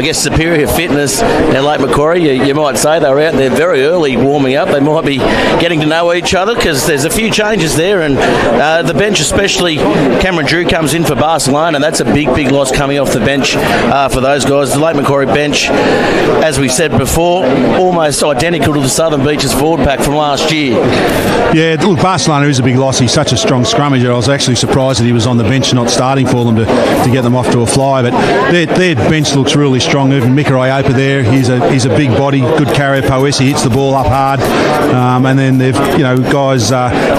I guess, superior fitness at Lake Macquarie. You might say they were out there very early warming up. They might be getting to know each other because there's a few changes there, and the bench, especially Cameron Drew comes in for Barcelona, and that's a big loss coming off the bench for those guys. The Lake Macquarie bench, as we said before, almost identical to the Southern Beaches forward pack from last year. Yeah, look, Barcelona is a big loss. He's such a strong scrummager. I was actually surprised that he was on the bench, not starting for them to get them off to a fly. But their bench looks really strong. Even Macquarie there, he's a big body, good carrier. Poesi hits the ball up hard, and then they've guys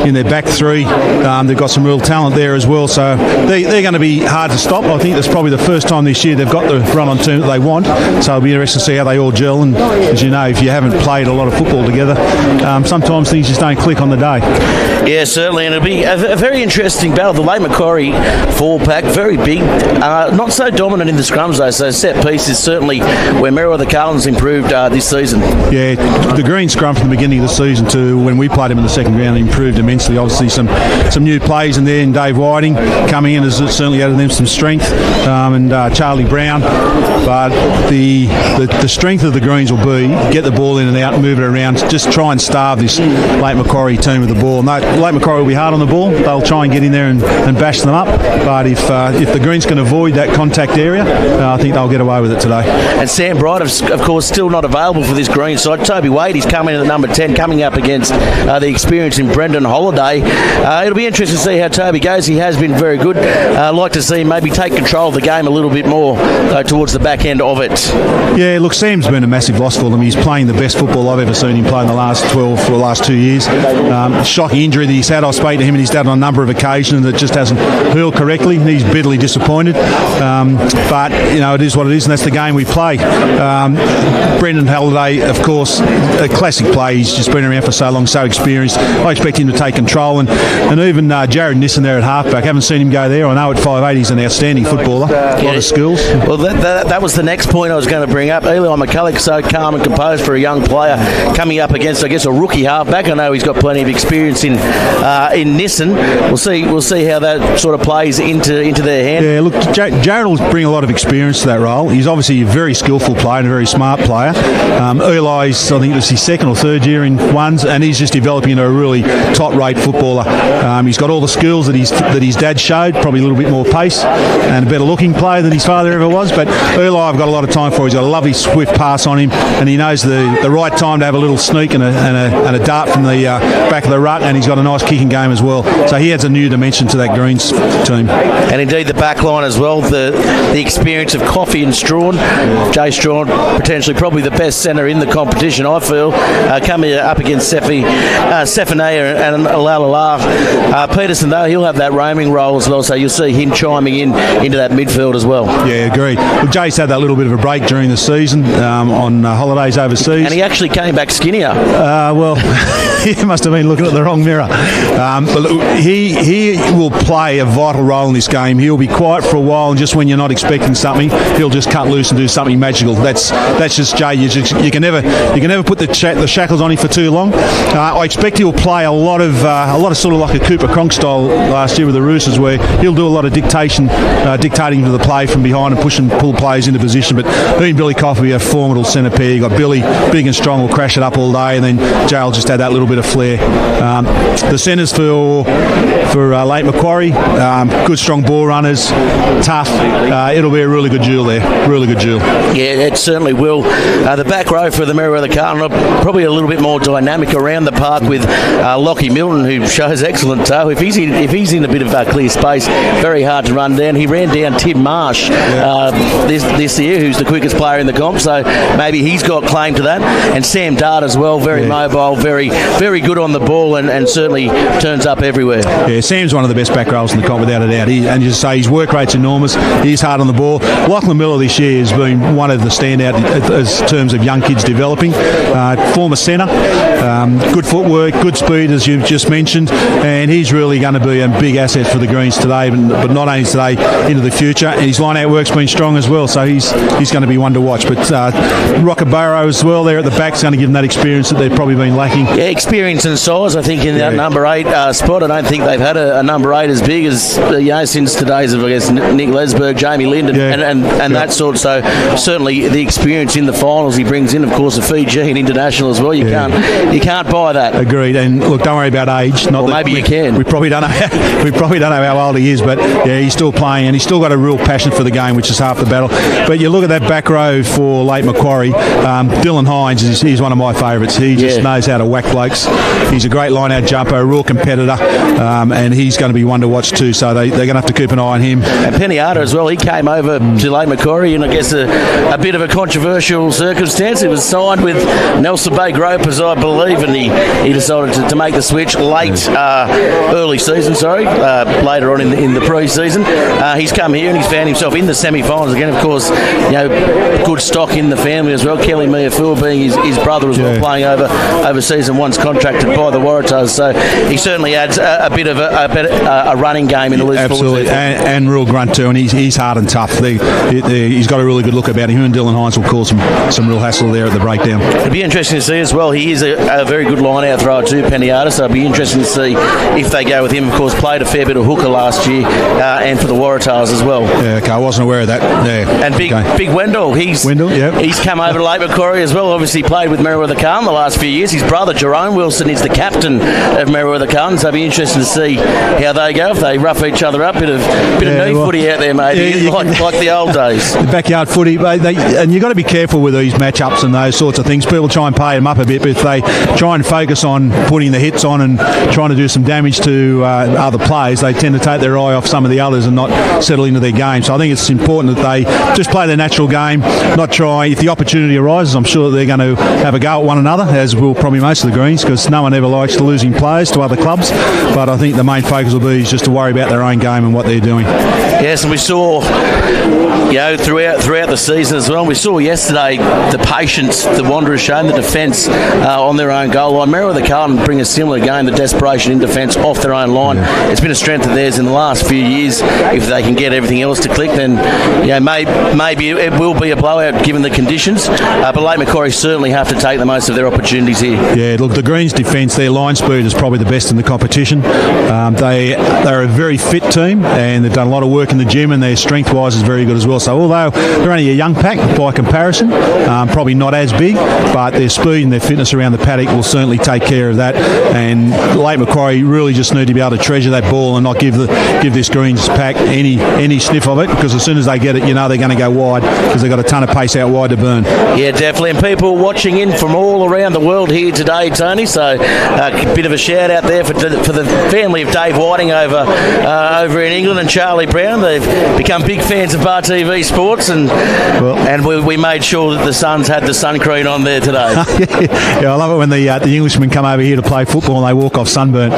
in their back three. They've got some real talent there as well. So they're going to be hard to stop. I think that's probably the first time this year they've got the run on team that they want. So it'll be interesting to see how they all gel. And as you know, if you haven't played a lot of football together, sometimes things just don't click on the day. Yeah, certainly, and it'll be a very interesting battle. The Lake Macquarie forward pack, very big, not so dominant in the scrums though, so set piece is certainly where Merewether Carlton's improved this season. Yeah, the green scrum from the beginning of the season to when we played him in the second round improved immensely. Obviously some new plays in there, and Dave Whiting coming in has certainly added them some strength, and Charlie Brown, but the strength of the Greens will be get the ball in and out, move it around, just try and starve this Lake Macquarie team with the ball. No, Lake Macquarie will be hard on the ball. They'll try and get in there and bash them up, but if the Greens can avoid that contact area, I think they'll get away with it today. And Sam Bright, of course, still not available for this Green side. Toby Wade, he's coming in at number 10, coming up against the experience in Brendan Holiday. It'll be interesting to see how Toby goes. He has been very good. I'd like to see him maybe take control of the game a little bit more towards the back end of it. Yeah, look, Sam's been a massive loss for them. He's playing the best football I've ever seen him play in the last 2 years. Shocking injury that he's had. I've spoken to him and his dad on a number of occasions that just hasn't hurled correctly. He's bitterly disappointed. But, it is what it is, and that's the game we play. Brendan Holiday, of course, a classic play. He's just been around for so long, so experienced. I expect him to take control, and even Jared Nissen there at halfback. Haven't seen him go there. I know at 5'8" he's an outstanding footballer. A lot of skills. Well, that was the next point I was going to bring up. Eli McCulloch, so calm and composed for a young player coming up against, I guess, a rookie halfback. I know he's got plenty of experience in Nissen. We'll see how that sort of plays into their hand. Yeah, look, Jared will bring a lot of experience to that role. He's obviously a very skillful player and a very smart player. Eli's, I think it was his second or third year in ones, and he's just developing into a really top-rate footballer. He's got all the skills that his dad showed, probably a little bit more pace and a better-looking player than his father ever was. But Eli, I've got a lot of time for. He's got a lovely swift pass on him, and he knows the right time to have a little sneak and a dart from the back of the ruck, and he's got a nice kicking game as well. So he adds a new dimension to that Greens team. And indeed the back line as well, the experience of Coffey and Strawn. Jay Strawn, potentially probably the best centre in the competition, I feel, coming up against Sefania and Alalala. Peterson, though, he'll have that roaming role as well, so you'll see him chiming into that midfield as well. Yeah, agreed. Well, Jay's had that little bit of a break during the season on holidays overseas. And he actually came back skinnier. Well, he must have been looking at the wrong mirror. But look, he will play a vital role in this game. He'll be quiet for a while, and just when you're not expecting something, he'll just cut loose and do something magical. That's just Jay. You can never put the shackles on him for too long. I expect he'll play a lot of sort of like a Cooper Cronk style last year with the Roosters, where he'll do a lot of dictating to the play from behind and pull players into position. But he and Billy Coffey will be a formidable centre pair. You got Billy, big and strong, will crash it up all day, and then Jay will just add that little bit of flair. The centres for Lake Macquarie, good strong ball runners, tough. It'll be a really good duel there. Really good duel. Yeah, it certainly will. The back row for the Merewether Carlton, probably a little bit more dynamic around the park with Lockie Milton, who shows excellent toe. If he's in a bit of clear space, very hard to run down. He ran down Tim Marsh this year, who's the quickest player in the comp, so maybe he's got claim to that. And Sam Dart as well, very mobile, very, very good on the ball, and certainly turns up everywhere. Yeah, Sam's one of the best back rows in the comp without a doubt. And you say his work rate's enormous. He's hard on the ball. Lachlan Miller this year has been one of the standout in terms of young kids developing. Former centre, good footwork, good speed, as you've just mentioned, and he's really going to be a big asset for the Greens today, but not only today, into the future. And his line-out work's been strong as well, so he's going to be one to watch. But Rocket Barrow as well there at the back is going to give them that experience that they've probably been lacking. Yeah, experience and size, I think, in that number 8 spot. I don't think they've had a number 8 as big as since the days of, I guess, Nick Lesberg, Jamie Lind, and that sort. So certainly the experience in the finals he brings in, of course, a Fijian international as well. You can't buy that. Agreed. And look, don't worry about age. Maybe you can. We probably don't know how old he is, but he's still playing and he's still got a real passion for the game, which is half the battle. But you look at that back row for late Macquarie. Dylan Hines he's one of my favourites. He just knows how to whack blokes. He's a great line-out jumper, a real competitor, and he's going to be one to watch too. So they're going to have to keep an eye on him. And Pennyata as well. He came over to late Macquarie in, I guess, a bit of a controversial circumstance. He was signed with Nelson Bay Gropers, I believe, and he decided to make the switch early season, later on in the pre-season. He's come here and he's found himself in the semi-finals again. Of course, good stock in the family as well. Kelly Meafua being his brother as well, playing overseas and once contracted by the Waratahs. So he certainly adds a bit of a running game in the list. Absolutely, and real grunt too. And he's hard and tough. He's got a really good look about him. Him and Dylan Hines will cause some real hassle there at the breakdown. It'll be interesting to see as well. He is a very good line-out thrower too, Pennyata. So it'll be interesting to see if they go with him. Of course, played a fair bit of hooker last year, and for the Waratahs as well. Yeah, okay, I wasn't aware of that. Yeah. And Big Wendell, he's come over to late Macquarie as well. Obviously played with Merewether Carlton the last few years. His brother Jerome Wilson is the captain of Merewether Carlton, so it'll be interesting to see how they go, if they rough each other up. Bit of knee footy out there, maybe, like the old days. The backyard footy, and you've got to be careful with these matchups and those sorts of things. People try and pay them up a bit, but if they try and focus on putting the hits on and trying to do some damage to other players, they tend to take their eye off some of the others and not settle into their game. So I think it's important that they just play their natural game, not try. If the opportunity arises, I'm sure that they're going to have a go at one another, as will probably most of the Greens, because no one ever likes losing players to other clubs. But I think the main focus will be just to worry about their own game and what they're doing. Yes, and we saw throughout the season as well. We saw yesterday the patience the Wanderers showed, the defence on their own goal line. Merewether Carlton bring a similar game, the desperation in defence off their own line. It's been a strength of theirs in the last few years. If they can get everything else to click, then maybe it will be a blowout given the conditions. But late Macquarie certainly have to take the most of their opportunities here. Yeah, look, the Greens' defence, their line speed is probably the best in the competition. They're a very fit team and they've done a lot of work in the gym, and their strength-wise is very good as well. So although they're only a young pack by comparison, probably not as big, but their speed and their fitness around the paddock will certainly take care of that. And late Macquarie really just need to be able to treasure that ball and not give this Greens pack any sniff of it, because as soon as they get it, they're going to go wide, because they've got a ton of pace out wide to burn. Yeah, definitely. And people watching in from all around the world here today, Tony. So a bit of a shout out there for the family of Dave Whiting over in England, and Charlie Brown. They've become big fans of Bar TV Sports, and we made sure that the Suns had the sun cream on there today. Yeah, I love it when the Englishmen come over here to play football and they walk off sunburnt.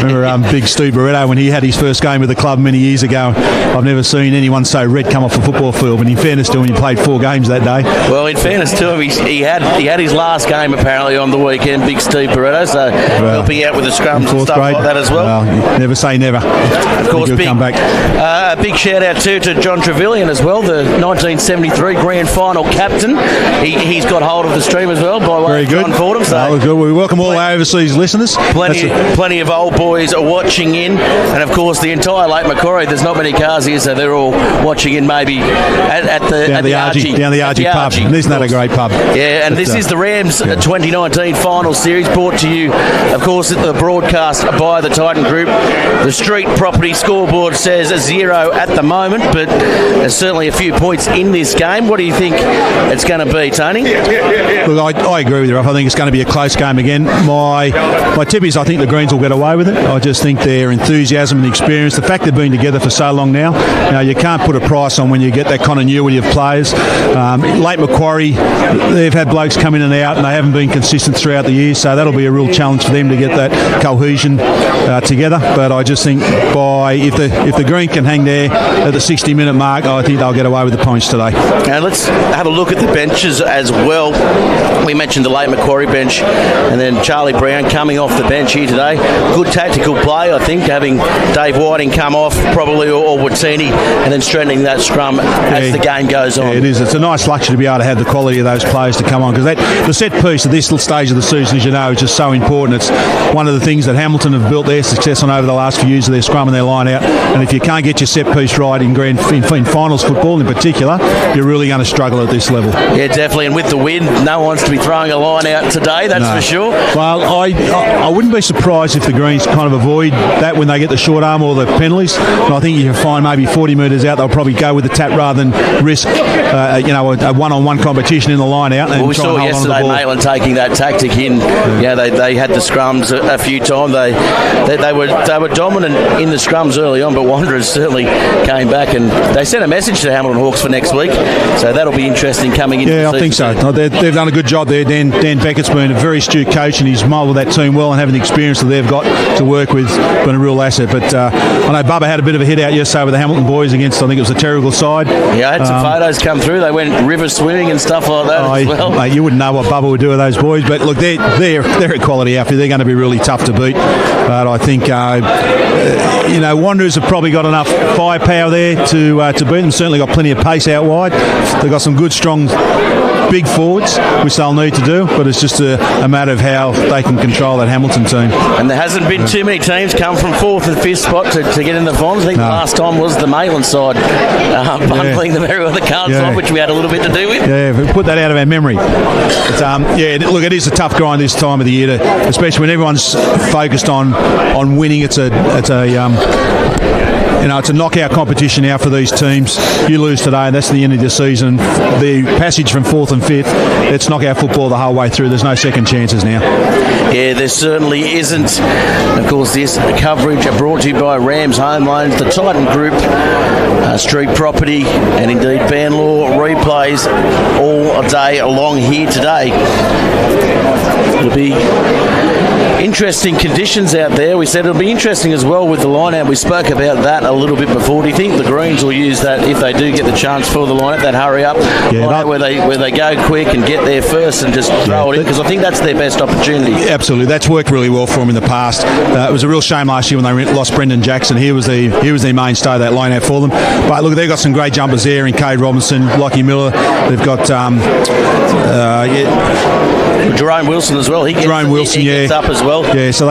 Remember big Steve Barretto when he had his first game with the club many years ago. I've never seen anyone so red come off a football field, but in fairness to him, he played 4 games that day. Well, in fairness to him, he had his last game apparently on the weekend, big Steve Barretto, so helping out with the scrums and stuff like that as well. Never say never. Of course, a big shout out too to John Trevelyan as well, the 1973 grand final captain. He's got hold of the stream as well by way of John Fordham. So good. We welcome all our overseas listeners. Plenty of old boys are watching in, and of course the entire Lake Macquarie. There's not many cars here, so they're all watching in. Maybe at the RG pub. And isn't that a great pub? Yeah, and this is the Rams 2019 final series, brought to you, of course, at the broadcast by the Titan Group. The Street Property scoreboard says 0 at the moment, but there's certainly a few points in this game. What do you think it's going to be, Tony? Look, I agree with you, Ruff. I think it's going to be a close game again. My tip is I think the Greens will get away with it. I just think their enthusiasm and experience, the fact they've been together for so long now, you can't put a price on when you get that continuity of players. Late Macquarie, they've had blokes come in and out, and they haven't been consistent throughout the year, so that'll be a real challenge for them to get that cohesion together. But I just think if the Green can hang there at the 60-minute mark, I think think they'll get away with the points today. Now let's have a look at the benches as well. We mentioned the late Macquarie bench, and then Charlie Brown coming off the bench here today. Good tactical play, I think, having Dave Whiting come off probably, or Watini, and then strengthening that scrum as the game goes on. Yeah, it is. It's a nice luxury to be able to have the quality of those players to come on, because the set piece at this stage of the season, as you know, is just so important. It's one of the things that Hamilton have built their success on over the last few years of their scrum and their line out. And if you can't get your set piece right in finals football in particular, you're really going to struggle at this level. Yeah, definitely. And with the wind, no one wants to be throwing a line out today, that's for sure. Well, I wouldn't be surprised if the Greens kind of avoid that when they get the short arm or the penalties. And I think you can find maybe 40 metres out, they'll probably go with the tap rather than risk a one-on-one competition in the line out. And we saw yesterday Maitland taking that tactic in. Yeah, they had the scrums a few times. They were dominant in the scrums early on, but Wanderers certainly came back, and they sent a message to Hamilton Hawks for next week. So that'll be interesting coming into the season. I think so. No, they've done a good job there. Dan Beckett's been a very astute coach, and he's moulded that team well, and having the experience that they've got to work with has been a real asset. But I know Bubba had a bit of a hit out yesterday with the Hamilton boys against, I think it was the Terrigal side. Yeah, I had some photos come through. They went river swimming and stuff like that as well. Mate, you wouldn't know what Bubba would do with those boys, but look, they're a quality outfit. They're going to be really tough to beat. But I think Wanderers have probably got enough firepower there to beat them. Certainly got plenty of pace out wide. They've got some good, strong, big forwards, which they'll need to do, but it's just a matter of how they can control that Hamilton team. And there hasn't been too many teams come from 4th and 5th spot to get in the finals. I think the last time was the Maitland side bundling the Merewether Carlton side, which we had a little bit to do with. Yeah, we put that out of our memory. But, look, it is a tough grind this time of the year, especially when everyone's focused on winning. It's a knockout competition now for these teams. You lose today, and that's the end of the season. The passage from 4th and 5th, it's knockout football the whole way through. There's no second chances now. Yeah, there certainly isn't. Of course, this coverage brought to you by Rams Home Loans, the Titan Group, Street Property, and indeed Banlaw replays all day along here today. It'll be interesting conditions out there. We said it'll be interesting as well with the line-out. We spoke about that a little bit before. Do you think the Greens will use that if they do get the chance for the line-out, that hurry-up where they go quick and get there first and just throw it in? Because I think that's their best opportunity. Absolutely. That's worked really well for them in the past. It was a real shame last year when they lost Brendan Jackson. He was their mainstay of that line-out for them. But look, they've got some great jumpers there in Cade Robinson, Lockie Miller. They've got Jerome Wilson as well. He gets up as well. Yeah, so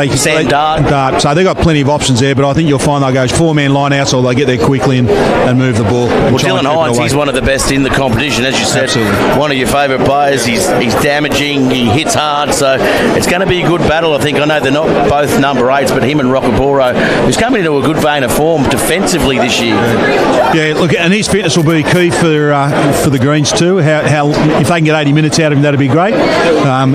Dart. So they've got plenty of options there, but I think you'll find they'll go 4-man line-outs, or they get there quickly and move the ball. Well, Dylan Hines, he's one of the best in the competition, as you said. Absolutely. One of your favourite players. He's damaging. He hits hard, so it's going to be a good battle, I think. I know they're not both number 8s, but him and Rockaboro, who's coming into a good vein of form defensively this year. Yeah, look, and his fitness will be key for the Greens too. How if they can get 80 minutes out of him, that'd be great.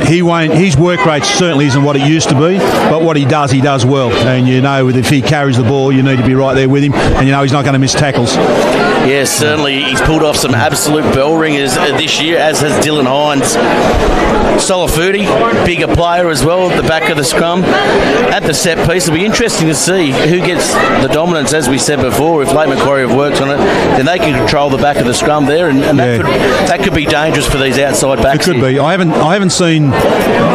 His work rate certainly isn't what it used to be, but what he does well. And if he carries the ball, you need to be right there with him, and he's not going to miss tackles. Yes, certainly. He's pulled off some absolute bell ringers this year, as has Dylan Hines. Solifudi, bigger player as well at the back of the scrum. At the set piece, it'll be interesting to see who gets the dominance, as we said before. If Lake Macquarie have worked on it, then they can control the back of the scrum there, and that could be dangerous for these outside backs. It could be. I haven't seen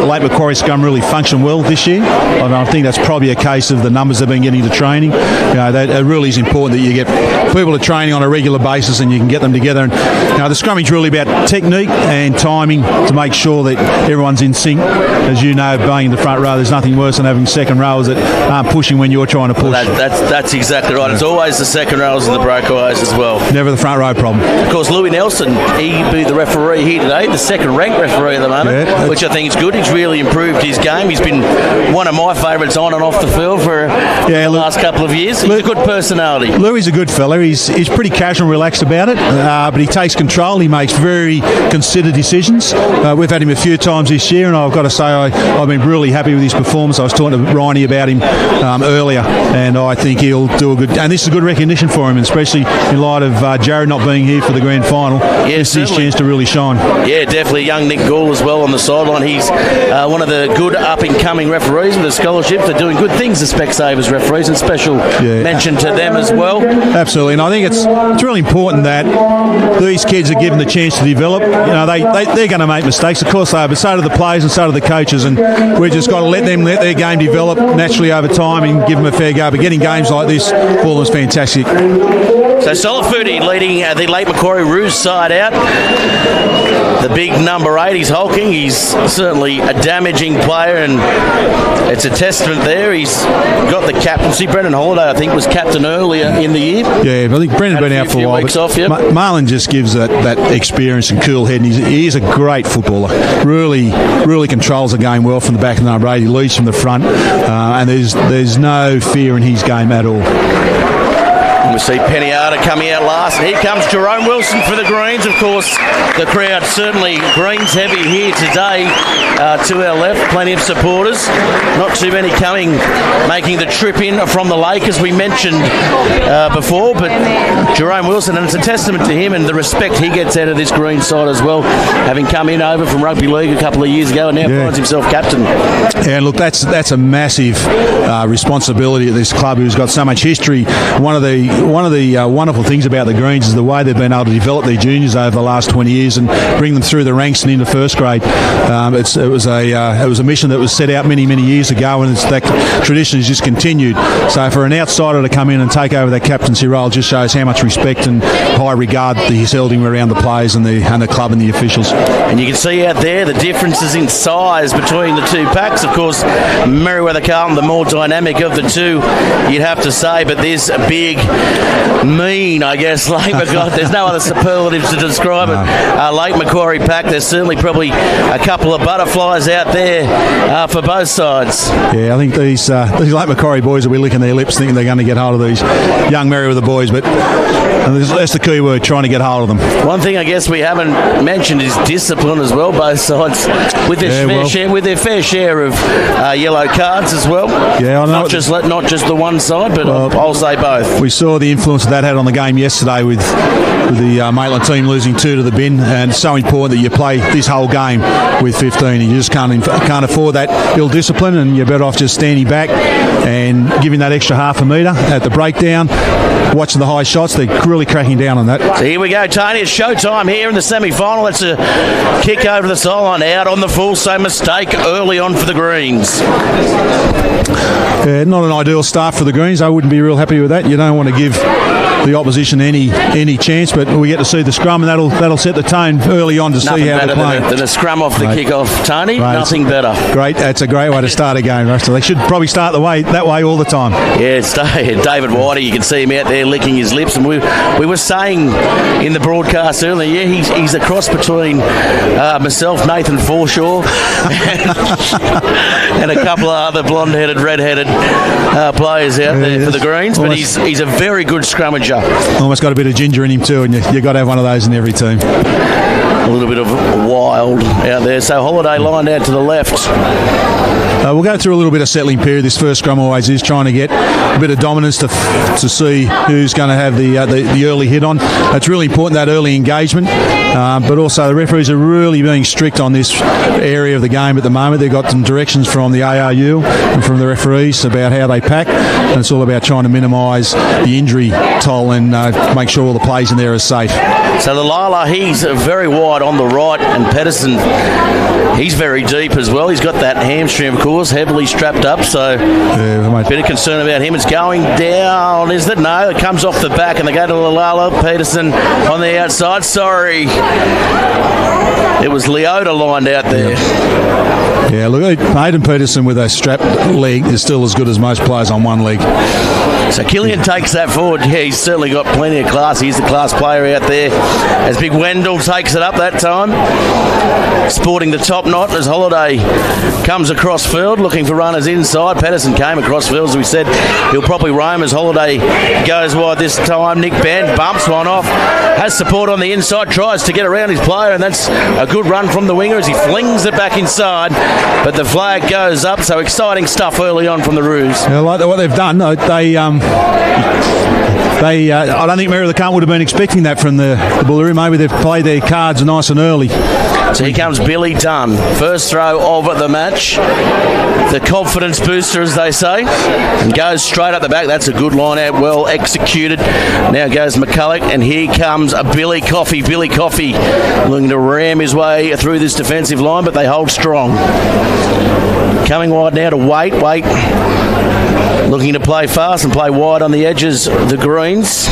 Lake Macquarie scrum really function well this year. I think that's probably a case of the numbers they've been getting to training. It really is important that you get people to training on a regular basis and you can get them together. And the scrumming is really about technique and timing to make sure that everyone's in sync. As you know, being in the front row, there's nothing worse than having second rowers that aren't pushing when you're trying to push. Well, that's exactly right. It's always the second rowers and the broke eyes as well. Never the front row problem. Of course, Louis Nelson, he'll be the referee here today, the second-ranked referee at the moment, which I think is good. He's really improved his game. He's been one of my favourites on and off the field for the last couple of years. He's a good personality. Louis is a good fella. He's pretty casual and relaxed about it, but he takes control. He makes very considered decisions. We've had him a few times this year, and I've got to say I've been really happy with his performance. I was talking to Riney about him earlier, and I think he'll do a good. And this is good recognition for him, especially in light of Jared not being here for the grand final. Yeah, this is his chance to really shine. Yeah, definitely. Young Nick Gould as well on the sideline. He's one of the good up-and-coming referees with the scholarships. They're doing good things, the Specsavers referees, and special mention to them as well. Absolutely, and I think it's really important that these kids are given the chance to develop. You know, they're going to make mistakes, of course they are, but so do the players and so do the coaches, and we've just got to let their game develop naturally over time and give them a fair go. But getting games like this for them is fantastic. So Solifudi leading the late Macquarie Roos side out. The big number 8, he's hulking. He's certainly a damaging player, and it's a testament there. He's got the captaincy. Brendan Holiday, I think, was captain earlier in the year. Yeah, I think Brendan been out for a while. Weeks off, yep. Marlon just gives that experience and cool head, and he's a great footballer. Really controls the game well from the back of the number 8. He leads from the front, and there's no fear in his game at all. We see Pennyarda coming out last. And here comes Jerome Wilson for the Greens. Of course, the crowd certainly Greens heavy here today. To our left, plenty of supporters. Not too many coming, making the trip in from the lake, as we mentioned before. But Jerome Wilson, and it's a testament to him and the respect he gets out of this Green side as well, having come in over from rugby league a couple of years ago and now finds himself captain. Yeah, look, that's a massive responsibility at this club who's got so much history. One of the wonderful things about the Greens is the way they've been able to develop their juniors over the last 20 years and bring them through the ranks and into first grade. It was a mission that was set out many years ago, and that tradition has just continued. So for an outsider to come in and take over that captaincy role just shows how much respect and high regard that he's holding around the players and the club and the officials. And you can see out there the differences in size between the two packs. Of course, Merewether Carlton, the more dynamic of the two, you'd have to say, but there's a big, mean, I guess, Lake Macquarie. There's no other superlatives to describe it. Lake Macquarie pack, there's certainly probably a couple of butterflies out there for both sides. Yeah, I think these Lake Macquarie boys will be licking their lips thinking they're going to get hold of these young Merewether boys, but that's the key word, trying to get hold of them. One thing I guess we haven't mentioned is discipline as well, both sides, with their fair share of yellow cards as well. Yeah, I know. Not just the one side, but I'll say both. We saw the influence that had on the game yesterday with the Maitland team losing 2 to the bin, and it's so important that you play this whole game with 15. You just can't afford that ill discipline, and you're better off just standing back and giving that extra half a metre at the breakdown, watching the high shots. They're really cracking down on that. So here we go, Tony. It's showtime here in the semi-final. It's a kick over the sideline, out on the full, so mistake early on for the Greens. Not an ideal start for the Greens. I wouldn't be real happy with that. You don't want to give the opposition any chance, but we get to see the scrum, and that'll set the tone early on to see how they're playing. Than a scrum off the kick-off, Tony. Right. Nothing better. Great. That's a great way to start a game, Russell. They should probably start that way all the time. Yeah, it's David Whitey. You can see him out there licking his lips, and we were saying in the broadcast earlier, he's a cross between myself, Nathan Forshaw, and a couple of other blonde-headed, red-headed players out there for the Greens, but he's a very good scrummager. Almost got a bit of ginger in him too, and you got to have one of those in every team. A little bit of wild out there. So Holiday lined out to the left. We'll go through a little bit of settling period. This first scrum always is trying to get a bit of dominance to see who's going to have the early hit on. It's really important, that early engagement, but also the referees are really being strict on this area of the game at the moment. They've got some directions from the ARU and from the referees about how they pack, and it's all about trying to minimise the injury toll and make sure all the plays in there are safe. So the Lala, he's very wide on the right, and Pedersen, he's very deep as well. He's got that hamstring, of course, heavily strapped up, so a bit of concern about him. It's going down, is it? No, it comes off the back, and they go to Lala. Pedersen on the outside. Sorry. It was Leota lined out there. Yeah, look, Hayden Pedersen with a strapped leg is still as good as most players on one leg. So Killian takes that forward. Yeah, he's certainly got plenty of class. He's the class player out there. As Big Wendell takes it up that time. Sporting the top knot as Holiday comes across field looking for runners inside. Pedersen came across field, as we said. He'll probably roam as Holiday goes wide this time. Nick Band bumps one off. Has support on the inside. Tries to get around his player, and that's a good run from the winger as he flings it back inside. But the flag goes up, so exciting stuff early on from the Roos. Yeah, like what they've done, I don't think Merewether Carlton would have been expecting that from the Bullaroo. Maybe they've played their cards nice and early. So here comes Billy Dunn. First throw of the match. The confidence booster, as they say. And goes straight up the back. That's a good line out, well executed. Now goes McCulloch, and here comes a Billy Coffey. Billy Coffey looking to ram his way through this defensive line, but they hold strong. Coming wide now to Wait. Looking to play fast and play wide on the edges, the Greens.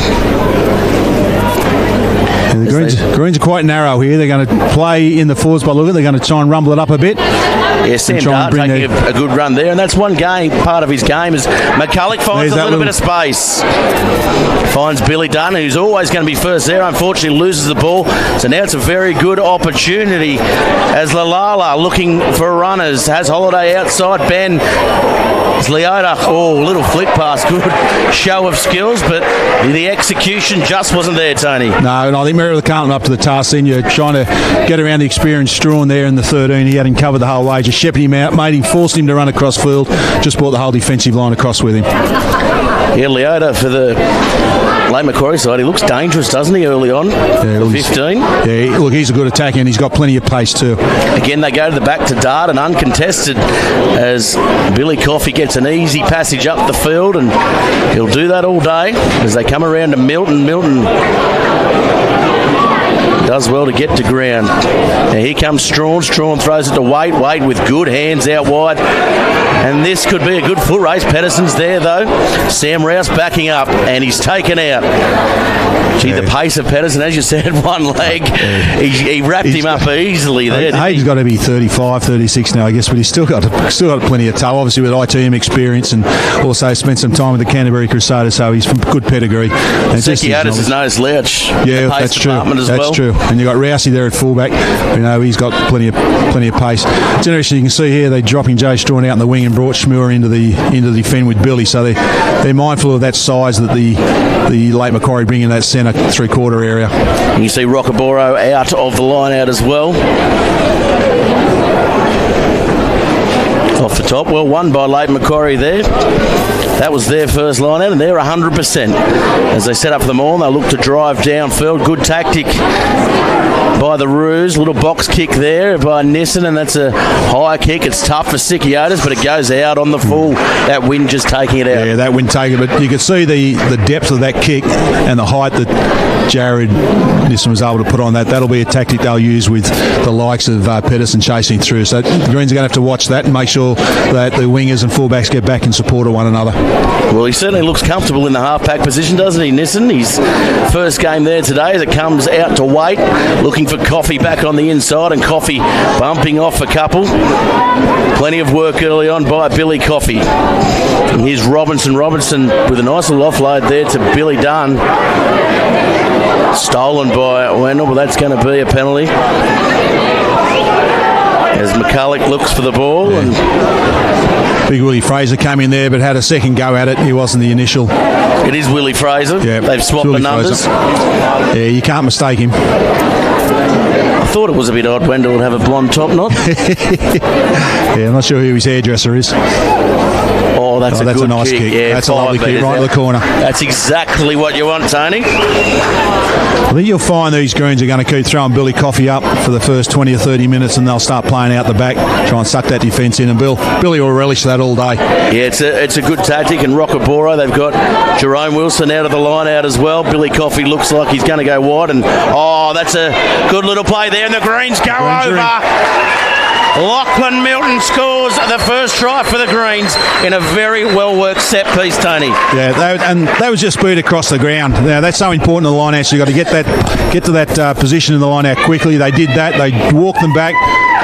Yeah, the Greens are quite narrow here. They're going to play in the forwards by look at it. They're going to try and rumble it up a bit. Yeah, Sam Dart taking a good run there, and that's one game. Part of his game is McCulloch finds a little bit of space. Finds Billy Dunn, who's always going to be first there. Unfortunately, loses the ball. So now it's a very good opportunity as Lalala looking for runners. Has Holiday outside. Ben. It's Leota. Oh, little flick pass. Good show of skills, but the execution just wasn't there, Tony. No, and I think Merewether Carlton up to the task. Then you're trying to get around the experienced Strawn there in the 13. He had him covered the whole way. Just shepherded him out, made him, forced him to run across field. Just brought the whole defensive line across with him. Yeah, Leota for the late Macquarie side. He looks dangerous, doesn't he, early on? Yeah, 15. Yeah, look, he's a good attacker and he's got plenty of pace too. Again, they go to the back to Dart and uncontested as Billy Coffey gets an easy passage up the field, and he'll do that all day as they come around to Milton. Milton does well to get to ground. Now here comes Strawn. Strawn throws it to Wade. Wade with good hands out wide. And this could be a good foot race. Pedersen's there, though. Sam Rouse backing up, and he's taken out. Gee, the pace of Pedersen, as you said, one leg. He wrapped him up easily there. He's got to be 35, 36 now, I guess, but he's still got plenty of toe, obviously with ITM experience, and also spent some time with the Canterbury Crusaders, so he's from good pedigree. Secchiotis is no slouch. Yeah, that's true. That's true. And you've got Rousey there at fullback. You know, he's got plenty of pace. It's interesting. You can see here they're dropping Joe Strawn out in the wing and brought Schmuir into the defend with Billy. So they're mindful of that size that the late Macquarie bring in that centre three-quarter area. And you see Rockaboro out of the line out as well. Off the top, well won by late Macquarie there. That was their first line out, and they're 100%. As they set up for the maul, they'll look to drive downfield. Good tactic by the Roos. Little box kick there by Nissen, and that's a high kick. It's tough for Secchiotis, but it goes out on the full. That wind just taking it out. Yeah, that wind taking it, but you can see the depth of that kick and the height that Jared Nissen was able to put on that. That'll be a tactic they'll use with the likes of Pedersen chasing through. So the Greens are going to have to watch that and make sure that the wingers and fullbacks get back in support of one another. Well, he certainly looks comfortable in the half-pack position, doesn't he, Nissen? His first game there today as it comes out to Wait, looking for Coffey back on the inside, and Coffey bumping off a couple. Plenty of work early on by Billy Coffey. And here's Robinson with a nice little offload there to Billy Dunn. Stolen by Wendell, but that's going to be a penalty. As McCulloch looks for the ball. Yeah. And Big Willie Fraser came in there but had a second go at it. He wasn't the initial. It is Willie Fraser. Yeah, they've swapped the numbers. Yeah, you can't mistake him. I thought it was a bit odd Wendell would have a blonde top knot. Yeah, I'm not sure who his hairdresser is. Oh, that's a nice kick. Yeah, that's a lovely kick right in the corner. That's exactly what you want, Tony. I think you'll find these Greens are going to keep throwing Billy Coffey up for the first 20 or 30 minutes, and they'll start playing out the back, try and suck that defence in, and Billy will relish that all day. Yeah, it's a good tactic, and Rockaboro, they've got Jerome Wilson out of the line out as well. Billy Coffey looks like he's going to go wide, and that's a good little play there, and the Greens go over. Lachlan Milton scores the first try for the Greens in a very well-worked set piece, Tony. Yeah, that was just speed across the ground. Now, that's so important in the line out, so you've got to get to that position in the line out quickly. They did that. They walked them back.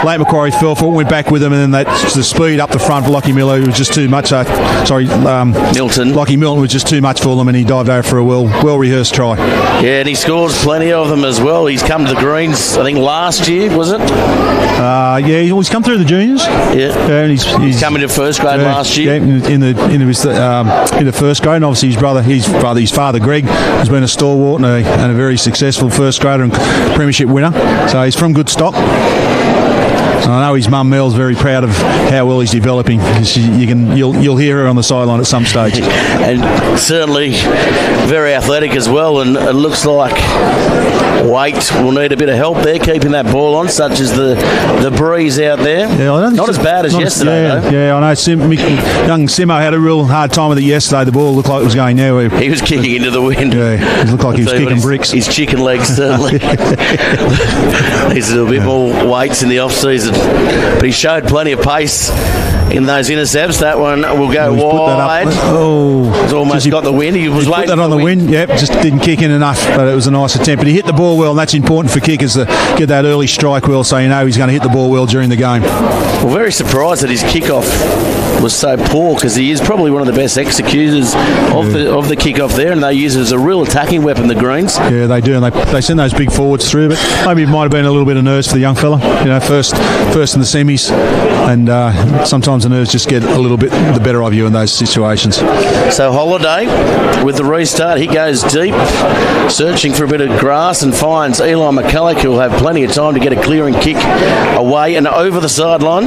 Late Macquarie fell for it, went back with him, and then the speed up the front for Lockie Miller was just too much. Milton. Lockie Milton was just too much for them, and he dived over for a well-rehearsed try. Yeah, and he scores plenty of them as well. He's come to the Greens, I think, last year, was it? Yeah, he's come through the juniors. Yeah, and he's come into first grade last year. Yeah, in the first grade. And obviously, his father Greg has been a stalwart and a very successful first grader and premiership winner. So he's from good stock. And I know his mum Mel's very proud of how well he's developing. You'll hear her on the sideline at some stage. And certainly very athletic as well, and it looks like weight will need a bit of help there, keeping that ball on, such as the breeze out there. Yeah, not as bad as yesterday, though. Yeah, I know. Young Simo had a real hard time with it yesterday. The ball looked like it was going nowhere. He was kicking into the wind. Yeah, it looked like he was kicking bricks. His chicken legs, certainly. He's a little bit more weights in the off-season. But he showed plenty of pace in those intercepts. That one will go wide. He's almost got the wind. He was waiting put that on the wind. Yep, just didn't kick in enough, but it was a nice attempt. But he hit the ball well, and that's important for kickers to get that early strike well, so you know he's going to hit the ball well during the game. Well, very surprised that his kickoff was so poor, because he is probably one of the best executors of the kickoff there, and they use it as a real attacking weapon, the Greens. Yeah, they do, and they send those big forwards through, but maybe it might have been a little bit of nerves for the young fella. You know, first in the semis, and sometimes the nerves just get a little bit the better of you in those situations. So Holiday, with the restart, he goes deep, searching for a bit of grass, and finds Eli McCulloch, who will have plenty of time to get a clearing kick away and over the sideline.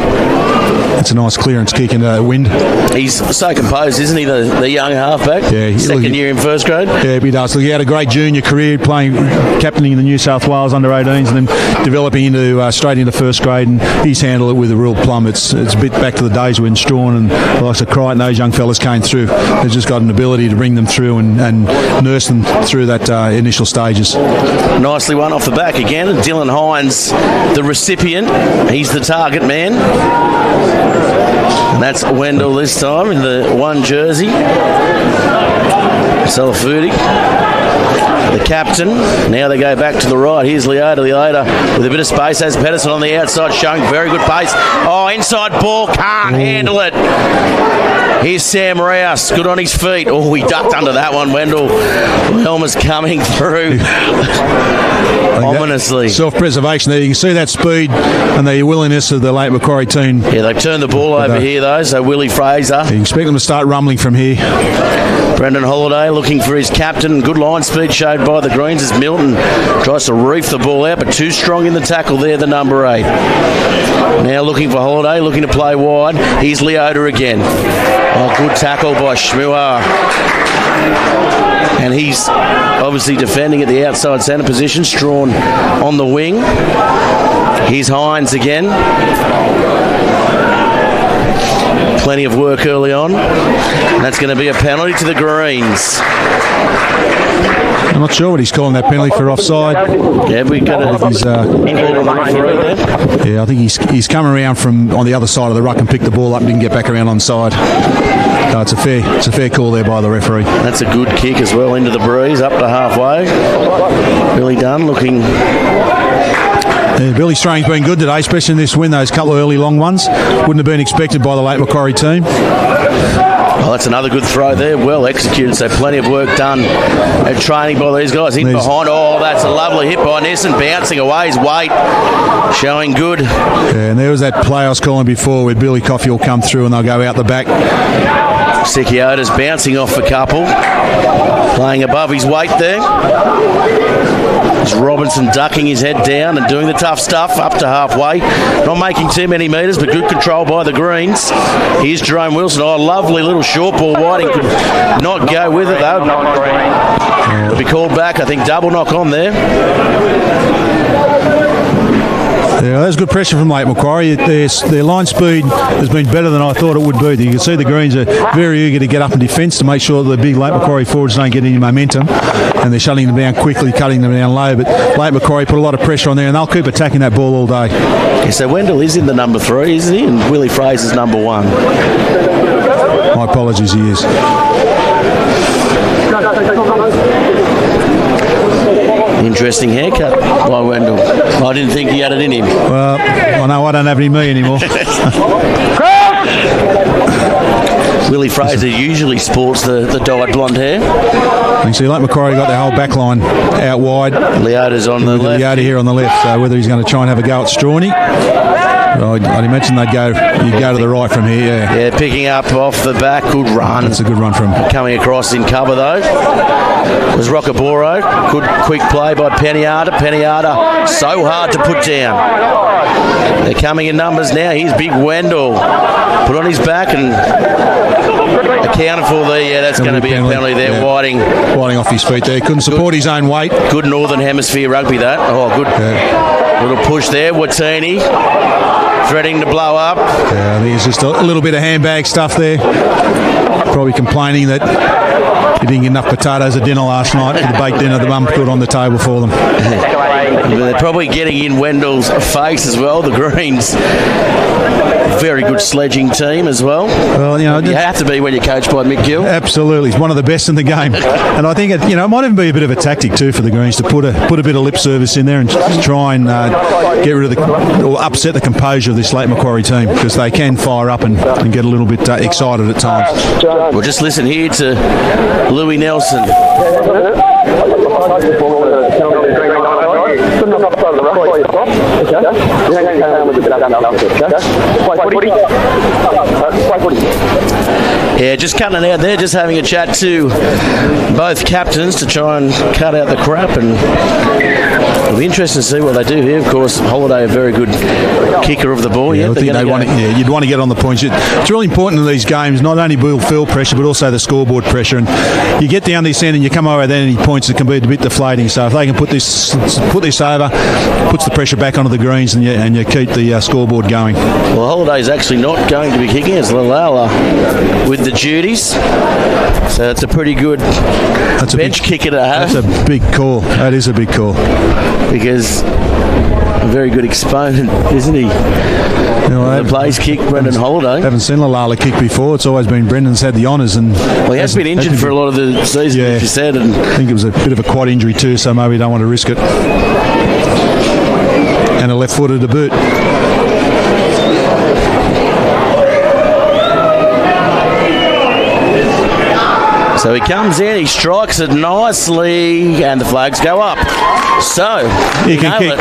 It's a nice clearance kick in the wind. He's so composed, isn't he, the young halfback? Yeah, second year in first grade. Yeah, he does. Look, he had a great junior career, captaining in the New South Wales under-18s, and then developing into straight into first grade, and he's handled it with a real plum. It's a bit back to the days when Strawn and the likes of Crichton, those young fellas came through. They've just got an ability to bring them through and nurse them through that initial stages. Nicely one off the back again. Dylan Hines, the recipient. He's the target man. And that's Wendell this time in the one jersey. Salafudi, the captain. Now they go back to the right. Here's Leota with a bit of space. Has Pedersen on the outside, showing very good pace. Oh, inside ball, can't handle it. Here's Sam Rouse, good on his feet. Oh, he ducked under that one, Wendell. Helmer's coming through ominously. Self-preservation there. You can see that speed and the willingness of the late Macquarie team. Yeah, they've turned the ball over here, though, so Willie Fraser. You expect them to start rumbling from here. Brendan Holiday looking for his captain. Good line speed showed by the Greens as Milton tries to reef the ball out, but too strong in the tackle there, the number 8. Now looking for Holiday, looking to play wide. Here's Leota again. Oh, good tackle by Schmuar. And he's obviously defending at the outside centre position. Strawn on the wing. Here's Hines again. Plenty of work early on. And that's going to be a penalty to the Greens. I'm not sure what he's calling that penalty for offside. Yeah, we got it. Yeah, I think he's come around from on the other side of the ruck and picked the ball up and didn't get back around onside. No, it's a fair call there by the referee. That's a good kick as well into the breeze, up to halfway. Billy Dunn looking. Yeah, Billy Strain's been good today, especially in this win. Those couple of early long ones wouldn't have been expected by the late Macquarie team. Oh, that's another good throw there. Well executed, so plenty of work done at training by these guys. In behind. Oh, that's a lovely hit by Nissen, bouncing away. His weight showing good. Yeah, and there was that play I was calling before where Billy Coffey will come through and they'll go out the back. Sikiota's bouncing off a couple, playing above his weight there. There's Robinson ducking his head down and doing the tough stuff up to halfway. Not making too many metres, but good control by the Greens. Here's Jerome Wilson. Oh, lovely little short ball. Whiting could not go with it, though. It'll be called back. I think double knock on there. Yeah, that's good pressure from late Macquarie. Their line speed has been better than I thought it would be. You can see the Greens are very eager to get up in defence to make sure that the big late Macquarie forwards don't get any momentum, and they're shutting them down quickly, cutting them down low. But late Macquarie put a lot of pressure on there, and they'll keep attacking that ball all day. Yeah, so Wendell is in the number 3, isn't he? And Willie Fraser's number 1. My apologies, he is. Interesting haircut by Wendell. I didn't think he had it in him. Well, I know I don't have any me anymore. Willie Fraser usually sports the dyed blonde hair. You can see like Macquarie got their whole back line out wide. Leota's on the left. Leota here on the left, so whether he's going to try and have a go at Strawny. I'd imagine you'd go to the right from here, yeah. Yeah, picking up off the back, good run. That's a good run from him. Coming across in cover though was Rockaboro. Good quick play by Pennyarder. Pennyarder, so hard to put down. They're coming in numbers now. Here's big Wendell. Put on his back and accounted for that's going to be a penalty there. Yeah. Whiting off his feet there. Couldn't support his own weight. Good Northern Hemisphere rugby that. Oh, good. Yeah. Little push there. Watini threatening to blow up. Yeah, I think it's just a little bit of handbag stuff there. Probably complaining that he didn't get enough potatoes at dinner last night for the baked dinner the mum put on the table for them. They're probably getting in Wendell's face as well, the Greens. Very good sledging team as well. Well, you have to be when you're coached by Mick Gill. Absolutely, he's one of the best in the game, and I think it might even be a bit of a tactic too for the Greens to put a bit of lip service in there and try and get rid of or upset the composure of this late Macquarie team, because they can fire up and get a little bit excited at times. Well, just listen here to Louis Nelson. Yeah, just cutting it out there, just having a chat to both captains to try and cut out the crap, and it'll be interesting to see what they do here. Of course, Holiday, a very good kicker of the ball. Yeah, I think you'd want to get on the points. It's really important in these games, not only build field pressure, but also the scoreboard pressure. And you get down this end and you come over there, any points, it can be a bit deflating. So if they can put this over, puts the pressure back onto the Greens, and you keep the scoreboard going. Well, Holiday's actually not going to be kicking. It's Lalala with the duties. So it's a pretty good bench kicker to have. That's a big call. That is a big call. Because a very good exponent, isn't he? The plays kick, Brendan Holiday. Haven't seen Lalala kick before. It's always been Brendan's had the honours, and he has been injured for a lot of the season, as you said. And I think it was a bit of a quad injury too, so maybe you don't want to risk it. And a left-footed to boot. So he comes in, he strikes it nicely, and the flags go up. So he can kick.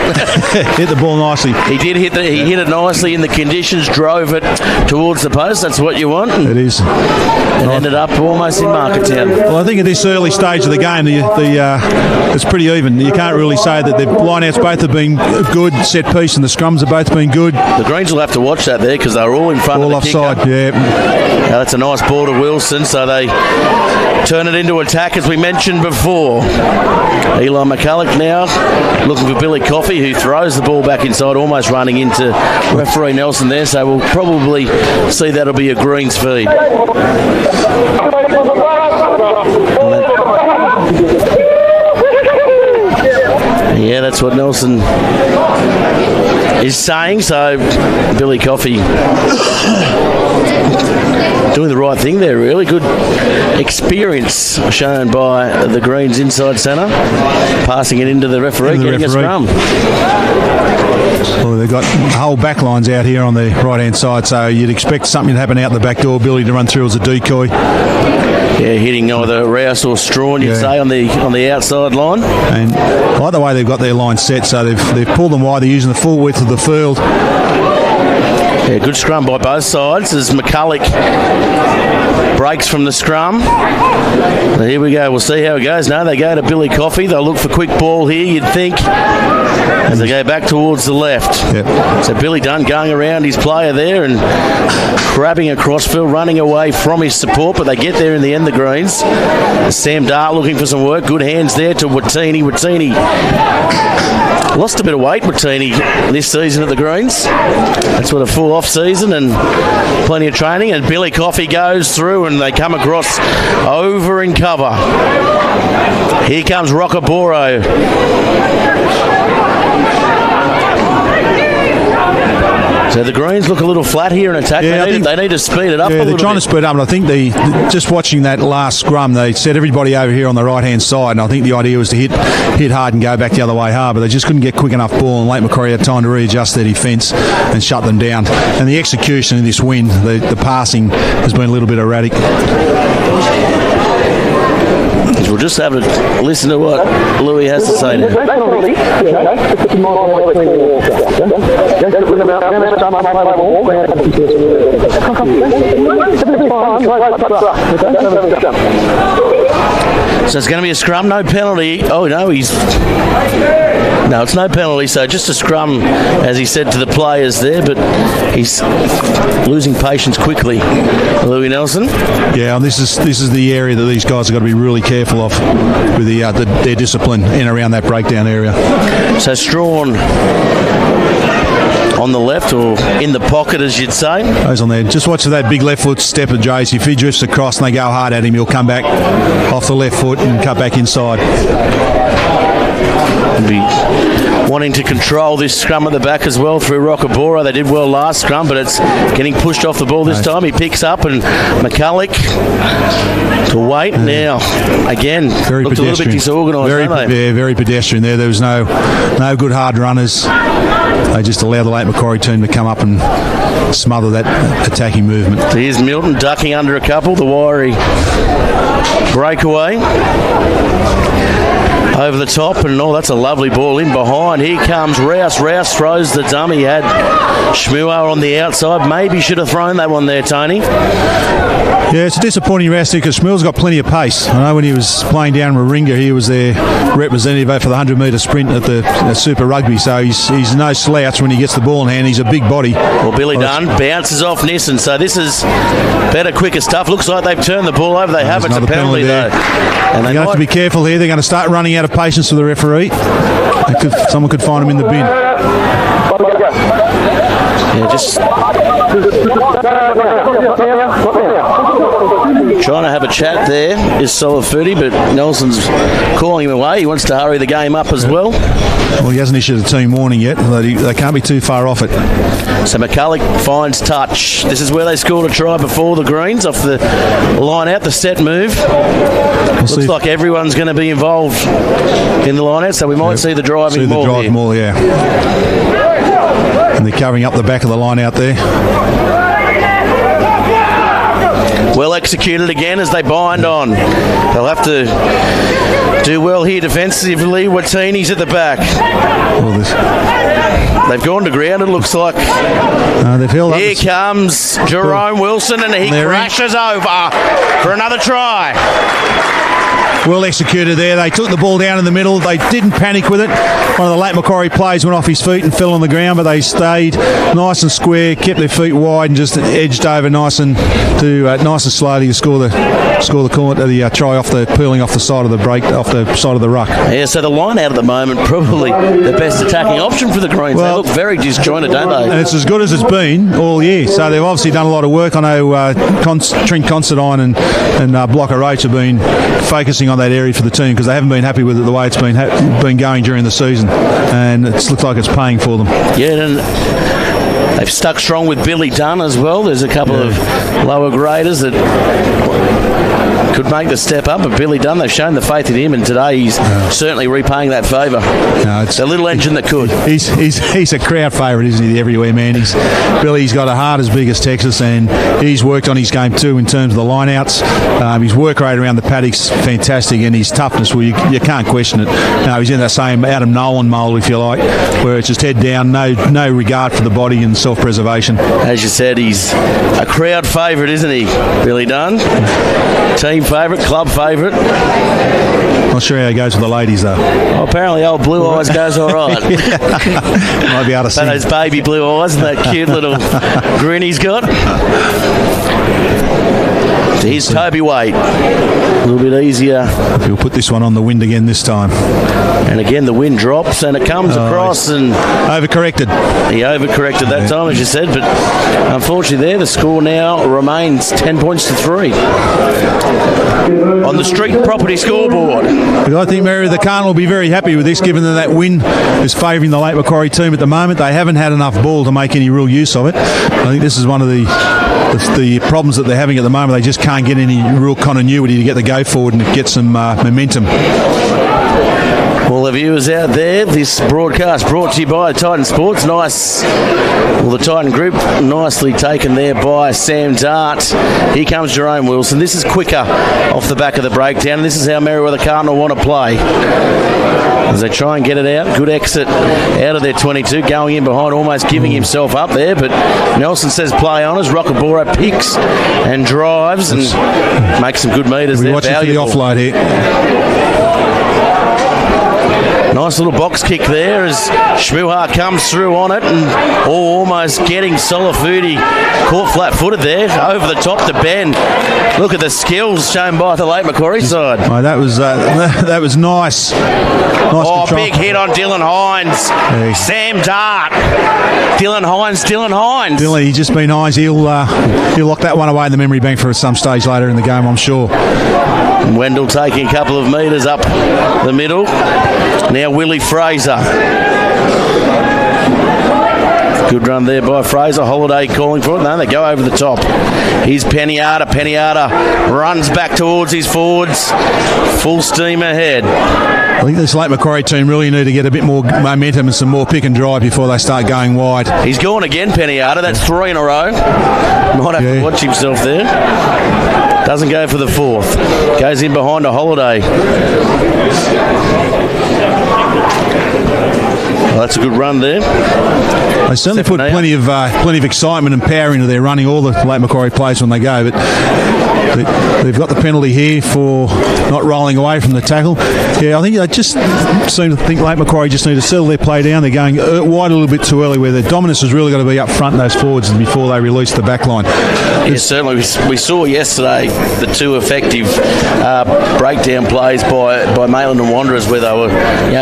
Hit the ball nicely. He did hit it nicely in the conditions, drove it towards the post. That's what you want. It is. And ended up almost in Marketown. Well, I think at this early stage of the game, it's pretty even. You can't really say that the lineouts both have been good, set piece, and the scrums have both been good. The Greens will have to watch that there because they're all in front of the offside, kicker. Yeah. Now that's a nice ball to Wilson, so they turn it into attack as we mentioned before. Eli McCulloch now looking for Billy Coffey, who throws the ball back inside, almost running into referee Nelson there, so we'll probably see that'll be a Greens feed. Yeah, that's what Nelson is saying, so Billy Coffey doing the right thing there, really. Good experience shown by the Greens inside centre. Passing it into the referee, getting a scrum. Well, they've got whole back lines out here on the right-hand side, so you'd expect something to happen out the back door. Billy to run through as a decoy. Yeah, hitting either Rouse or Strawn, you'd say, on the outside line. And I like the way they've got their line set, so they've pulled them wide. They're using the full width of the field. Yeah, good scrum by both sides as McCulloch breaks from the scrum. But here we go. We'll see how it goes. No, they go to Billy Coffey. They'll look for quick ball here, you'd think, as they go back towards the left. Yep. So Billy Dunn going around his player there and grabbing a crossfield, running away from his support, but they get there in the end, the Greens. Sam Dart looking for some work. Good hands there to Watini. Watini lost a bit of weight, Watini, this season at the Greens. That's what a full off season and plenty of training. And Billy Coffey goes through and they come across over in cover. Here comes Rockaboro. So the Greens look a little flat here in attack. Yeah, they need to speed it up a little bit. They're trying to speed it up, and I think just watching that last scrum, they set everybody over here on the right-hand side, and I think the idea was to hit hard and go back the other way hard, but they just couldn't get quick enough ball, and Lake Macquarie had time to readjust their defence and shut them down. And the execution in this win, the passing has been a little bit erratic. We'll just have a listen to what Louis has to say now. So it's going to be a scrum, no penalty. Oh no, no, it's no penalty, so just a scrum, as he said to the players there, but he's losing patience quickly, Louis Nelson. Yeah, and this is the area that these guys have got to be really careful of with their discipline in and around that breakdown area. So Strawn on the left, or in the pocket, as you'd say. Goes on there. Just watch for that big left foot step of Jace. If he drifts across and they go hard at him, he'll come back off the left foot and cut back inside. Be wanting to control this scrum at the back as well through Rockabora. They did well last scrum, but it's getting pushed off the ball this time. He picks up, and McCulloch to wait now. Again, very looked pedestrian. A little bit disorganised, Yeah, very pedestrian there. There was no good hard runners. They just allowed the Lake Macquarie team to come up and smother that attacking movement. So here's Milton ducking under a couple. The wiry breakaway over the top, and that's a lovely ball in behind. Here comes Rouse. Rouse throws the dummy. Had Schmuer on the outside. Maybe should have thrown that one there, Tony. Yeah, it's a disappointing rouse because Schmuel's got plenty of pace. I know when he was playing down Warringah, he was their representative for the 100-metre sprint at the Super Rugby, so he's no slouch when he gets the ball in hand. He's a big body. Well, Billy Dunn bounces off Nissen, so this is better, quicker stuff. Looks like they've turned the ball over. They haven't. It's a penalty though. And they're going to have to be careful here. They're going to start running out of patience for the referee. Someone could find him in the bin. Yeah, just trying to have a chat there is Solifudi, but Nelson's calling him away. He wants to hurry the game up as well. Well, he hasn't issued a team warning yet. They can't be too far off it. So McCulloch finds touch. This is where they scored a try before, the Greens, off the line out, the set move. Looks like everyone's going to be involved in the line out, so we might see the driving more. Yeah. And they're covering up the back of the line out there. Well executed again as they bind on. They'll have to do well here defensively. Watini's at the back. They've gone to ground, it looks like. Here comes Jerome Wilson, and he crashes over for another try. Well executed there. They took the ball down in the middle. They didn't panic with it. One of the Lake Macquarie players went off his feet and fell on the ground, but they stayed nice and square, kept their feet wide, and just edged over nice and slowly to score the try off the peeling off the side of the break, off the side of the ruck. Yeah, so the line out at the moment probably the best attacking option for the Greens. Well, they look very disjointed, don't they? And it's as good as it's been all year. So they've obviously done a lot of work. I know Trent Considine and Blocker Roach have been focusing on that area for the team because they haven't been happy with it the way it's been going during the season, and it looks like it's paying for them. Yeah, and they've stuck strong with Billy Dunn as well. There's a couple of lower graders that could make the step up, but Billy Dunn, they've shown the faith in him, and today he's certainly repaying that favour. It's a little engine that could. He's a crowd favourite, isn't he, the everywhere man? Billy's got a heart as big as Texas, and he's worked on his game too in terms of the line-outs. His work rate around the paddock's fantastic, and his toughness, well, you can't question it. He's in that same Adam Nolan mould, if you like, where it's just head down, no regard for the body and self-preservation. As you said, he's a crowd favourite, isn't he, Billy Dunn? Team favourite, club favourite. Not sure how he goes with the ladies, though. Well, apparently old Blue Eyes goes all right. Might be able to see. Those baby blue eyes and that cute little grin he's got. Here's Toby Waite. A little bit easier. He'll put this one on the wind again this time. And again, the wind drops and it comes across and... Overcorrected. He overcorrected that time, as you said, but unfortunately there, the score now remains 10 points to 3. On the Street Property scoreboard. But I think Merewether Carlton will be very happy with this, given that wind is favouring the Lake Macquarie team at the moment. They haven't had enough ball to make any real use of it. I think this is one of the problems that they're having at the moment. They just can't get any real continuity to get the go forward and get some momentum. All the viewers out there, this broadcast brought to you by Titan Sports. The Titan Group, nicely taken there by Sam Dart. Here comes Jerome Wilson. This is quicker off the back of the breakdown. This is how Merewether Carlton want to play. As they try and get it out. Good exit out of their 22. Going in behind, almost giving himself up there. But Nelson says play on as Rockabora picks and drives and makes some good meters there. Watching for the offload here. Nice little box kick there as Shmuhar comes through on it and almost getting Solafudi caught flat-footed there over the top to Ben. Look at the skills shown by the Lake Macquarie side. Oh, that was nice. Nice big hit on Dylan Hines. Hey. Sam Dart. Dylan Hines. Dylan, he's just been Hines. He'll lock that one away in the memory bank for some stage later in the game, I'm sure. And Wendell taking a couple of metres up the middle. Now Willie Fraser. Good run there by Fraser. Holiday calling for it. No, they go over the top. Here's Peniata. Peniata runs back towards his forwards. Full steam ahead. I think this Lake Macquarie team really need to get a bit more momentum and some more pick and drive before they start going wide. He's gone again, Peniata. That's 3 in a row. Might have to watch himself there. Doesn't go for the fourth. Goes in behind a Holiday. Well, that's a good run there. They certainly put plenty of excitement and power into their running, all the Lake Macquarie players when they go, but they've got the penalty here for not rolling away from the tackle. Yeah, I think they just seem to think Lake Macquarie just need to settle their play down. They're going wide a little bit too early, where their dominance has really got to be up front in those forwards before they release the back line. Yes, certainly. We saw yesterday the two effective breakdown plays by Maitland and Wanderers, where they were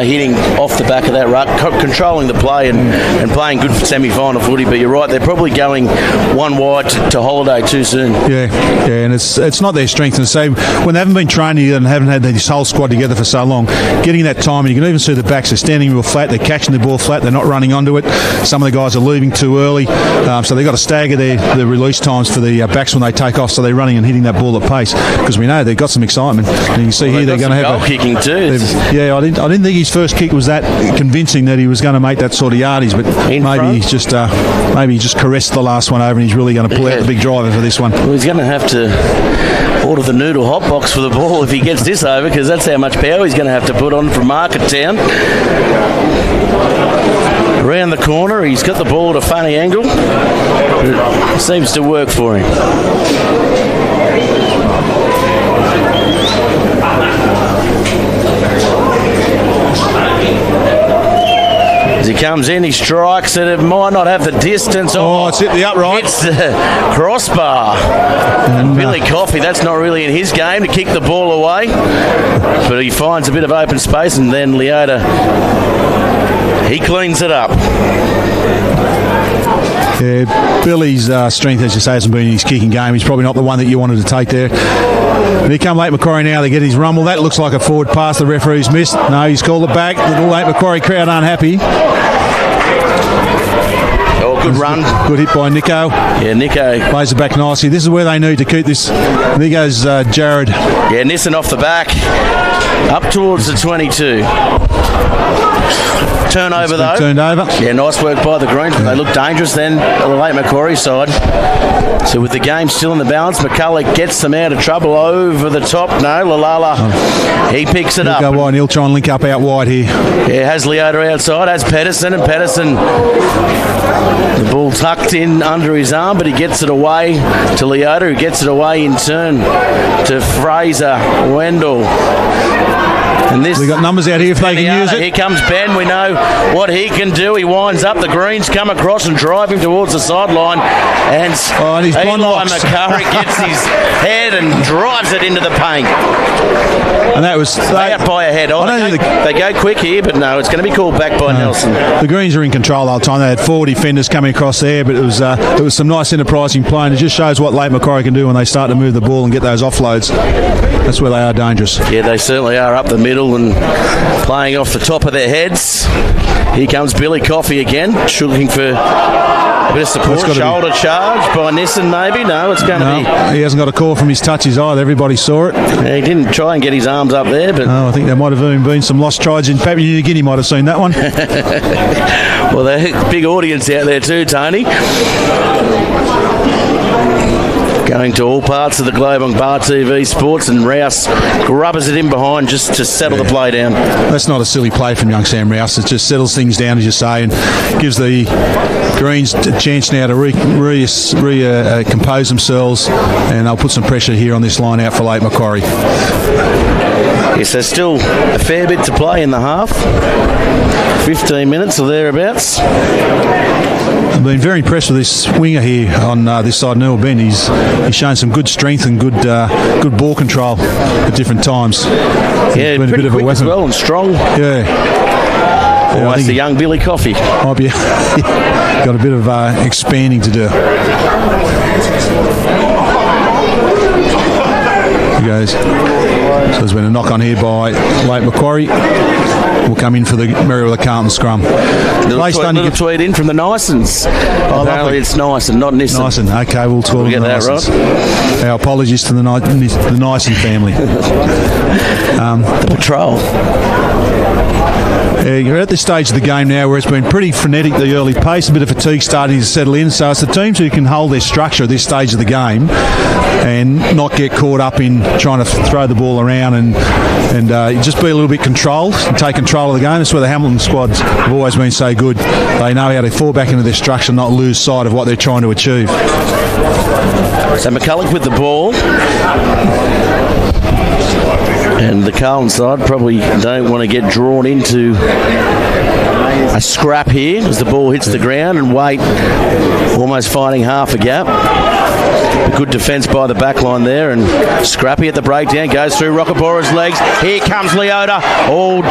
hitting off the back of that ruck, controlling the play and playing good semi-final footy. But you're right, they're probably going one wide to Holiday too soon. Yeah, and it's not their strength. And so when they haven't been training and haven't had this whole squad together for so long, getting that time, and you can even see the backs are standing real flat, they're catching the ball flat, they're not running onto it. Some of the guys are leaving too early, so they've got to stagger the release times for the backs when they take off, so they're running and hitting that ball at pace, because we know they've got some excitement. And you can see here they're going to have goal kicking too. Yeah, I didn't think his first kick was that convincing that he was going to make that sort of yardage, but maybe he just caressed the last one over, and he's really going to pull out the big driver for this one. Well, he's going to have to order the noodle hot box for the ball if he gets this over, because that's how much power he's going to have to put on from Market Town. Around the corner, he's got the ball at a funny angle. It seems to work for him. As he comes in, he strikes it. It might not have the distance. It's hit the upright. It's the crossbar. And Billy Coffey, that's not really in his game to kick the ball away. But he finds a bit of open space, and then Leota, he cleans it up. Yeah, Billy's strength, as you say, hasn't been in his kicking game. He's probably not the one that you wanted to take there. And here come Lake Macquarie now. They get his rumble. That looks like a forward pass. The referee's missed. No, he's called it back. The Lake Macquarie crowd unhappy. Good run. Good hit by Nico. Yeah, Nico plays it back nicely. This is where they need to keep this. There goes Jared. Yeah, Nissen off the back. Up towards the 22. Turnover though. Turned over. Yeah, nice work by the Greens. They look dangerous then on the Lake Macquarie side. So with the game still in the balance, McCulloch gets them out of trouble over the top. No, Lalala, he picks it up. He'll go wide and he'll try and link up out wide here. Yeah, has Leota outside, has Pedersen, and Pedersen, the ball tucked in under his arm, but he gets it away to Leota, who gets it away in turn to Fraser, Wendell. And this, we've got numbers out here if they can use it. Here comes Ben. We know what he can do. He winds up. The greens come across and drive him towards the sideline. And he's Eli Macquarie gets his head and drives it into the paint. And that was out by a head. They go quick here, but no, it's going to be called back by Nelson. The Greens are in control the whole time. They had 4 defenders coming across there, but it was some nice enterprising play, and it just shows what Lake Macquarie can do when they start to move the ball and get those offloads. That's where they are dangerous. Yeah, they certainly are up the middle and playing off the top of their heads. Here comes Billy Coffey again, looking for a bit of support. Shoulder charge by Nissan, maybe. No, it's going to be. He hasn't got a call from his touches either. Everybody saw it. Yeah, he didn't try and get his arms up there, but I think there might have even been some lost tries in Papua New Guinea. Might have seen that one. Well, there's a big audience out there too, Tony. Going to all parts of the globe on Bar TV Sports, and Rouse grubbers it in behind just to settle the play down. That's not a silly play from young Sam Rouse. It just settles things down, as you say, and gives the Greens a chance now to compose themselves, and they'll put some pressure here on this line out for Lake Macquarie. Yes, there's still a fair bit to play in the half. 15 minutes or thereabouts. I've been very impressed with this winger here on this side, Newell Bend. He's shown some good strength and good ball control at different times. Yeah, been pretty a bit of quick a weapon as well and strong. Yeah. Almost the young Billy Coffey. Might be got a bit of expanding to do. He goes. So there's been a knock on here by Lake Macquarie. Will come in for the Merewether Carlton scrum. Little tweet in from the Nysons. Apparently it's Nyson, not Nissan. Nyson, okay, we'll talk get that Nysons. right. Our apologies to the Nyson family. The patrol. You're at this stage of the game now where it's been pretty frenetic, the early pace, a bit of fatigue starting to settle in. So it's the teams who can hold their structure at this stage of the game and not get caught up in trying to throw the ball around and just be a little bit controlled and take control of the game. That's where the Hamilton squads have always been so good. They know how to fall back into their structure and not lose sight of what they're trying to achieve. So McCulloch with the ball. And the Carlton side probably don't want to get drawn into a scrap here as the ball hits the ground and wait, almost finding half a gap. Good defence by the back line there, and Scrappy at the breakdown goes through Rockabora's legs. Here comes Leota,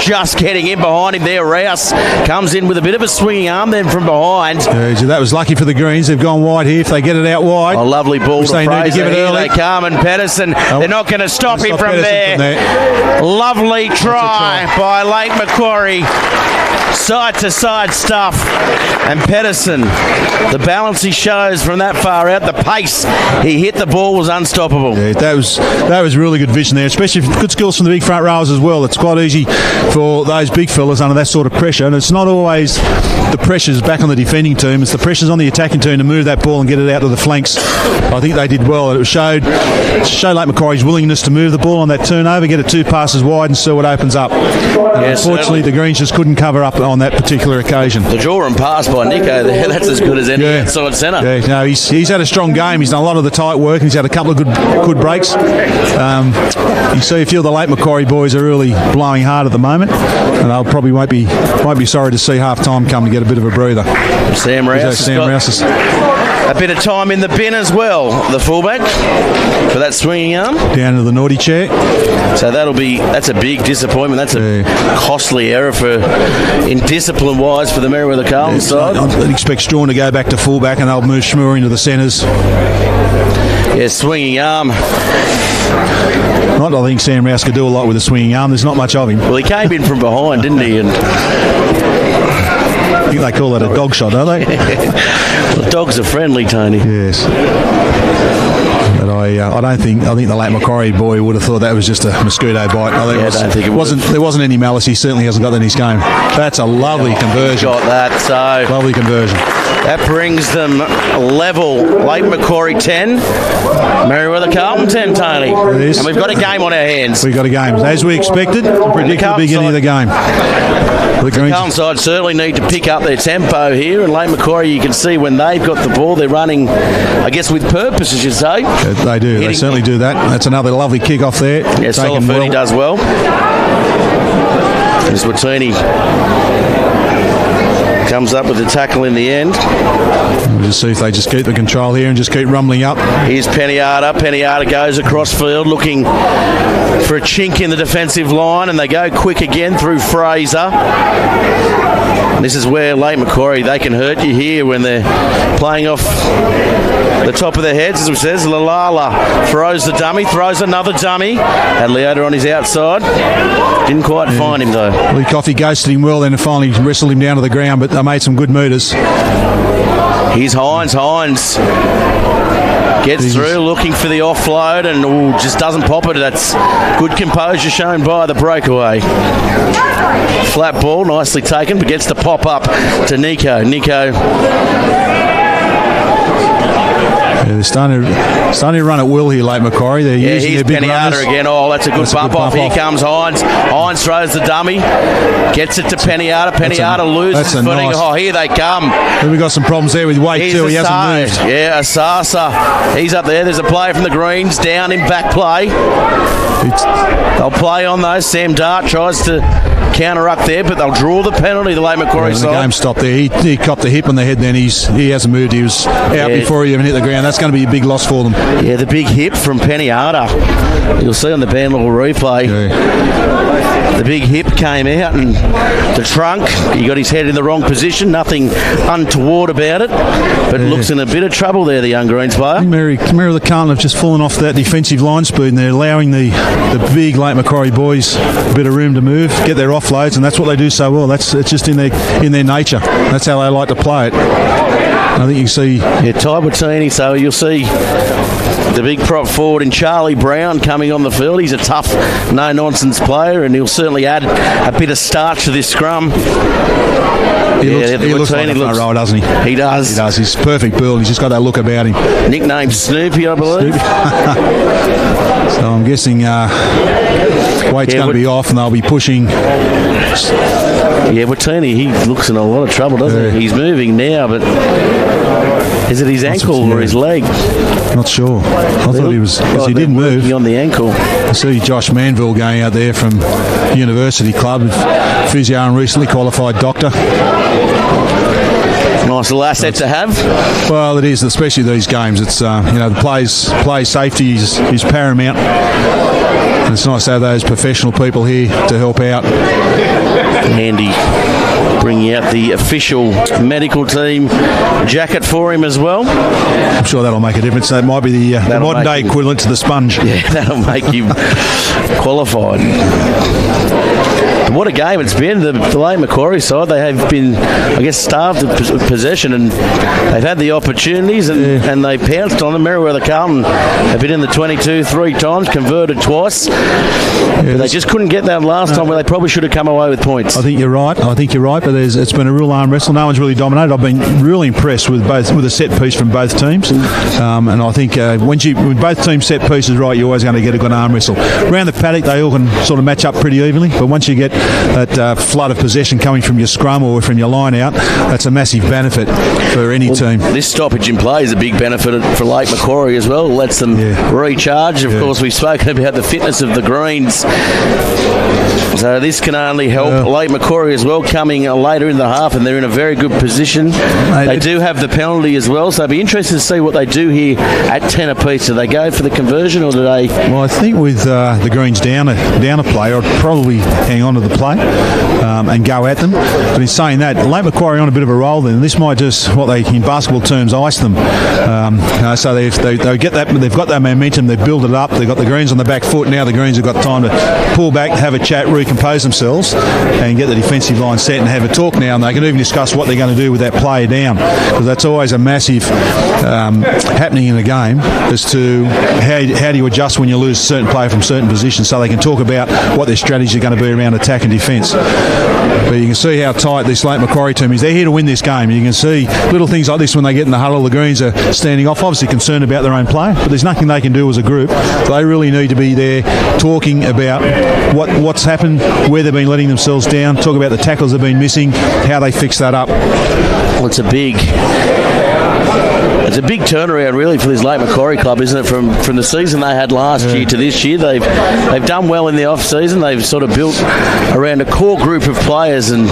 just getting in behind him there. Rouse comes in with a bit of a swinging arm then from behind. Yeah, that was lucky for the Greens. They've gone wide here. If they get it out wide, a lovely ball to they Fraser. need to give it Here early. They come, and Pedersen, they're not going to stop him from there. Lovely try by Lake Macquarie. Side to side stuff, and Pedersen, the balance he shows from that far out, the pace he hit the ball was unstoppable. Yeah, that was really good vision there, especially good skills from the big front rowers as well. It's quite easy for those big fellas under that sort of pressure, and it's not always the pressures back on the defending team, it's the pressures on the attacking team to move that ball and get it out to the flanks. I think they did well. It showed Lake Macquarie's willingness to move the ball on that turnover, get it 2 passes wide and see what opens up. Unfortunately, the Greens just couldn't cover up on that particular occasion. The draw and pass by Nico there, that's as good as any outside centre. Yeah, no, he's had a strong game. He's done a lot of the tight work and he's had a couple of good breaks. You feel the Lake Macquarie boys are really blowing hard at the moment, and they'll probably won't be sorry to see half time come to get a bit of a breather. Sam Rouse a bit of time in the bin as well, the fullback, for that swinging arm. Down to the naughty chair. So that's a big disappointment. That's a costly error in discipline-wise for the Merewether Carlton side. I'd expect Strawn to go back to fullback and they'll move Schmur into the centres. Yeah, swinging arm. I think Sam Rouse could do a lot with a swinging arm. There's not much of him. Well, he came in from behind, didn't he? And I think they call that a dog shot, don't they? Well, dogs are friendly, Tony. Yes. But I think the Lake Macquarie boy would have thought that was just a mosquito bite. I think there wasn't any malice. He certainly hasn't got that in his game. That's a lovely conversion. Got that. So lovely conversion. That brings them level. Lake Macquarie 10, Merewether Carlton 10, Tony. It is. And we've got a game on our hands. We've got a game. As we expected, predicted the beginning of the game. The Carlton side certainly need to pick up their tempo here, and Lake Macquarie, you can see when they've got the ball, they're running, I guess, with purpose, as you say. They do. They certainly do that. That's another lovely kick off there. Yeah, Solifudi does well. As Watini comes up with the tackle in the end. We'll just see if they just keep the control here and just keep rumbling up. Here's Peniata. Peniata goes across field looking for a chink in the defensive line, and they go quick again through Fraser. This is where Lake Macquarie, they can hurt you here when they're playing off the top of their heads, as it says. Lalala throws the dummy, throws another dummy. Had Leota on his outside. Didn't quite find him though. Lee Coffey ghosted him well then and finally wrestled him down to the ground, but they made some good meters. Here's Hines. Hines gets through looking for the offload and just doesn't pop it. That's good composure shown by the breakaway. Flat ball, nicely taken, but gets the pop up to Nico. Yeah, they're starting to run at will here, Lake Macquarie. They're using their big runners. Again. Oh, that's a good bump off. Here comes Hines. Hines throws the dummy. Gets it to Peniata. Peniata loses his footing. Nice. Oh, here they come. Then we've got some problems there with weight too. He hasn't moved. Yeah, Asasa. He's up there. There's a player from the Greens down in back play. They'll play on those. Sam Dart tries to counter up there, but they'll draw the penalty, the Lake Macquarie side. The game stopped there. He copped a hip on the head then. He hasn't moved. He was out before he even hit the ground. That's going to be a big loss for them. Yeah, the big hip from Peniata. You'll see on the band level replay. Yeah. The big hip came out and the trunk, he got his head in the wrong position. Nothing untoward about it, but looks in a bit of trouble there, the young Greens player. I think Merewether Carlton have just fallen off that defensive line speed, and they're allowing the big Lake Macquarie boys a bit of room to move, get their offloads, and that's what they do so well. It's just in their nature. That's how they like to play it. I think you can see... Yeah, Ty Watini, so you'll see the big prop forward in Charlie Brown coming on the field. He's a tough, no-nonsense player, and he'll certainly add a bit of starch to this scrum. He looks like a front row, doesn't he? He does. He does. He's a perfect build. He's just got that look about him. Nicknamed Snoopy, I believe. So I'm guessing weight's going to be off, and they'll be pushing... Yeah, Watini, he looks in a lot of trouble, doesn't he? He's moving now, but is it his ankle or his leg? Not sure. I thought he was, because he didn't move. On the ankle. I see Josh Manville going out there from University Club, physio and recently qualified doctor. Nice little asset to have. Well, it is, especially these games. It's the play safety is paramount. And it's nice to have those professional people here to help out. Handy bringing out the official medical team jacket for him as well. I'm sure that'll make a difference. That might be the modern day equivalent to the sponge. Yeah, that'll make him qualified. What a game it's been. The Lake Macquarie side, they have been, I guess, starved of possession, and they've had the opportunities, and they pounced on them. Merewether Carlton have been in the 22 three times, converted twice, but they just couldn't get that last time where they probably should have come away with points. I think you're right, but it's been a real arm wrestle. No one's really dominated. I've been really impressed with a set piece from both teams, and I think when both teams set pieces right, you're always going to get a good arm wrestle. Around the paddock, they all can sort of match up pretty evenly, but once you get that flood of possession coming from your scrum or from your line out, that's a massive benefit for any team. This stoppage in play is a big benefit for Lake Macquarie as well. It lets them recharge. Of course, we've spoken about the fitness of the Greens, so this can only help Lake Macquarie as well, coming later in the half, and they're in a very good position. They do have the penalty as well, so it'd be interesting to see what they do here at 10 apiece. Do they go for the conversion, or do they... Well, I think with the Greens down a play, I'd probably hang on to the play and go at them. But in saying that, Lake Macquarie on a bit of a roll then. This might just, what they in basketball terms, ice them. So they get that, they've got that momentum, they've built it up, they've got the Greens on the back foot. Now the Greens have got time to pull back, have a chat, recompose themselves, and get the defensive line set and have a talk now. And they can even discuss what they're going to do with that player down, because that's always a massive happening in a game as to how do you adjust when you lose a certain player from certain positions, so they can talk about what their strategies are going to be around attack and defence. But you can see how tight this Lake Macquarie team is. They're here to win this game. You can see little things like this when they get in the huddle. The Greens are standing off, obviously concerned about their own play, but there's nothing they can do as a group. They really need to be there talking about what's happened, where they've been letting themselves down, talk about the tackles they've been missing, how they fix that up. Well, it's a It's a big turnaround, really, for this Lake Macquarie club, isn't it? From the season they had last year to this year, they've done well in the off season. They've sort of built around a core group of players, and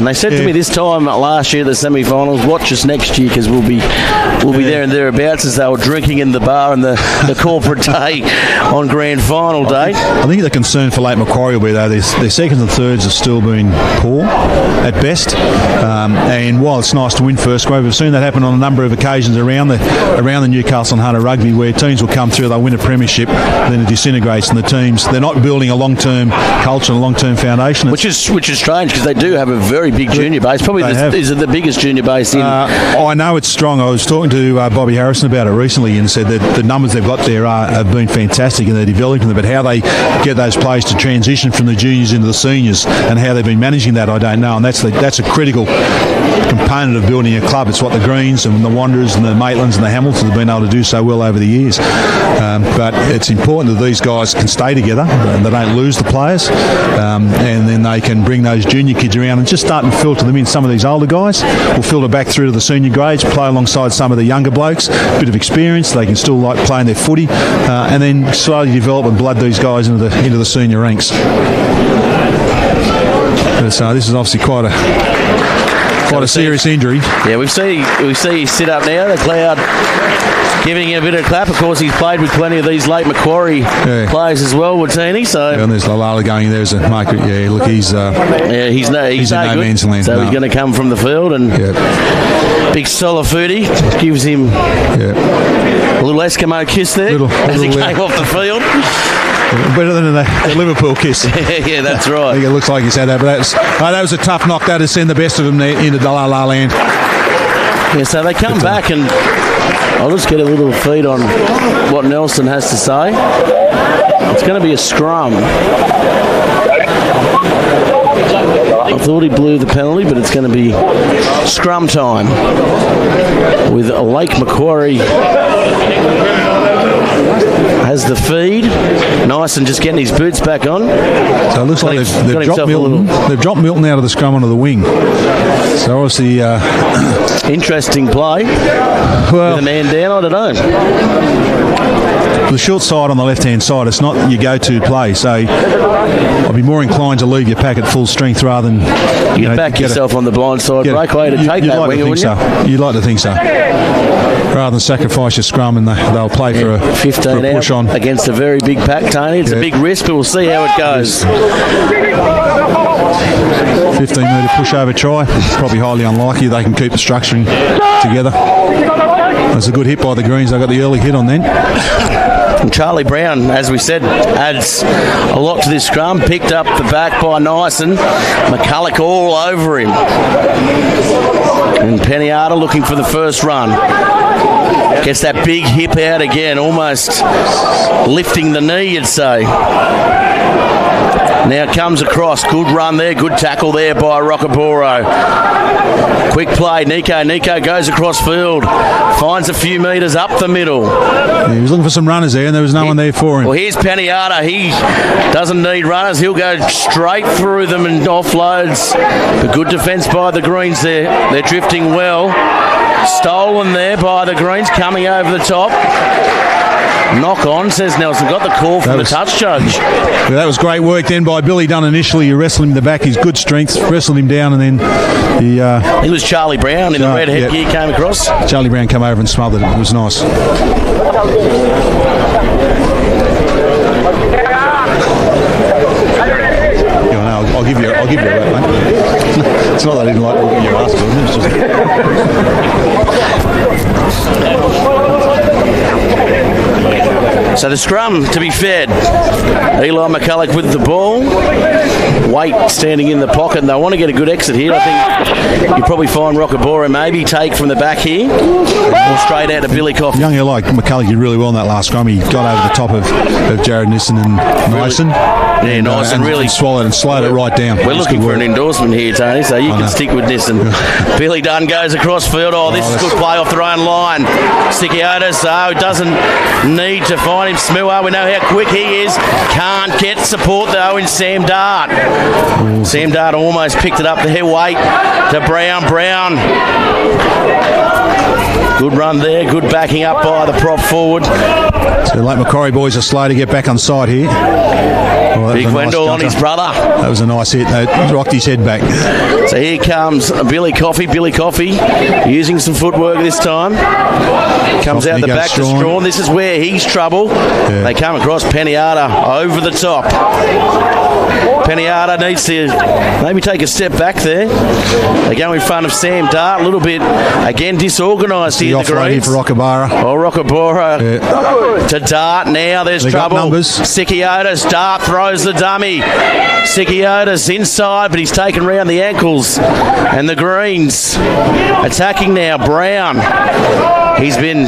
they said to me this time last year, the semi-finals, watch us next year because we'll be there and thereabouts, as they were drinking in the bar on the corporate day on grand final day. I think the concern for Lake Macquarie will be, though, their seconds and thirds have still been poor at best. And while it's nice to win first grade, we've seen that happen on a number of occasions around the Newcastle and Hunter rugby, where teams will come through, they'll win a premiership, then it disintegrates, and the teams, they're not building a long-term culture and a long-term foundation. Which is strange, because they do have a very big junior base. Probably is it the biggest junior base in? I know it's strong. I was talking to Bobby Harrison about it recently, and said that the numbers they've got there have been fantastic, and they're developing them. But how they get those players to transition from the juniors into the seniors, and how they've been managing that, I don't know. And that's a critical component of building a club. It's what the Greens and the Wanderers and the Maitlands and the Hamiltons have been able to do so well over the years. But it's important that these guys can stay together and they don't lose the players, and then they can bring those junior kids around and just start and filter them in. Some of these older guys will filter back through to the senior grades, play alongside some of the younger blokes, a bit of experience. They can still like playing their footy, and then slowly develop and blood these guys into the senior ranks. So this is obviously quite a serious injury. Yeah, we see you sit up now. The crowd giving him a bit of a clap. Of course, he's played with plenty of these Lake Macquarie players as well, Watini. So and there's Lalala going. There's a market. Yeah, look, he's he's no good. Man's land. So he's going to come from the field, and big Solafudi gives him a little Eskimo kiss there as he came off the field. Better than the Liverpool kiss. Yeah, that's right. I think it looks like he's had that, but that was a tough knock. That has sent the best of them into La La Land. Yeah, so they come back, and I'll just get a little feed on what Nelson has to say. It's going to be a scrum. I thought he blew the penalty, but it's going to be scrum time with Lake Macquarie has the feed. Nice, and just getting his boots back on. So it looks like they've dropped Milton. They've dropped Milton out of the scrum onto the wing. So obviously, interesting play. With a man down, I don't know. The short side on the left-hand side, it's not your go-to play. So I'd be more inclined to leave your pack at full strength rather than you back yourself on the blind side breakaway to take that winger, wouldn't you? You'd like to think so. Rather than sacrifice your scrum, and they'll play for a 15 for a push on against a very big pack, Tony. It's a big risk, but we'll see how it goes. 15-metre push-over try. Probably highly unlikely. They can keep the structuring together. That's a good hit by the Greens. They got the early hit on then. And Charlie Brown, as we said, adds a lot to this scrum. Picked up the back by Nyson. McCulloch all over him. And Peniata looking for the first run. Gets that big hip out again, almost lifting the knee, you'd say. Now comes across. Good run there. Good tackle there by Rockaboro. Quick play. Nico goes across field. Finds a few metres up the middle. Yeah, he was looking for some runners there, and there was no one there for him. Well, here's Peniata. He doesn't need runners. He'll go straight through them and offloads. But good defence by the Greens there. They're drifting well. Stolen there by the Greens, coming over the top. Knock on, says Nelson. Got the call from the touch judge. Yeah, that was great work then by Billy Dunn initially. You wrestled him in the back. His good strength. Wrestled him down, and then he was Charlie Brown in the red headgear came across. Charlie Brown came over and smothered it. It was nice. I'll give you a rap, mate. It's not that I didn't like looking at your ass, but it's just... So the scrum to be fed. Eli McCulloch with the ball. Waite standing in the pocket, and they want to get a good exit here. I think you probably find Rockabora maybe take from the back here, or straight out to Billy Coffey. Young like McCulloch did really well in that last scrum. He got over the top of Jared Nissen and Nyson. Yeah, nice and really swallowed and slowed it right down. We're looking for an endorsement here, Tony, so you can stick with Nissen. Billy Dunn goes across field. This is good play off their own line. Sikiotis, doesn't need to find him. Smua, we know how quick he is. Can't get support though in Sam Dart. Sam Dart almost picked it up there. Waite to Brown. Good run there, good backing up by the prop forward. So Lake Macquarie boys are slow to get back on side here. Oh, Big Wendell on his brother. That was a nice hit. That rocked his head back. So here comes Billy Coffey. Billy Coffey using some footwork this time. Comes out the back to Strawn. This is where he's trouble. Yeah. They come across Peniata over the top. Peniata needs to maybe take a step back there. They go in front of Sam Dart. A little bit, again, disorganised here. The offload here for Rockabara. Oh, Rockabara to Dart now. There's trouble. Sikiotis. Dart throws the dummy. Sikiotis inside, but he's taken round the ankles. And the Greens attacking now. Brown. He's been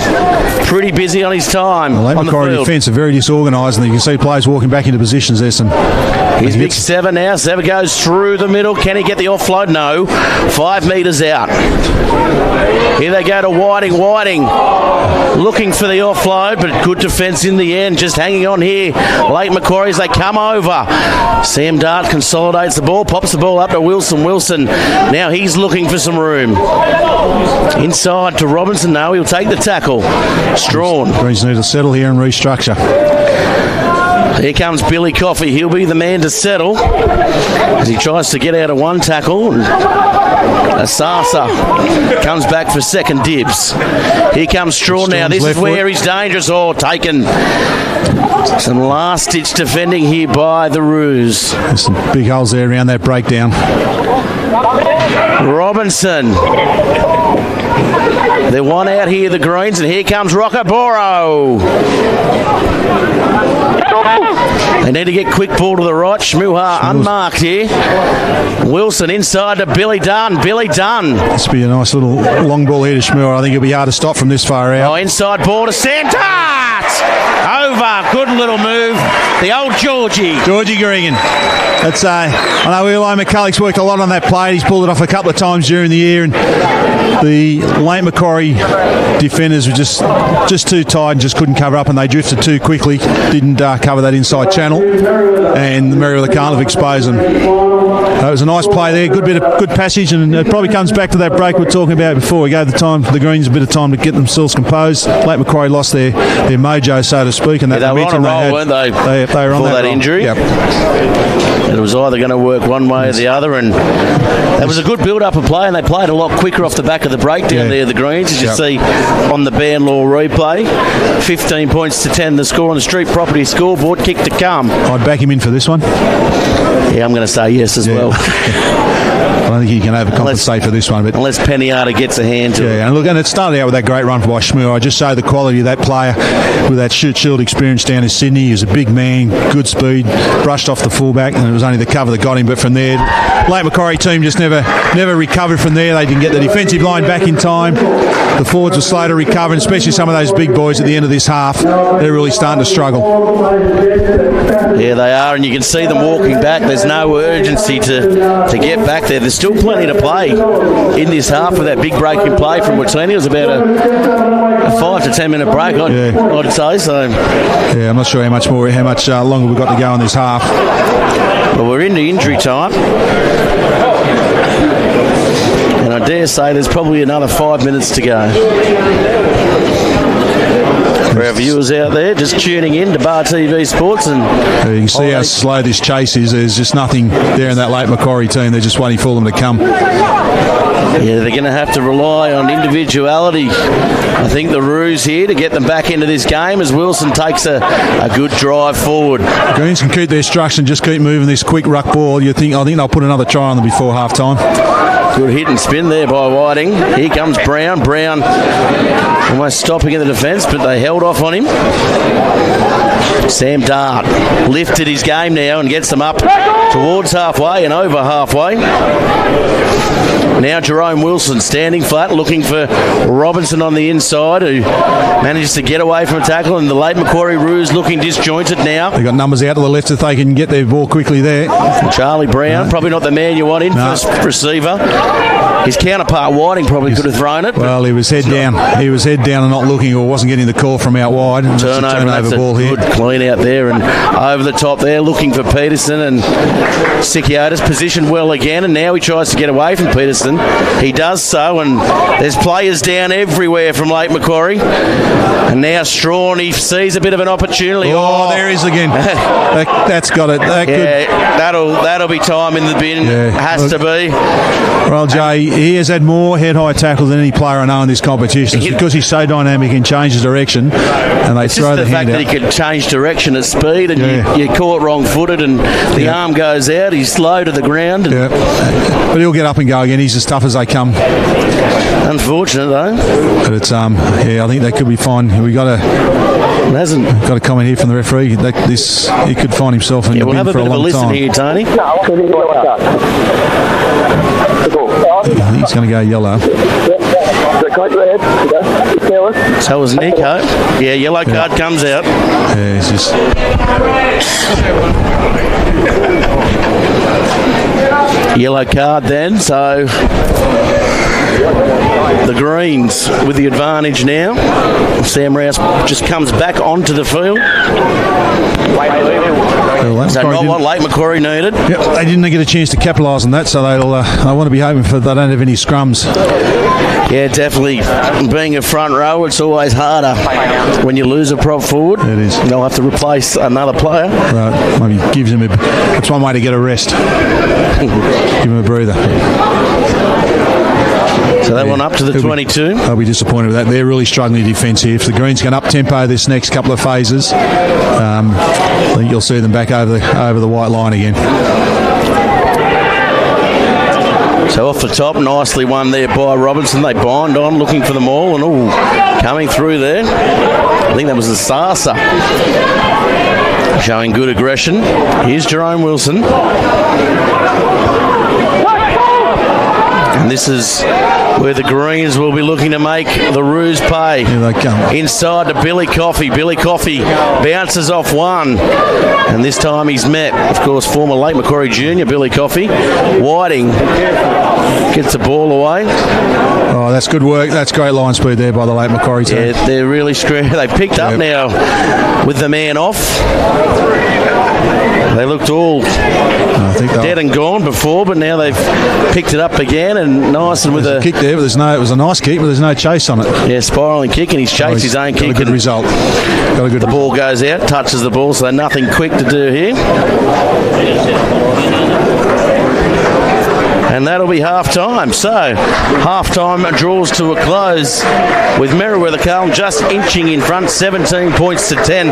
pretty busy on his time. The Lake Macquarie defence are very disorganised, and you can see players walking back into positions. There's some. He's big Sever now. Sever goes through the middle. Can he get the offload? No. 5 metres out. Here they go to Whiting. Whiting looking for the offload, but good defence in the end. Just hanging on here. Lake Macquarie as they come over. Sam Dart consolidates the ball, pops the ball up to Wilson. Wilson, now he's looking for some room. Inside to Robinson. No, he'll take the tackle. Strawn. Greens need to settle here and restructure. Here comes Billy Coffey. He'll be the man to settle as he tries to get out of one tackle. Asasa comes back for second dibs. Here comes Strawn now. This is where he's dangerous. Oh, taken. Some last-ditch defending here by the Roos. There's some big holes there around that breakdown. Robinson. They're one out here, the Greens, and here comes Rockaboro. They need to get quick ball to the right. Shmuha unmarked here. Wilson inside to Billy Dunn. Billy Dunn. This will be a nice little long ball here to Shmuha. I think it'll be hard to stop from this far out. Oh, inside ball to Santa. Over. Good little move. The old Georgie. Georgie Gregan. That's I know Eli McCulloch's worked a lot on that play. He's pulled it off a couple of times during the year, and the Lake Macquarie defenders were just too tight and just couldn't cover up, and they drifted too quickly. Didn't cover that inside channel, and the Merewether can't have exposed them. It was a nice play there. Good passage, and it probably comes back to that break we were talking about before. We gave the Greens a bit of time to get themselves composed. Lake Macquarie lost their mojo, so to speak, and that they were on a roll, weren't they? They were on that injury. Yep. It was either going to work one way or the other, and that was a good build-up of play, and they played a lot quicker off the back of the breakdown there, the Greens, as you see on the Banlaw replay. 15 points to 10, the score on the Street Property scoreboard. Kick to come. I'd back him in for this one. Yeah, I'm going to say yes as well. I don't think he can overcompensate for this one. But unless Peniata gets a hand to it. And look, and it started out with that great run by Shmuel. I just say the quality of that player with that shoot shield experience down in Sydney. He was a big man, good speed, brushed off the fullback, and it was only the cover that got him. But from there, Lake Macquarie team just never recovered from there. They didn't get the defensive line back in time. The forwards were slow to recover, and especially some of those big boys at the end of this half. They're really starting to struggle. Yeah, they are, and you can see them walking back. There's no urgency to get back there. There's still plenty to play in this half with that big break in play from Wetini. It was about a 5 to 10 minute break, I'd say. So. Yeah, I'm not sure how much longer we've got to go in this half. Well, we're into injury time. And I dare say there's probably another 5 minutes to go. For our viewers out there just tuning in to Bar TV Sports, and you can see how slow this chase is. There's just nothing there in that Lake Macquarie team. They're just waiting for them to come. Yeah, they're going to have to rely on individuality. I think the Roos here to get them back into this game as Wilson takes a good drive forward. Greens can keep their structure and just keep moving this quick ruck ball. I think they'll put another try on them before half time. Good hit and spin there by Whiting. Here comes Brown. Brown almost stopping in the defence, but they held off on him. Sam Dart lifted his game now and gets them up towards halfway and over halfway. Now Jerome Wilson standing flat, looking for Robinson on the inside, who manages to get away from a tackle, and the Lake Macquarie Roos looking disjointed now. They've got numbers out to the left if they can get their ball quickly there. Charlie Brown, probably not the man you want in first receiver. His counterpart Whiting probably could have thrown it. Well, he was head down. He was head head down and not looking, or wasn't getting the call from out wide. Turnover, that's ball a here. good clean out there and over the top there, looking for Peterson, and Sikiotis positioned well again, and now he tries to get away from Peterson. He does so, and there's players down everywhere from Lake Macquarie, and now Strawn, he sees a bit of an opportunity. Oh, there he is again. That's got it. That'll be time in the bin. Yeah. Has to be. Well, Jay, he has had more head-high tackles than any player I know in this competition. It's because he's so dynamic and changes direction, and they throw the hand out. It's just the fact that he can change direction at speed, and you're caught wrong-footed, and the arm goes out. He's slow to the ground. But he'll get up and go again. He's as tough as they come. Unfortunate, though. But it's I think they could be fine. We got a comment here from the referee that he could find himself in the we'll bin have a for bit a of a long listen time. here, Tony. He's going to go yellow. So was Nick Hope. Yeah, yellow card comes out. Yeah, it's just... Yellow card then, so the Greens with the advantage now. Sam Rouse just comes back onto the field. So not what Lake Macquarie needed. Yep, they didn't get a chance to capitalise on that, so they want to be hoping for they don't have any scrums. Yeah, definitely. Being a front row, it's always harder when you lose a prop forward. It is. They'll have to replace another player. Right, maybe gives him it's one way to get a rest. Give him a breather. So that one up to the 22. They'll be disappointed with that. They're really struggling in defence here. If the Greens can up-tempo this next couple of phases, I think you'll see them back over the white line again. So off the top, nicely won there by Robinson. They bind on, looking for the maul, and coming through there. I think that was the Sasa. Showing good aggression. Here's Jerome Wilson. And this is where the Greens will be looking to make the Roos pay. Here they come. Inside to Billy Coffey. Billy Coffey bounces off one. And this time he's met, of course, former Lake Macquarie Junior Billy Coffey. Whiting gets the ball away. Oh, that's good work. That's great line speed there by the Lake Macquarie team. Yeah, they're really screwed. They picked up now with the man off. They looked all dead and gone before, but now they've picked it up again, and nice and with a kick there. But it was a nice kick, but there's no chase on it. Yeah, spiraling kick, and he's chased his own kick. Got a good result. The ball goes out, touches the ball, so nothing quick to do here. And that'll be half-time. So, half-time draws to a close with Merewether Carlton just inching in front, 17 points to 10.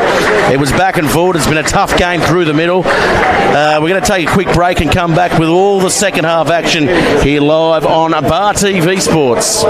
It was back and forward. It's been a tough game through the middle. We're going to take a quick break and come back with all the second half action here live on Bar TV Sports.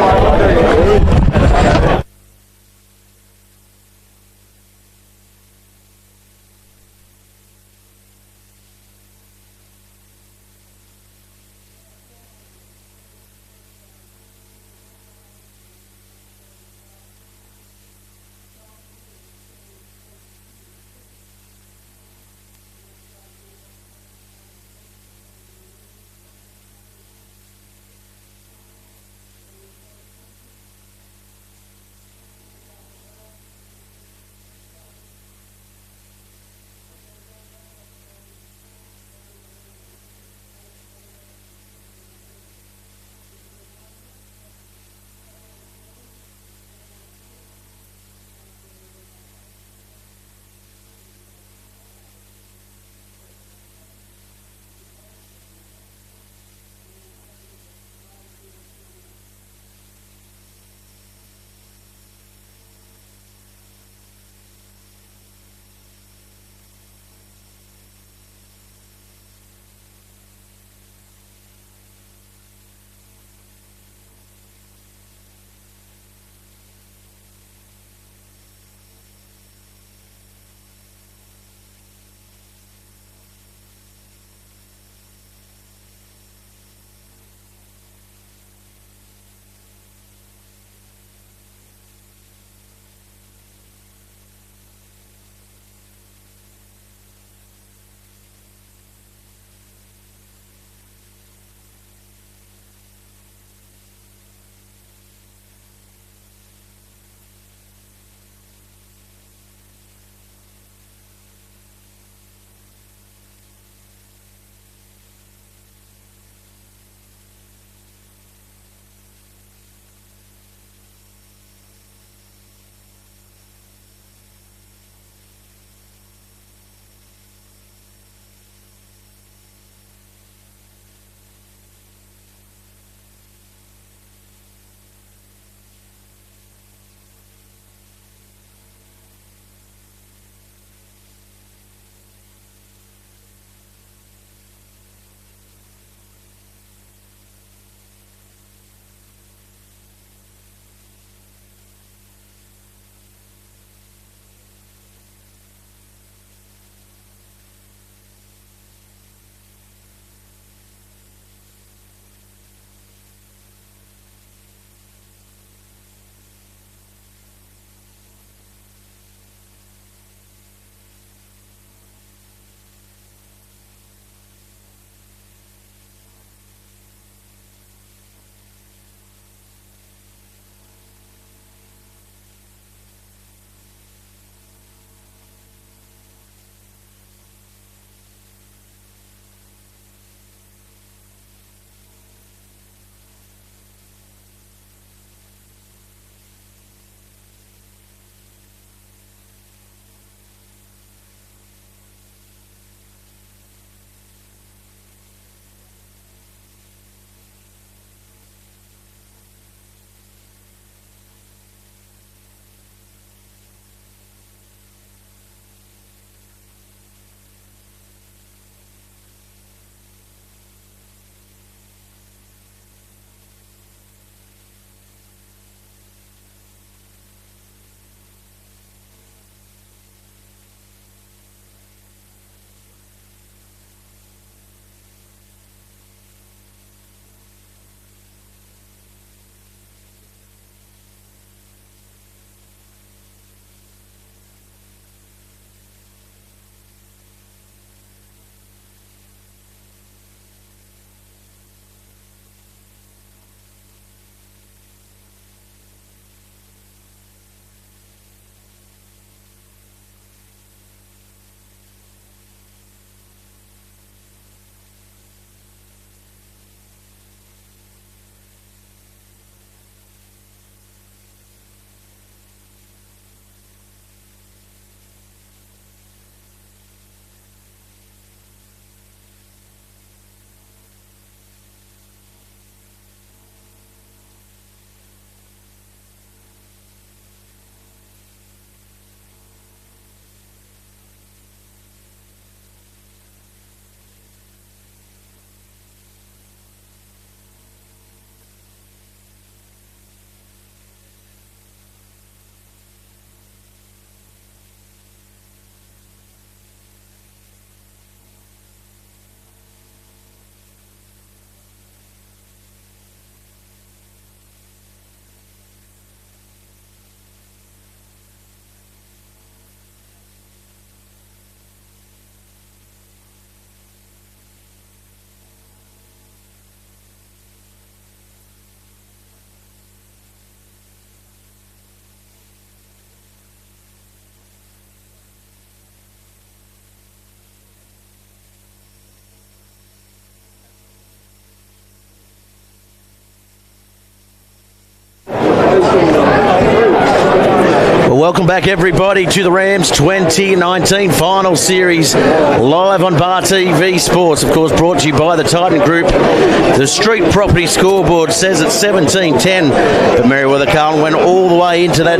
Welcome back, everybody, to the Rams 2019 Final Series, live on Bar TV Sports. Of course, brought to you by the Titan Group. The Street Property Scoreboard says it's 17-10, but Merewether Carlton went all the way into that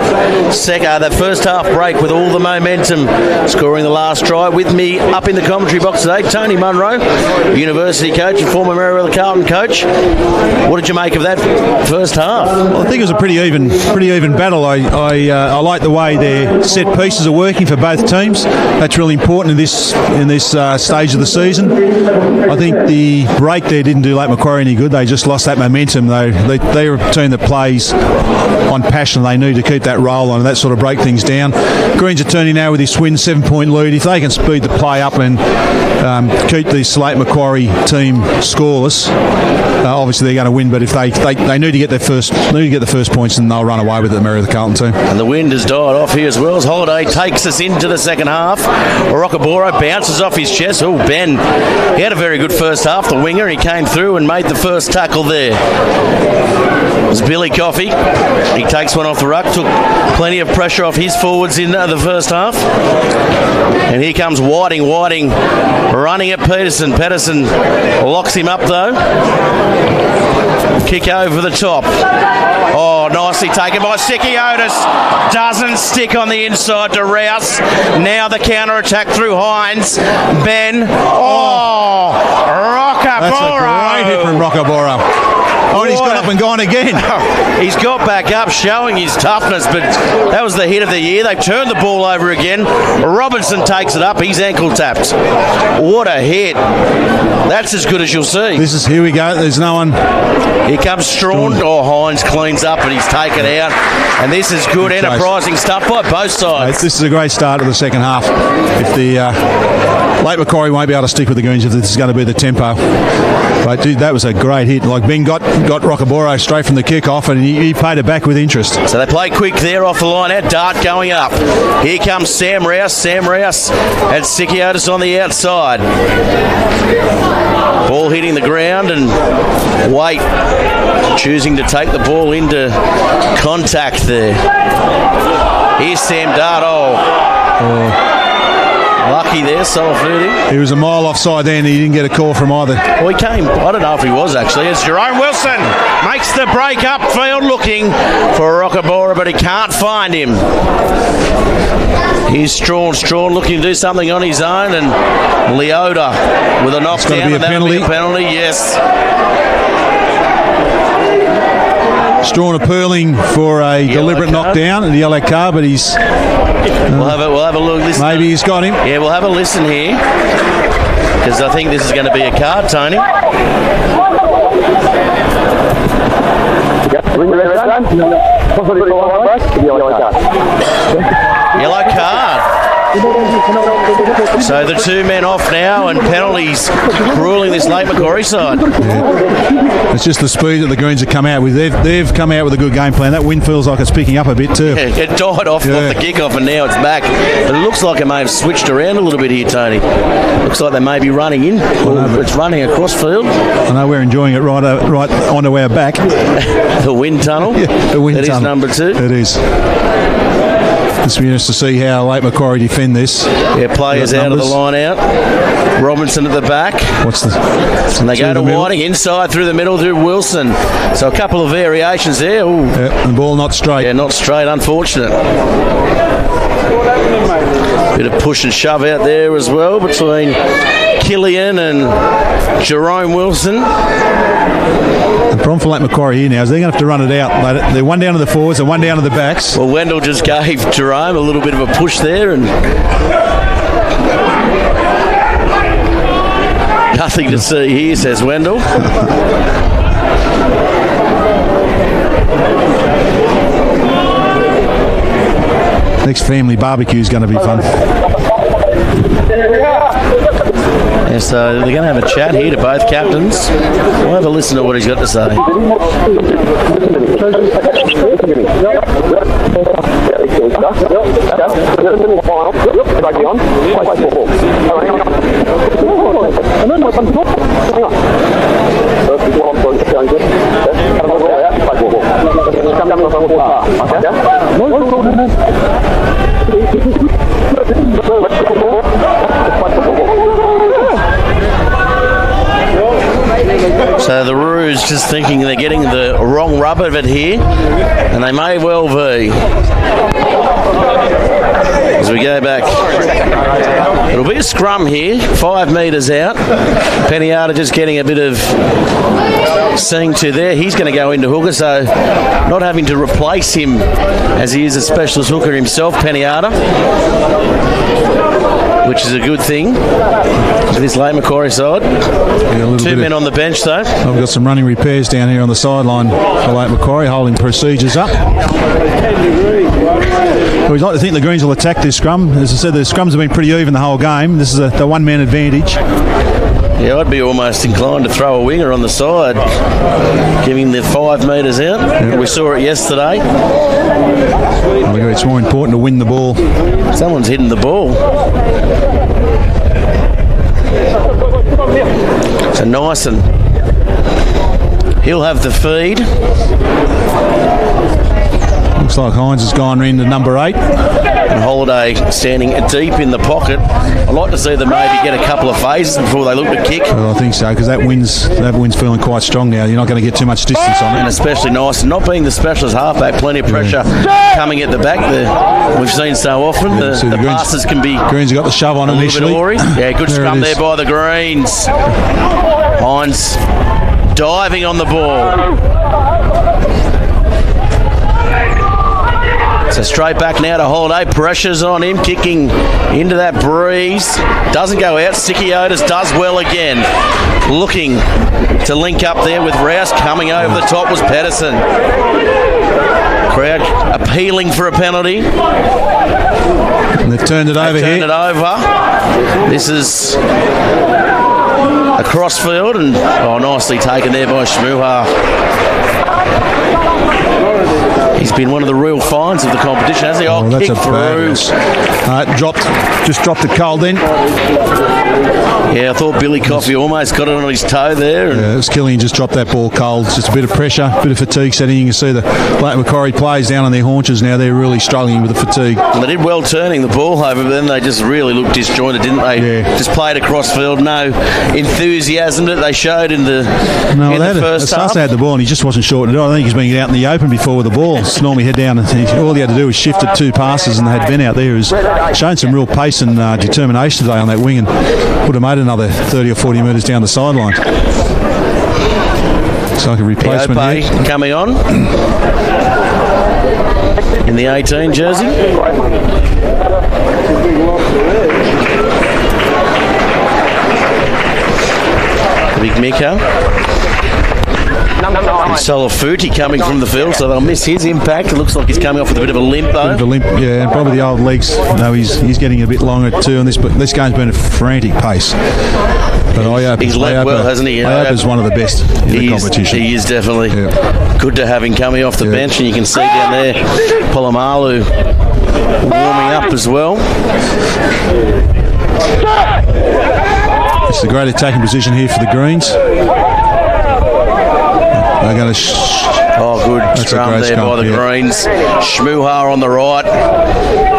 first half break with all the momentum, scoring the last try. With me up in the commentary box today, Tony Munro, University coach and former Merewether Carlton coach. What did you make of that first half? Well, I think it was a pretty even battle. I like the way their set pieces are working for both teams. That's really important in this stage of the season. I think the break there didn't do Lake Macquarie any good. They just lost that momentum. They're a team that plays on passion. They need to keep that roll on and that sort of break things down. Greens are turning now with this win, 7-point lead. If they can speed the play up and keep this Lake Macquarie team scoreless, obviously they're going to win. But if they need to get the first points, and they'll run away with it, the Merewether Carlton team. And the wind has died off here as well as Holiday takes us into the second half. Rockaboro bounces off his chest. Oh, Ben, he had a very good first half, the winger. He came through and made the first tackle there. It was Billy Coffey. He takes one off the ruck, took plenty of pressure off his forwards in the first half. And here comes Whiting running at Peterson. Peterson locks him up though. Kick over the top. Oh, nicely taken by Sikiotis. Doesn't stick on the inside to Rouse. Now the counter attack through Hines. Ben. Oh, Rockaboro. That's a great hit from Rockaboro. Oh, and he's got up and gone again. He's got back up, showing his toughness, but that was the hit of the year. They've turned the ball over again. Robinson takes it up. He's ankle tapped. What a hit. That's as good as you'll see. Here we go. There's no one. Here comes Strawn. Oh, Hines cleans up and he's taken out. And this is good, enterprising stuff by both sides. This is a great start of the second half. If the Lake Macquarie won't be able to stick with the Greens if this is going to be the tempo. But dude, that was a great hit. Like Ben got Rockaboro straight from the kickoff, and he paid it back with interest. So they play quick there off the line out. Dart going up. Here comes Sam Rouse. Sam Rouse had Sikiotis on the outside. Ball hitting the ground, and Waite choosing to take the ball into contact there. Here's Sam Dart. Lucky there, Solifudi. He was a mile offside there and he didn't get a call from either. Well, he came, I don't know if he was actually, as Jerome Wilson makes the break upfield looking for Rockaboro, but he can't find him. Here's Strawn looking to do something on his own, and Leota with a knockdown, and that'll be a penalty, yes. Strawn appealing for a deliberate knockdown and a yellow card, but he's... We'll have a look. Listen. Maybe he's got him. Yeah, we'll have a listen here, because I think this is going to be a card, Tony. Yellow card. So the two men off now, and penalties ruling this Lake Macquarie side. Yeah. It's just the speed that the Greens have come out with. They've come out with a good game plan. That wind feels like it's picking up a bit too. Yeah, it died off the kickoff and now it's back. But it looks like it may have switched around a little bit here, Tony. Looks like they may be running in. It's running across field. I know we're enjoying it right onto our back. The wind tunnel. Yeah, the wind tunnel. Is number 2. It is. It's interesting to see how Lake Macquarie defend this. Yeah, players out of the line out. Robinson at the back. And they go to Whiting, inside through the middle to Wilson. So a couple of variations there. Yeah, the ball not straight. Yeah, not straight, unfortunate. Bit of push and shove out there as well between Killian and Jerome Wilson. The problem for Lake Macquarie here now is they're going to have to run it out. They're one down to the forwards and one down to the backs. Well, Wendell just gave Jerome a little bit of a push there, and nothing to see here, says Wendell. Next family barbecue is going to be fun. Yeah, so they're going to have a chat here to both captains. We'll have a listen to what he's got to say. So the Roos just thinking they're getting the wrong rub of it here, and they may well be. As we go back, it'll be a scrum here, 5 metres out. Pennyarda just getting a bit of seeing to there. He's going to go into hooker, so not having to replace him as he is a specialist hooker himself, Pennyarda, which is a good thing for this late Macquarie side. Two men on the bench though. I've got some running repairs down here on the sideline for late Macquarie, holding procedures up. Well, we'd like to think the Greens will attack this scrum. As I said, the scrums have been pretty even the whole game. This is the one-man advantage. Yeah, I'd be almost inclined to throw a winger on the side, giving the 5 metres out. Yep. We saw it yesterday. I agree, it's more important to win the ball. Someone's hitting the ball. So Nyson, he'll have the feed. Looks like Hines has gone into number 8. And Holiday standing deep in the pocket. I'd like to see them maybe get a couple of phases before they look to kick. Well, I think so, because that wind's feeling quite strong now. You're not going to get too much distance on it. And especially Nyson, not being the specialist halfback, plenty of pressure coming at the back there. We've seen so often the passes can be Greens have got the shove on initially. Yeah, good scrum there by the Greens. Hines diving on the ball. So straight back now to Holiday. Pressure's on him, kicking into that breeze. Doesn't go out. Sikiotis does well again. Looking to link up there with Rouse. Coming over the top was Pedersen. Crowd appealing for a penalty. And they've turned it over here. Turned it over. This is a crossfield, and nicely taken there by Shmuhar. He's been one of the real finds of the competition, hasn't he? That's kick through. Just dropped the Carlton. Yeah, I thought Billy Coffey almost got it on his toe there. Yeah, it was Killian just dropped that ball cold. Just a bit of pressure, a bit of fatigue setting. You can see the late Macquarie players down on their haunches now. They're really struggling with the fatigue. And they did well turning the ball over, but then they just really looked disjointed, didn't they? Yeah. Just played across field. No enthusiasm that they showed in the first half. They had the ball and he just wasn't short at all. I think he's been out in the open before with the ball. Normally head down, and all he had to do was shift it 2 passes, and they had Ben out there who's shown some real pace and determination today on that wing, and would have made another 30 or 40 metres down the sideline. Looks like a replacement here. Coming on in the 18 jersey. The big Miko. Solofuti coming from the field, so they'll miss his impact. It looks like he's coming off with a bit of a limp, though. Yeah, and probably the old legs. No, he's getting a bit longer too on this, but this game's been a frantic pace. But he's led well, hasn't he? Iapa's one of the best in the competition. He is definitely. Yeah. Good to have him coming off the bench, and you can see down there Polamalu warming up as well. It's the great attacking position here for the Greens. They're going to good scrum there by the Greens. Shmuhar on the right.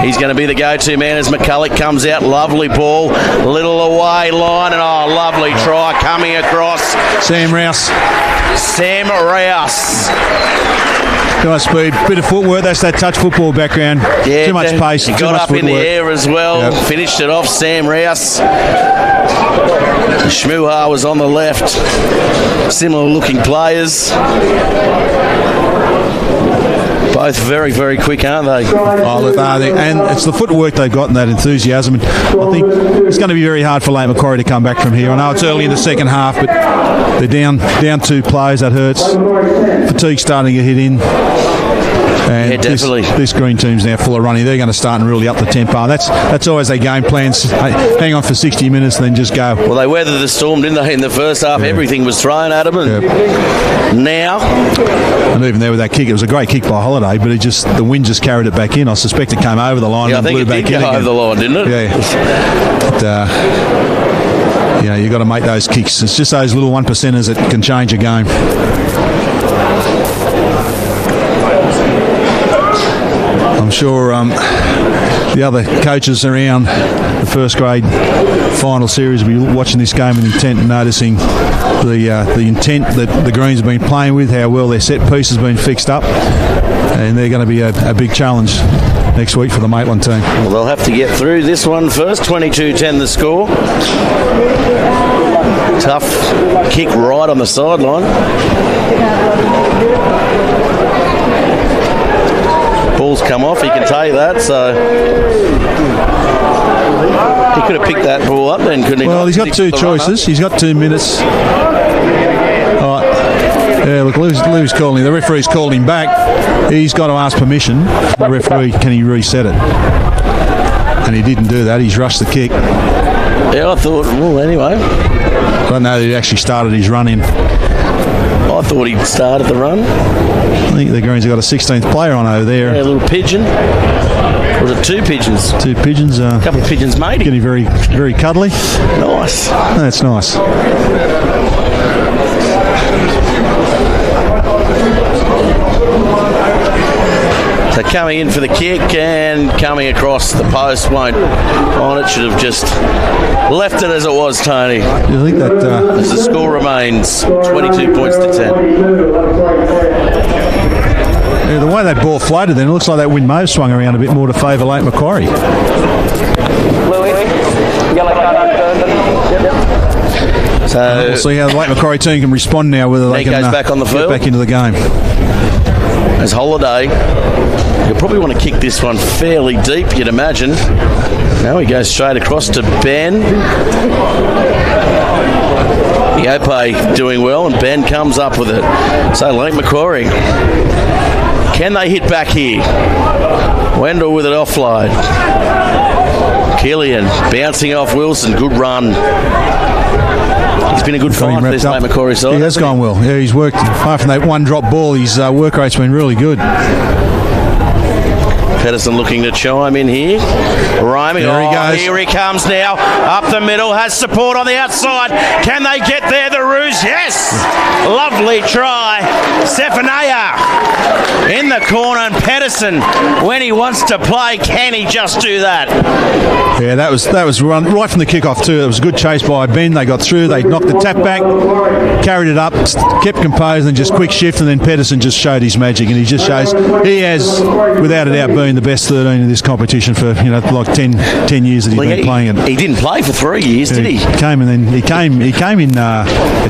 He's going to be the go-to man as McCulloch comes out. Lovely ball. Little away line, and lovely try coming across. Sam Rouse. Nice speed, bit of footwork. That's that touch football background. Yeah, too much pace. He got up in the air as well. Yep. Finished it off. Sam Rouse. Shmuhar was on the left. Similar looking players. Both very, very quick, aren't they? Oh, look, are they? And it's the footwork they've got and that enthusiasm. And I think it's going to be very hard for late Macquarie to come back from here. I know it's early in the second half, but they're down 2 players. That hurts. Fatigue starting to hit in. And yeah, definitely. This Green team's now full of running. They're going to start and really up the tempo. That's always their game plans. Hang on for 60 minutes and then just go. Well, they weathered the storm, didn't they? In the first half, everything was thrown at them. And now... And even there with that kick, it was a great kick by Holiday, but the wind just carried it back in. I suspect it came over the line and blew back in again. I think it did go over the line, didn't it? Yeah. But, you've got to make those kicks. It's just those little 1%ers that can change a game. I'm sure the other coaches around the first grade final series will be watching this game with intent and noticing the intent that the Greens have been playing with, how well their set piece has been fixed up, and they're going to be a big challenge next week for the Maitland team. Well, they'll have to get through this one first. 22-10 the score. Tough kick right on the sideline. Ball's come off, he can tell you that, so he could have picked that ball up then, couldn't he? Well, he's got two choices. He's got 2 minutes. All right. Yeah, look, Lou's calling. The referee's called him back. He's got to ask permission. The referee, can he reset it? And he didn't do that. He's rushed the kick. Yeah, I thought, well, anyway. I don't know that he actually started his run in. I thought he'd started the run. I think the Greens have got a 16th player on over there. Yeah, a little pigeon. Or was it two pigeons? Two pigeons. A couple of pigeons, mate. Getting very, very cuddly. Nice. That's nice. So coming in for the kick and coming across the post, won't on it, should have just left it as it was, Tony. You think that as the score remains 22 points to 10. Yeah, the way that ball floated then, it looks like that wind Mo swung around a bit more to favour late Macquarie. So we'll see how the late Macquarie team can respond now, whether they can goes back on the field. get back into the game. As Holiday, you'll probably want to kick this one fairly deep, you'd imagine. Now he goes straight across to Ben. Iope doing well, and Ben comes up with it. So late Macquarie. Can they hit back here? Wendell with it offload. Killian bouncing off Wilson. Good run. He's been a good fight for this late Macquarie side. He has gone well. Yeah, he's worked. Apart from that one drop ball, his work rate's been really good. Pedersen looking to chime in here. Rhyming. There he goes. Here he comes now. Up the middle. Has support on the outside. Can they get there? The Roos. Yes. Lovely try. Stefanaya in the corner. And Pedersen, when he wants to play, can he just do that? Yeah, that was run right from the kickoff too. It was a good chase by Ben. They got through. They knocked the tap back, carried it up, kept composed, and just quick shift. And then Pedersen just showed his magic, and he just shows he has, without a doubt, been the best 13 in this competition for like 10 years that he's been playing it. He didn't play for 3 years, did he? He came in 2008,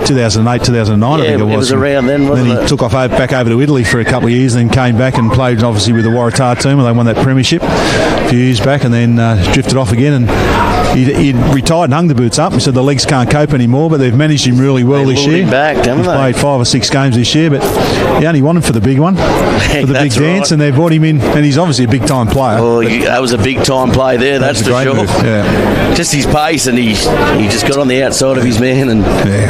2009. Yeah, I think it was around then. Wasn't then he took off back over to Italy for a couple of years, then came back and played obviously with the Waratah team, where they won that premiership a few years back, and then drifted off again. And he retired and hung the boots up. He said the legs can't cope anymore, but they've managed him really well this year. Him back, haven't He's they? played 5 or 6 games this year, but he only wanted for the big one, for the big dance, and they brought him in, and he's obviously a big time player. Oh, that was a big time play there, that's for sure. Move, yeah. Just his pace, and he just got on the outside of his man, and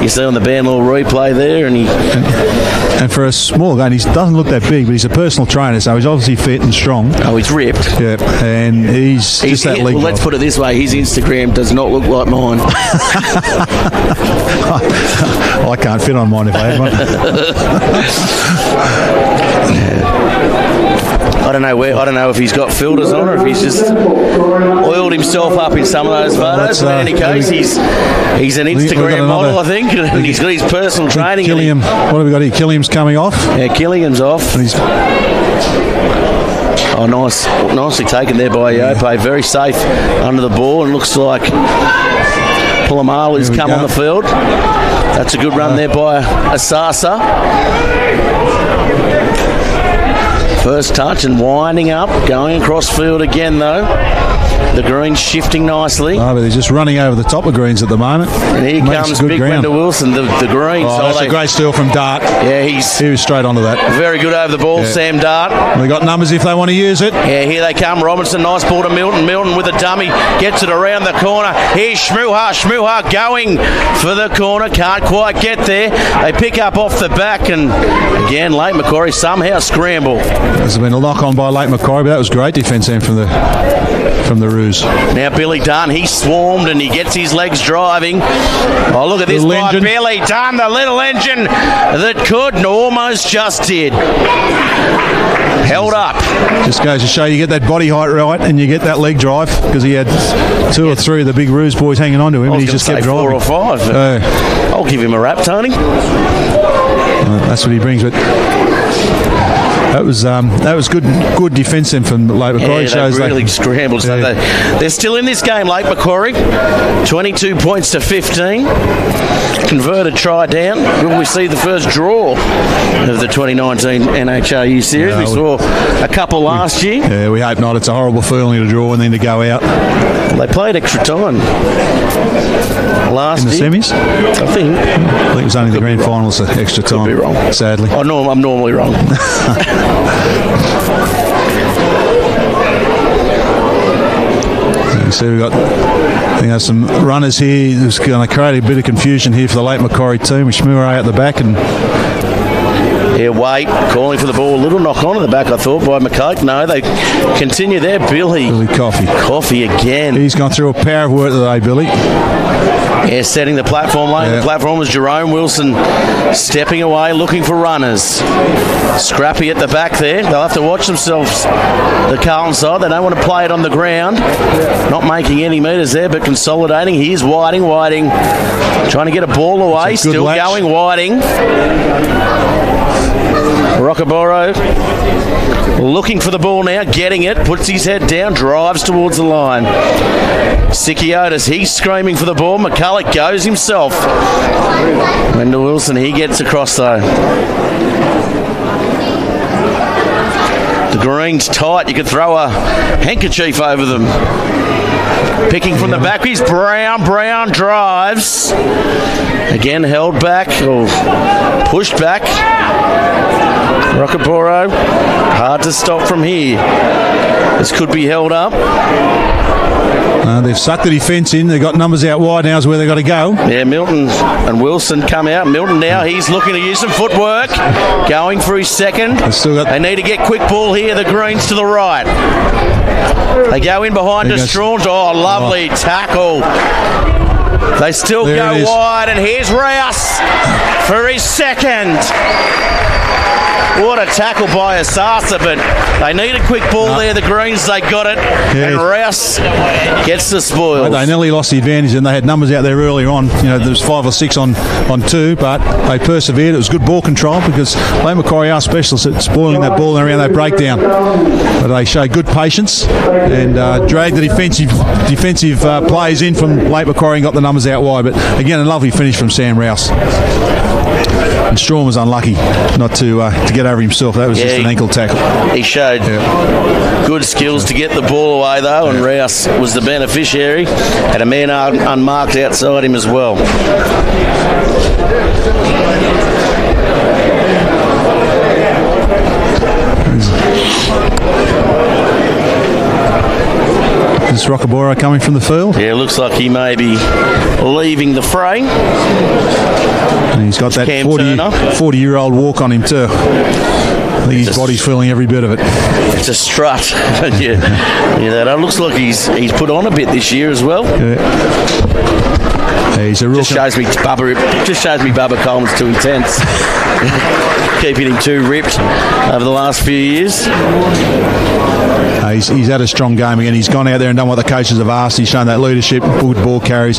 you see on the Banlaw replay there, and for a small guy, he doesn't look that big, but he's a personal trainer, so he's obviously fit and strong. Oh, he's ripped. Yeah, and he's just that league. Well, let's put it this way: his Instagram does not look like mine. I can't fit on mine if I had one. I don't know if he's got filters on, or if he's just oiled himself up in some of those photos. But in any case, he's an Instagram model, I think, and he's got his personal training. Killian, what have we got here? Killian's coming off. Yeah, Killian's off. Oh, nicely taken there by Iope. Very safe under the ball, and looks like Pulamalu's come on the field. That's a good run there by Asasa. First touch and winding up, going across field again though. The Greens shifting nicely. Oh, but they're just running over the top of Greens at the moment. And here comes Big Wendell Wilson, the Greens. Oh, that's a great steal from Dart. Yeah, he was straight onto that. Very good over the ball, Sam Dart. They got numbers if they want to use it. Yeah, here they come. Robinson, nice ball to Milton. Milton with a dummy, gets it around the corner. Here's Shmuha. Shmuha going for the corner, can't quite get there. They pick up off the back, and again, late Macquarie somehow scramble. There's been a lock on by late Macquarie, but that was great defence from the from the Roos. Now Billy Dunn, he swarmed and he gets his legs driving. Oh, look at this by Billy Dunn, the little engine that could and almost just did. Held up. Just goes to show you get that body height right and you get that leg drive, because he had 2 or 3 of the big Roos boys hanging on to him and he just kept driving. 4 or 5. I'll give him a rap, Tony. That's what he brings. But that was good defence then from Lake Macquarie. Yeah, they really scrambled. So they're still in this game, Lake Macquarie. 22 points to 15. Converted try down. Will we see the first draw of the 2019 NHRU series? We saw a couple last year. Yeah, we hope not. It's a horrible feeling to draw and then to go out. Well, they played extra time last year. In the semis? I think it was only the grand finals at extra time. Could be wrong. Sadly. I'm normally wrong. You see we've got some runners here. It's going to create a bit of confusion here for the Lake Macquarie team with Merewether at the back. And yeah, Wait calling for the ball. A little knock on at the back, I thought, by McCoke. No, they continue there. Billy Coffey again. He's gone through a power of work today, Billy. Yeah, setting the platform lane. Yeah. The platform was Jerome Wilson stepping away, looking for runners. Scrappy at the back there. They'll have to watch themselves, the Carlton side. They don't want to play it on the ground. Not making any metres there, but consolidating. Here's Whiting. Trying to get a ball away. Still going Whiting. Rockaboro looking for the ball now, getting it, puts his head down, drives towards the line. Sikiotis, he's screaming for the ball. McCulloch goes himself. Wendell Wilson, he gets across though. The green's tight, you could throw a handkerchief over them. Picking from the back, he's Brown drives. Again held back, or pushed back. Rockaboro, hard to stop from here. This could be held up. They've sucked the defence in. They've got numbers out wide. Now's where they've got to go. Yeah, Milton and Wilson come out. Milton now, he's looking to use some footwork. Going for his second. They need to get quick ball here. The Greens to the right. They go in behind Strauns. Oh, lovely tackle. They still go wide, and here's Rouse for his second. What a tackle by Asasa, but they need a quick ball there. The Greens, they got it, and Rouse gets the spoils. They nearly lost the advantage, and they had numbers out there earlier on. There was 5 or 6 on 2, but they persevered. It was good ball control because Lake Macquarie are specialists at spoiling that ball around that breakdown. But they showed good patience and dragged the defensive players in from Lake Macquarie and got the numbers out wide. But again, a lovely finish from Sam Rouse. And Strawn was unlucky not to get over himself. That was just an ankle tackle. He showed good skills to get the ball away though, and Rouse was the beneficiary. Had a man unmarked outside him as well. Is Rockaboro coming from the field? Yeah, looks like he may be leaving the fray. And he's got that 40-year-old walk on him too. I think his body's feeling every bit of it. It's a strut. That looks like he's put on a bit this year as well. Yeah, he's a real. Just shows me Bubba Coleman's too intense. Keeping him too ripped over the last few years. He's had a strong game again. He's gone out there and done what the coaches have asked. He's shown that leadership, good ball carries.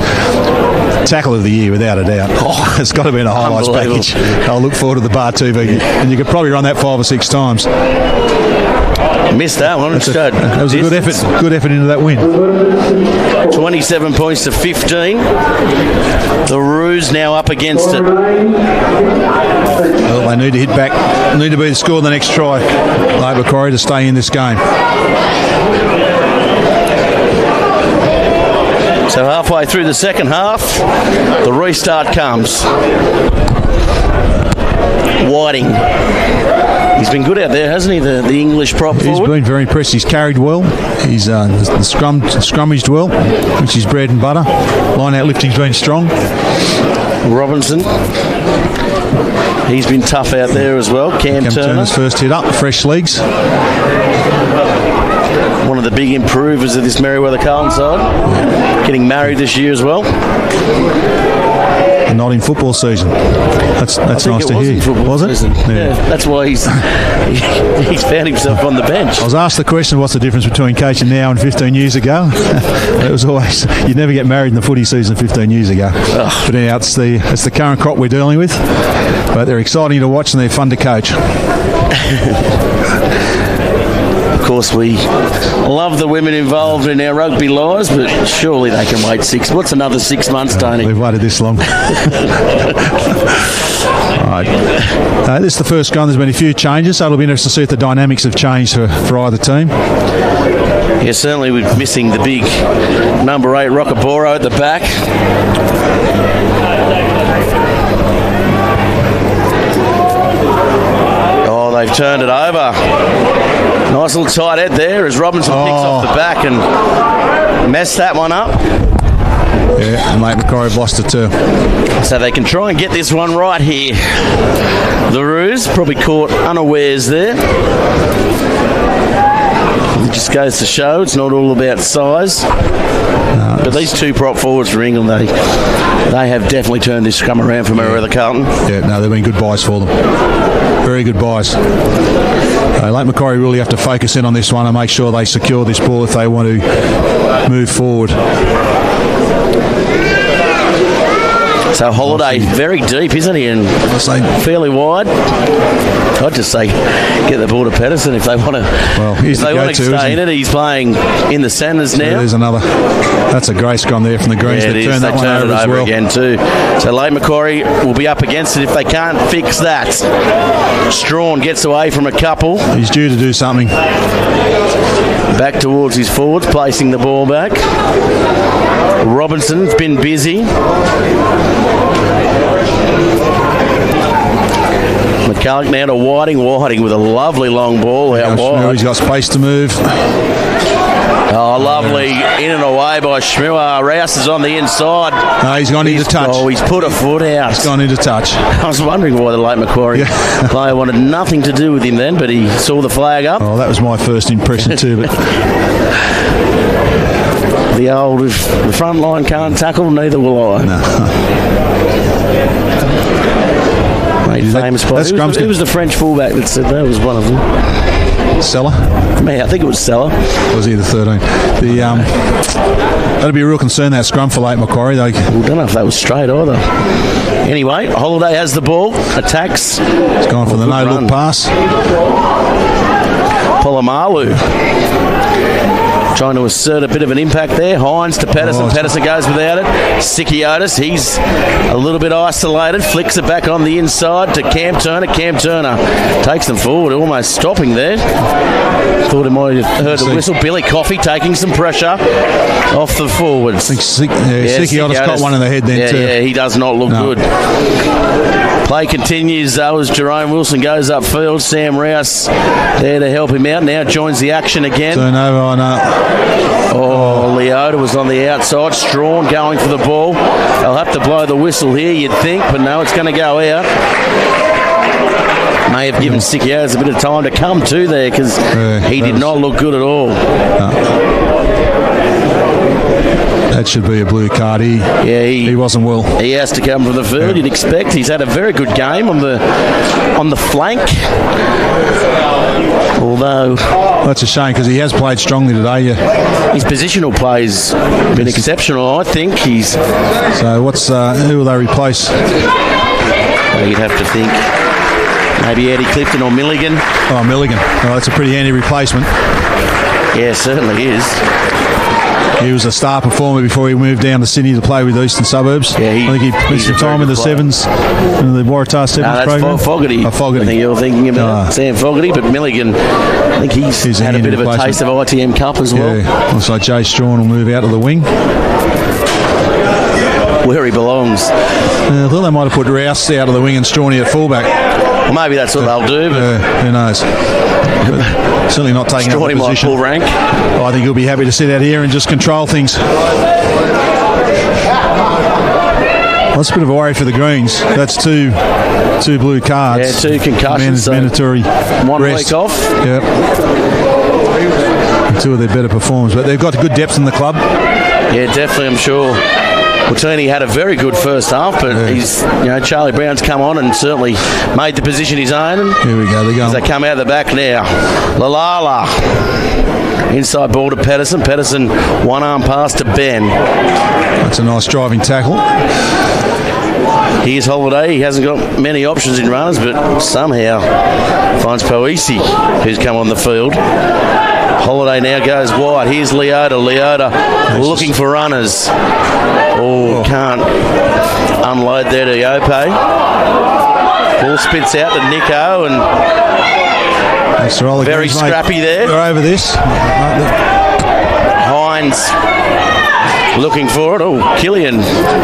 Tackle of the year, without a doubt. It's got to be in a highlights package. I'll look forward to the bar TV, and you could probably run that 5 or 6 times. Missed that one. That was a good effort. Good effort into that win. 27 points to 15. The Roos now up against it. Well, they need to hit back. Need to be the score of the next try. Lake Macquarie to stay in this game. So halfway through the second half, the restart comes. Whiting. He's been good out there, hasn't he, the English prop forward? He's been very impressed. He's carried well. He's scrummaged well, which is bread and butter. Line-out lifting's been strong. Robinson. He's been tough out there as well. Cam Turner's first hit up, fresh legs. One one of the big improvers of this Merewether Carlton side. Getting married this year as well. Not in football season. That's nice to hear. Was it? Yeah. That's why he's found himself on the bench. I was asked the question, what's the difference between coaching now and 15 years ago? It was always, you'd never get married in the footy season 15 years ago. Oh. But anyhow, it's the current crop we're dealing with. But they're exciting to watch and they're fun to coach. Of course, we love the women involved in our rugby lives, but surely they can wait What's another 6 months, Tony? We've waited this long. Right. This is the first scrum. There's been a few changes, so it'll be interesting to see if the dynamics have changed for either team. Yeah, certainly we're missing the big number 8 Rockaboro at the back. Oh, they've turned it over. Nice little tight head there as Robinson picks off the back and messed that one up. Yeah, and Macquarie have lost it too. So they can try and get this one right here. The Roos probably caught unawares there. It just goes to show it's not all about size. But these two prop forwards for England, they have definitely turned this scrum around for Merewether Carlton. Yeah, no, they've been good buys for them. Very good buys. Macquarie really have to focus in on this one and make sure they secure this ball if they want to move forward. So Holiday very deep, isn't he? And fairly wide. I'd just say get the ball to Pedersen if they want to. Well, if they want to stay in it. He's playing in the centres now. There's another. That's a great scrum there from the Greens. Yeah, they turned it over again too. So late Macquarie will be up against it if they can't fix that. Strawn gets away from a couple. He's due to do something. Back towards his forwards, placing the ball back. Robinson's been busy. McCulloch now to Whiting with a lovely long ball out wide. He's got space to move. Oh, lovely in and away by Schmuer. Rouse is on the inside. No, he's gone into touch. Oh, he's put a foot out. He's gone into touch. I was wondering why the late Macquarie player wanted nothing to do with him then, but he saw the flag up. Oh, that was my first impression too. But the old, if the front line can't tackle, neither will I. No. Famous who was the French fullback that said that was one of them? Seller? Man, I think it was Seller. Was he the 13? That'd be a real concern, that scrum for late Macquarie. We don't know if that was straight either. Anyway, Holiday has the ball, attacks. He's gone for the no-look pass. Polamalu trying to assert a bit of an impact there. Hines to Pedersen. Pedersen goes without it. Sikiotis, he's a little bit isolated. Flicks it back on the inside to Cam Turner. Cam Turner takes them forward, almost stopping there. Thought he might have heard the whistle. Billy Coffey taking some pressure off the forwards. I think Sikiotis got one in the head then too. Yeah, he does not look good. Play continues though as Jerome Wilson goes upfield. Sam Rouse there to help him out. Now joins the action again. Turnover on Leota was on the outside. Strawn going for the ball. They'll have to blow the whistle here, you'd think, but no, it's going to go out. May have given Sikiotis a bit of time to come to there because he did not look good at all. That should be a blue card. He wasn't well. He has to come from the field. You'd expect. He's had a very good game on the flank. Although that's a shame because he has played strongly today. His positional play's been exceptional. I think he's. So who will they replace? You'd have to think maybe Eddie Clifton or Milligan. Oh, Milligan. Oh, that's a pretty handy replacement. Yeah, certainly is. He was a star performer before he moved down to Sydney to play with the Eastern Suburbs. Yeah, I think he spent some time in the Sevens, in the Waratah Sevens program. That's Fogarty. Fogarty. I think you're thinking about Sam Fogarty, but Milligan, I think he's had a bit of a taste of ITM Cup as well. Yeah. Also, Jay Strawn will move out to the wing. Where he belongs. I thought they might have put Rouse out of the wing and Strawny at fullback. Well, maybe that's what they'll do, but who knows? Certainly not taking up a position. Full rank. I think he'll be happy to sit out here and just control things. That's a bit of a worry for the Greens. That's two blue cards. Yeah, 2 concussions. Mandatory 1 rest. week off. Yep. two of their better performers. But they've got good depth in the club. Yeah, definitely, I'm sure. Watini had a very good first half, but he's, Charlie Brown's come on and certainly made the position his own. Here we go. They're going. As they come out of the back now. Lalala. Inside ball to Pedersen. Pedersen, one arm pass to Ben. That's a nice driving tackle. Here's Holiday. He hasn't got many options in runners, but somehow finds Poisi, who's come on the field. Holiday now goes wide. Here's Leota. Leota looking for runners. Can't unload there to Yope. Ball spits out to Nico, and very scrappy there. They're over this. Hines looking for it. Killian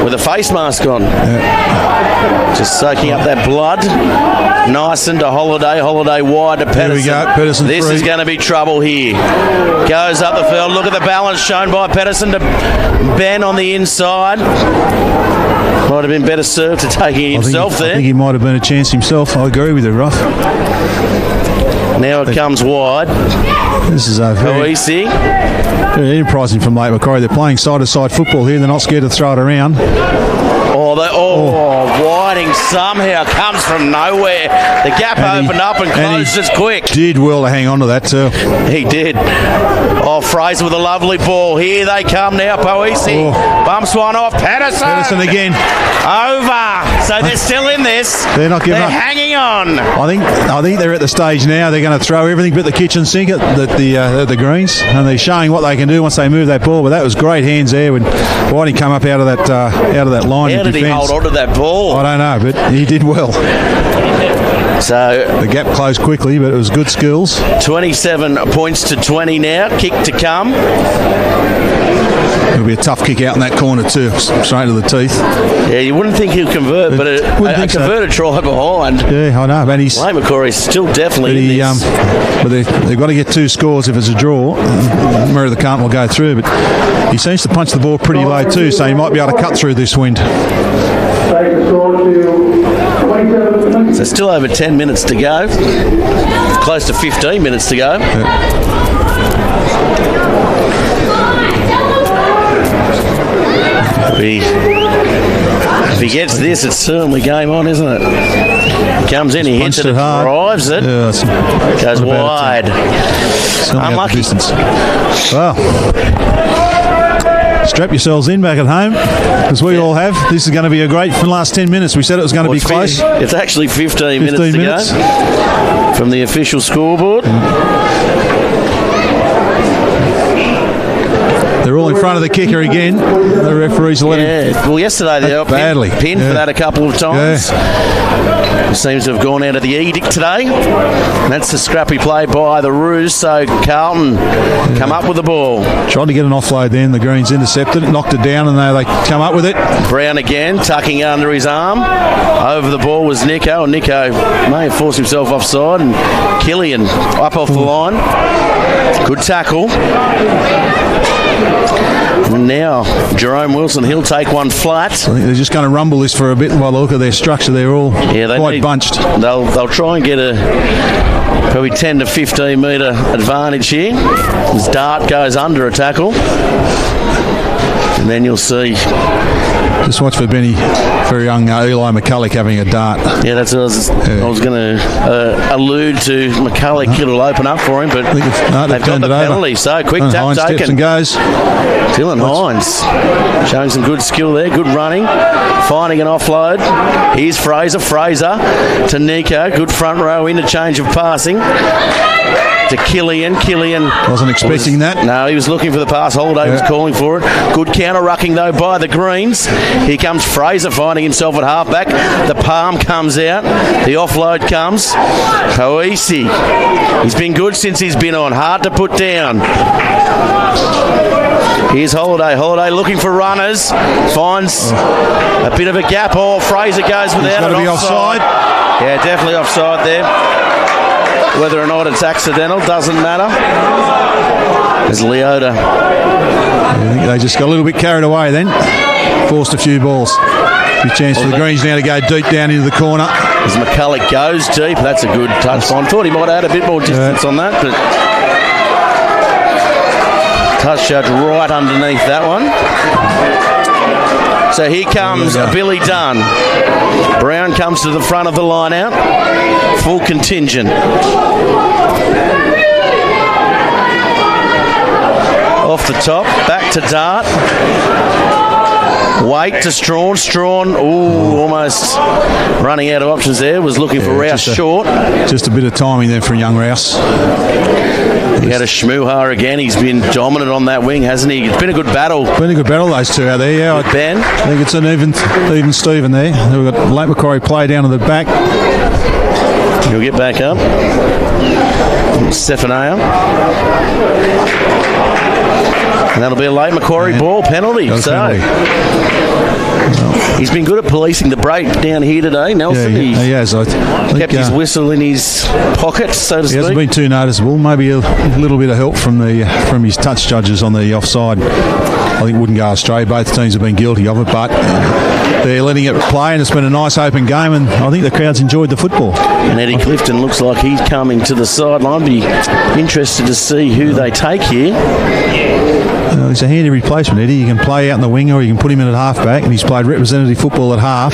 with a face mask on. Yeah. Just soaking up that blood. Nice into Holiday. Holiday wide to Pedersen. Here we go. Pedersen this free. Is going to be trouble here. Goes up the field. Look at the balance shown by Pedersen to Ben on the inside. Might have been better served to taking himself there. I think he might have been a chance himself. I agree with you, Ruff. Now it comes wide. This is very enterprising from Lake Macquarie. They're playing side-to-side football here. They're not scared to throw it around. Whiting somehow comes from nowhere. The gap opened up and closed just quick. Did well to hang on to that too. He did. Fraser with a lovely ball. Here they come now. Poisi bumps one off. Pedersen again. Over. So they're still in this. They're not giving up. They're hanging on. I think they're at the stage now. They're going to throw everything but the kitchen sink at the Greens, and they're showing what they can do once they move that ball. But that was great hands there when Whiting come up out of that line. How did he hold on to that ball? I don't know, but he did well. So the gap closed quickly, but it was good skills. 27 points to 20 now. Kick to come. It'll be a tough kick out in that corner too, straight to the teeth. Yeah, you wouldn't think he'll convert, but a converted try behind. Yeah, I know. But Lake Macquarie's still definitely in this. But they've got to get 2 scores if it's a draw. Merewether Carlton will go through, but he seems to punch the ball pretty low too, so he might be able to cut through this wind. So still over 10 minutes to go. Close to 15 minutes to go. If he gets this, it's certainly game on, isn't it? He comes in, he hits it, drives it, goes wide. Unlucky. Well, strap yourselves in back at home, because we all have. This is going to be a great for the last 10 minutes. We said it was going to be close. It's actually 15 minutes to go from the official scoreboard. They're all in front of the kicker again. The referees are letting. Well, yesterday they got pinned for that a couple of times. It seems to have gone out of the edict today. That's a scrappy play by the Roos. So Carlton come up with the ball. Tried to get an offload then. The Greens intercepted it, knocked it down, and they come up with it. Brown again, tucking under his arm. Over the ball was Nico, and Nico may have forced himself offside, and Killian up off the line. Good tackle. And now Jerome Wilson, he'll take one flat. I think they're just going to rumble this for a bit. By the look of their structure, they're all quite bunched. They'll try and get a probably 10 to 15 metre advantage here. As Dart goes under a tackle. And then you'll see. Just watch for Benny, for young Eli McCulloch having a dart. Yeah, that's what I was going to allude to. McCulloch, it'll open up for him, but they've got the penalty. So quick tap Hines taken. Steps and goes. Dylan Hines showing some good skill there, good running, finding an offload. Here's Fraser to Nico, good front row interchange of passing. To Killian. Wasn't expecting that. No, he was looking for the pass. Holiday was calling for it. Good counter-rucking, though, by the Greens. Here comes Fraser finding himself at halfback. The palm comes out. The offload comes. Poisi. He's been good since he's been on. Hard to put down. Here's Holiday. Holiday looking for runners. Finds a bit of a gap. Fraser goes without it. Offside. Yeah, definitely offside there. Whether or not it's accidental doesn't matter. There's Leota. I think they just got a little bit carried away then. Forced a few balls. Good chance for the Greens now to go deep down into the corner. As McCulloch goes deep, that's a good touch on. Thought he might have had a bit more distance on that, but Touch judge right underneath that one. So here comes Billy Dunn. Brown comes to the front of the line out. Full contingent. Off the top, back to Dart. Wait to Strawn. Almost running out of options there. Was looking for Rouse short. Just a bit of timing there for young Rouse. He had a Schmuhar again. He's been dominant on that wing, hasn't he? It's been a good battle. Those two out there. Yeah, Ben. I think it's an even Steven there. We've got late Macquarie play down to the back. He'll get back up. Stefania. And that'll be a late Macquarie ball penalty. He's been good at policing the break down here today, Nelson. He has. I kept his whistle in his pocket, so to speak. He hasn't been too noticeable. Maybe a little bit of help from his touch judges on the offside. I think wouldn't go astray. Both teams have been guilty of it, but they're letting it play, and it's been a nice open game, and I think the crowd's enjoyed the football. And Eddie Clifton looks like he's coming to the sideline. Be interested to see who they take here. He's a handy replacement, Eddie. You can play out in the wing, or you can put him in at half-back, and he's played representative football at half.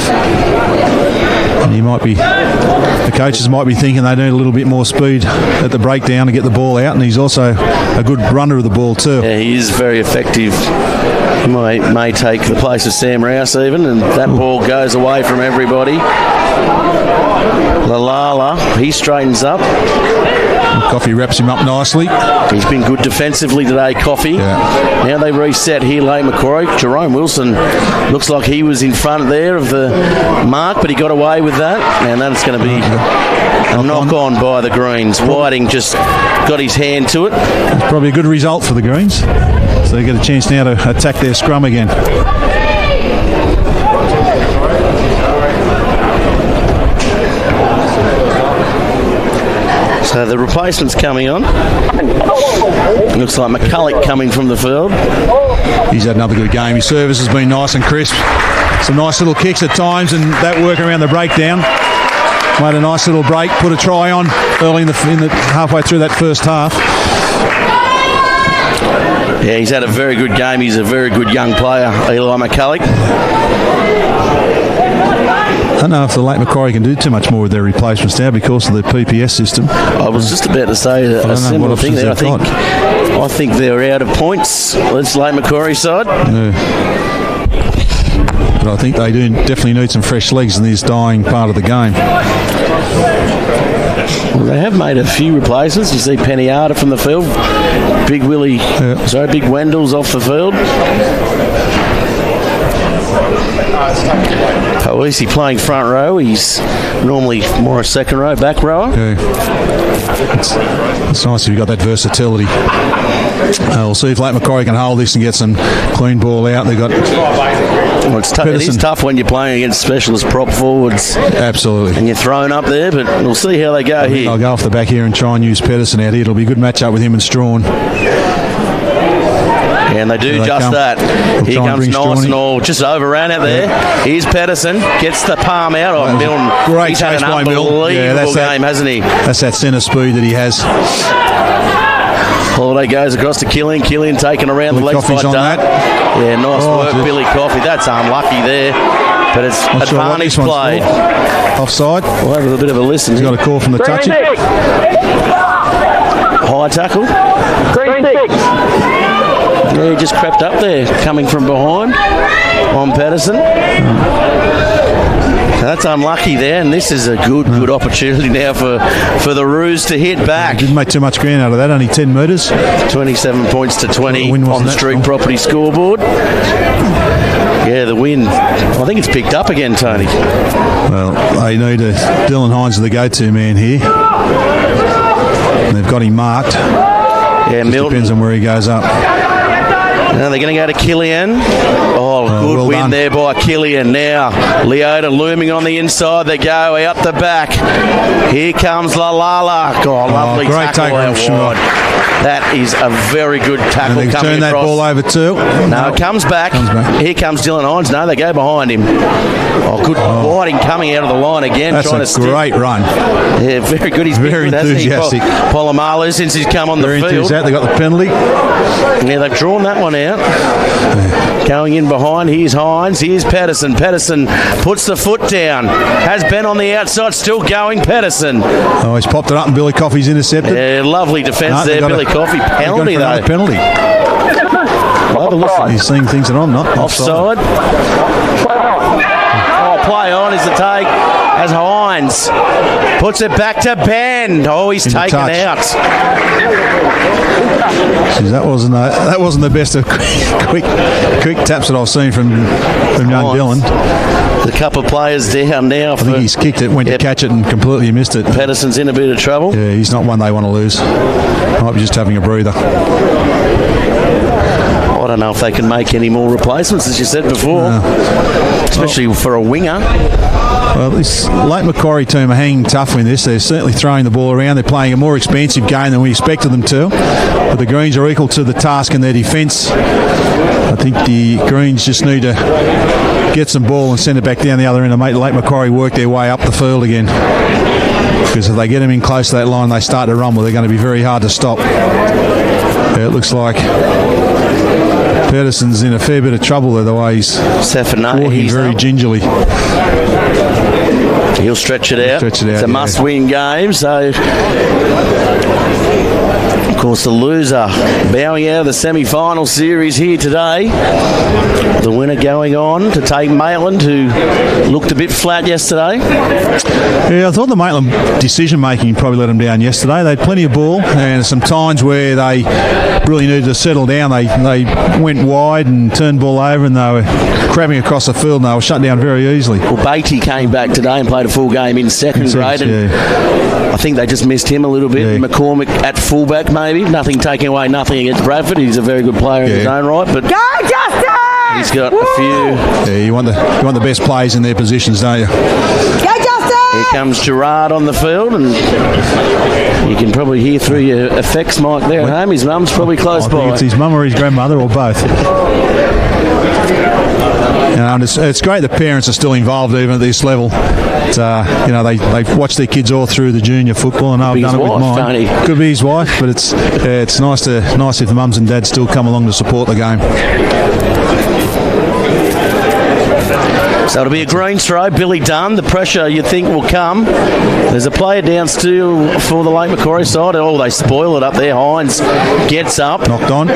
And the coaches might be thinking they need a little bit more speed at the breakdown to get the ball out, and he's also a good runner of the ball too. Yeah, he is very effective. He may take the place of Sam Rouse even, and that ball goes away from everybody. Lalala, he straightens up. Coffee wraps him up nicely. He's been good defensively today, Coffee. Yeah. Now they reset here late Macquarie. Jerome Wilson looks like he was in front there of the mark, but he got away with that. And that's going to be a knock on by the Greens. Whiting just got his hand to it. It's probably a good result for the Greens. So they get a chance now to attack their scrum again. So the replacement's coming on. Looks like McCulloch coming from the field. He's had another good game. His service has been nice and crisp. Some nice little kicks at times, and that work around the breakdown. Made a nice little break, put a try on early in the halfway through that first half. Yeah, he's had a very good game. He's a very good young player, Eli McCulloch. I don't know if the late Macquarie can do too much more with their replacements now because of the PPS system. I was just about to say a similar thing there. I think they're out of points. Let's late Macquarie side. Yeah. But I think they do definitely need some fresh legs in this dying part of the game. Well, they have made a few replacements. You see Pennyarda from the field. Big Wendell's off the field. Poisi playing front row. He's normally more a second row, back rower. Yeah. It's nice if you've got that versatility. We'll see if late Macquarie can hold this and get some clean ball out. They've got. It is tough when you're playing against specialist prop forwards. Absolutely. And you're thrown up there, but we'll see how they go here. I'll go off the back here and try and use Pedersen out here. It'll be a good match-up with him and Strawn. And they do just that. Here comes Nice and all. Just overran it there. Yeah. Here's Pedersen. Gets the palm out. Milne. Great He's had an unbelievable game, hasn't he? That's that centre speed that he has. Holiday goes across to Killian. Killian taken around the legs by Dart. Yeah, nice work, Billy Coffey. That's unlucky there. But it's advantage played. Offside. We'll have a bit of a listen. He's got a call from the touchy. High tackle. Green six. Yeah, he just crept up there, coming from behind on Pedersen. So that's unlucky there, and this is a good opportunity now for the Roos to hit back. Didn't make too much ground out of that, only 10 metres. 27 points to 20 on the Street Property scoreboard. Yeah, the win. I think it's picked up again, Tony. Well, they need Dylan Hines is the go-to man here. And they've got him marked. Yeah, Milton. Depends on where he goes up. Now they're going to go to Killian. Oh, good well win done. there by Killian. Now, Leota looming on the inside. They go out the back. Here comes Lalala. God, lovely great tackle tackle out from wide. That is a very good tackle And they coming turn that across. ball over too. No, it comes back. Here comes Dylan Hines. No, they go behind him. Oh, good winding coming out of the line again. That's trying a to stick. great run. Yeah, very good. He's been Very good, hasn't he? enthusiastic. Polamalu, since he's come on Very the field. enthusiastic. They got the penalty. Yeah, they've drawn that one out. Going in behind, here's Hines, here's Pedersen. Pedersen puts the foot down. Has Ben on the outside, still going, Pedersen. Oh, he's popped it up and Billy Coffey's intercepted. Yeah, lovely defence No, they there, got Billy Coffey. Penalty They've got though. a penalty. Have a listen. He's seeing things that I'm not. Offside. Oh, play on is the take as Hines puts it back to Ben. Oh, he's taken touch. out. Jeez, that wasn't the best of quick taps that I've seen from young Dylan. A couple of players down now. I think he's kicked it, went to catch it and completely missed it. Pedersen's in a bit of trouble. Yeah, he's not one they want to lose. Might be just having a breather. I don't know if they can make any more replacements, as you said before, especially for a winger. Well, this late Macquarie team are hanging tough with this. They're certainly throwing the ball around. They're playing a more expansive game than we expected them to. But the Greens are equal to the task in their defence. I think the Greens just need to get some ball and send it back down the other end and make late Macquarie work their way up the field again. Because if they get them in close to that line, they start to rumble. They're going to be very hard to stop. Yeah, it looks like Pedersen's in a fair bit of trouble there, the way he's walking very gingerly. He'll stretch it out. It's a must-win game, so... Of course, the loser bowing out of the semi-final series here today. The winner going on to take Maitland, who looked a bit flat yesterday. Yeah, I thought the Maitland decision-making probably let them down yesterday. They had plenty of ball, and some times where they really needed to settle down. They went wide and turned ball over, and they were crabbing across the field, and they were shut down very easily. Well, Beatty came back today and played a full game in second grade, and I think they just missed him a little bit. Yeah. McCormick at fullback, maybe. Nothing taking away, nothing against Bradford. He's a very good player in his own right, but go Justin! He's got a few. Yeah, you want the best players in their positions, don't you? Go Justin! Here comes Gerard on the field, and you can probably hear through your effects mic there at home. His mum's probably close by. I think it's his mum or his grandmother or both. And it's great that parents are still involved even at this level. They watch their kids all through the junior football, and I've done it with mine. Could be his wife, but it's nice if the mums and dads still come along to support the game. So it'll be a green throw. Billy Dunn. The pressure you think will come. There's a player down still for the late Macquarie side. Oh, they spoil it up there. Hines gets up. Knocked on.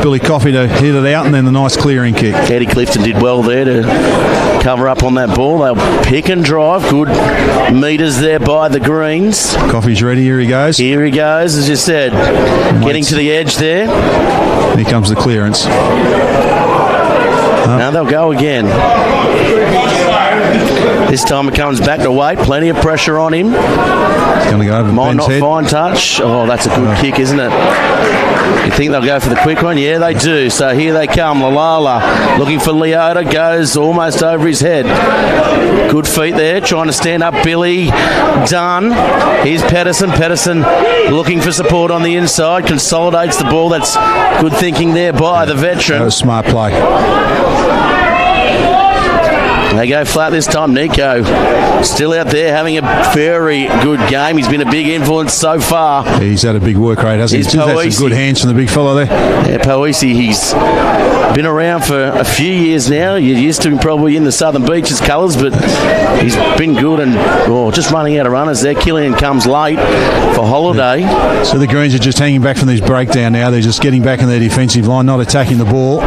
Billy Coffey to hit it out, and then the nice clearing kick. Eddie Clifton did well there to cover up on that ball. They'll pick and drive. Good metres there by the Greens. Coffey's ready. Here he goes. Here he goes, as you said. Getting to the edge there. Here comes the clearance. Now they'll go again. This time it comes back to Waite. Plenty of pressure on him. It's going to go over Might Ben's not head. Fine touch. Oh, that's a good kick, isn't it? You think they'll go for the quick one? Yeah, they do. So here they come. Lalala looking for Leota. Goes almost over his head. Good feet there. Trying to stand up. Billy Dunn. Here's Pedersen. Pedersen looking for support on the inside. Consolidates the ball. That's good thinking there by the veteran. That was smart play. They go flat this time. Nico still out there having a very good game. He's been a big influence so far. Yeah, he's had a big work rate, hasn't he? He's had some good hands from the big fellow there. Yeah, Poisi, he's been around for a few years now. You're used to him probably in the Southern Beaches colours, but he's been good and just running out of runners there. Killian comes late for Holiday. Yeah. So the Greens are just hanging back from this breakdown now. They're just getting back in their defensive line, not attacking the ball.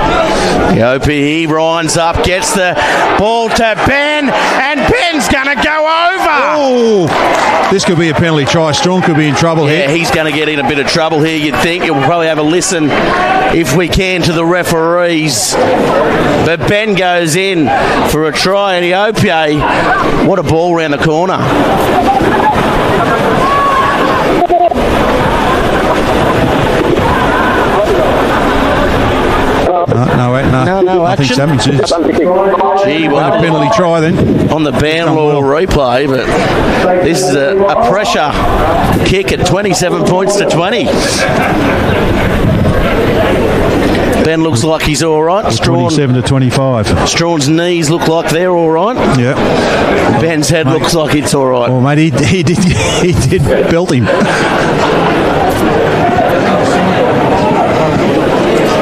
He winds up, gets the ball to Ben, and Ben's going to go over. Oh, this could be a penalty try. Strong could be in trouble here. Yeah, he's going to get in a bit of trouble here, you'd think. We'll probably have a listen, if we can, to the referees. But Ben goes in for a try, and Eopie, what a ball round the corner. No Nothing's action. happening. Gee, A penalty try then. on the ban law replay, but this is a pressure kick at 27 points to 20. Ben looks like he's all right. 27 to 25. Strawn's knees look like they're all right. Yeah. Ben's head looks like it's all right. Well, mate, he did belt him.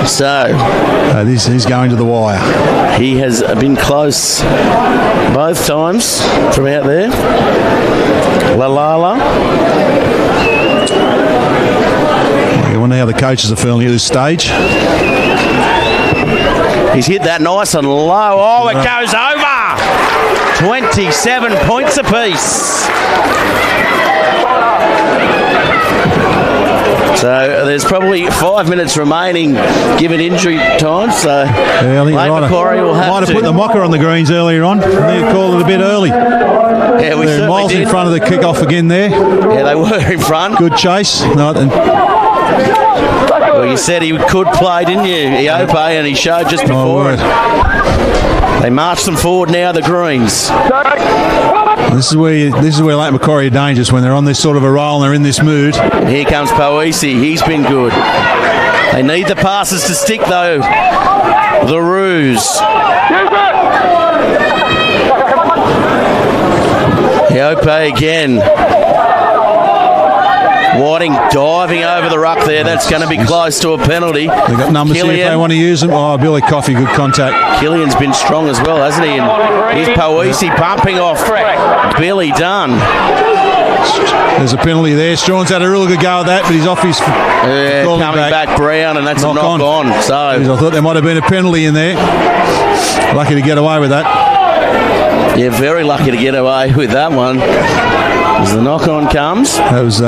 So He's going to the wire. he has been close both times from out there. Lalala. I wonder how the coaches are feeling at this stage. He's hit that nice and low. Oh, it goes over. 27 points apiece. So there's probably 5 minutes remaining given injury time. So Macquarie will have might have to put the mocker on the greens earlier on. They called it a bit early. Yeah, we They're certainly miles did. in front of the kickoff again there. Yeah, they were in front. Good chase. Well, you said he could play, didn't you, Iope, and he showed just before. They march them forward now, the Greens. This is where Lake Macquarie are dangerous, when they're on this sort of a roll and they're in this mood. Here comes Poisi. He's been good. They need the passes to stick, though. The Roos. Iope again. Whiting diving over the ruck there. That's going to be close to a penalty. They've got numbers here if they want to use them. Oh, Billy Coffey, good contact. Killian's been strong as well, hasn't he? And here's Poisi bumping off Billy Dunn. There's a penalty there. Strawn's had a really good go at that, but he's off his... coming back Brown, and that's a knock on. So I thought there might have been a penalty in there. Lucky to get away with that. Yeah, very lucky to get away with that one. As the knock-on comes. That was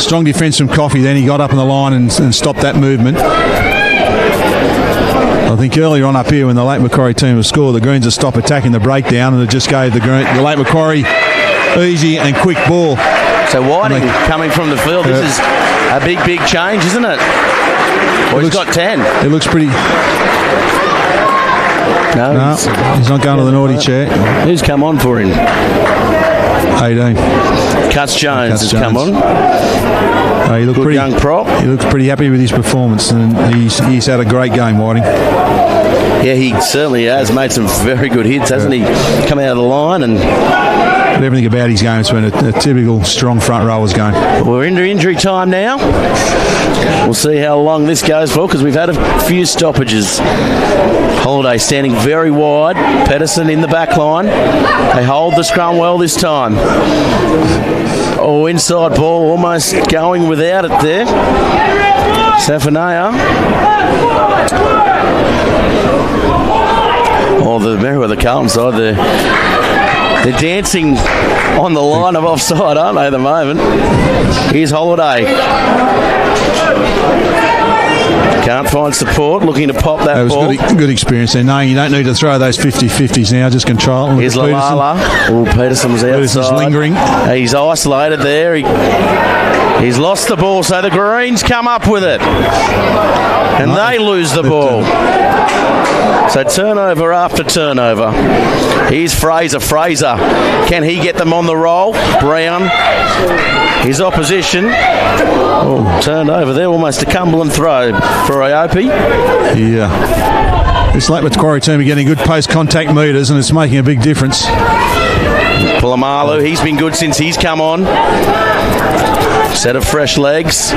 strong defence from Coffey. Then he got up in the line and stopped that movement. I think earlier on up here when the Lake Macquarie team was scored, the Greens would stop attacking the breakdown, and it just gave the Lake Macquarie easy and quick ball. So Whiting coming from the field. This is a big change, isn't it? Well, he's got 10. It looks pretty... No, he's not going to the naughty chair. Who's come on for him? 18. Cuts Jones has come on. He looked Good young prop. He looks pretty happy with his performance, and he's had a great game, Whiting. Yeah, he certainly has made some very good hits, hasn't he? Come out of the line and... But everything about his game has been a typical strong front rowers game. We're into injury time now. We'll see how long this goes for, because we've had a few stoppages. Holiday standing very wide. Pedersen in the back line. They hold the scrum well this time. Oh, inside ball, almost going without it there. Safanea. Oh, the Merewether Carlton side, they're dancing on the line of offside, aren't they, at the moment? Here's Holiday. Can't find support, looking to pop that ball. That was good experience there, knowing you don't need to throw those 50-50s now, just control them. Here's Lalala. Oh, Peterson's outside. Peterson's lingering. He's isolated there. He's lost the ball, so the Greens come up with it. And they lose the ball. So turnover after turnover. Here's Fraser. Can he get them on the roll? Brown. His opposition. Oh, turned over there, almost a Cumberland throw for Iope. Yeah. This Lake Macquarie team are getting good post-contact meters, and it's making a big difference. Polamalu, he's been good since he's come on. Set of fresh legs.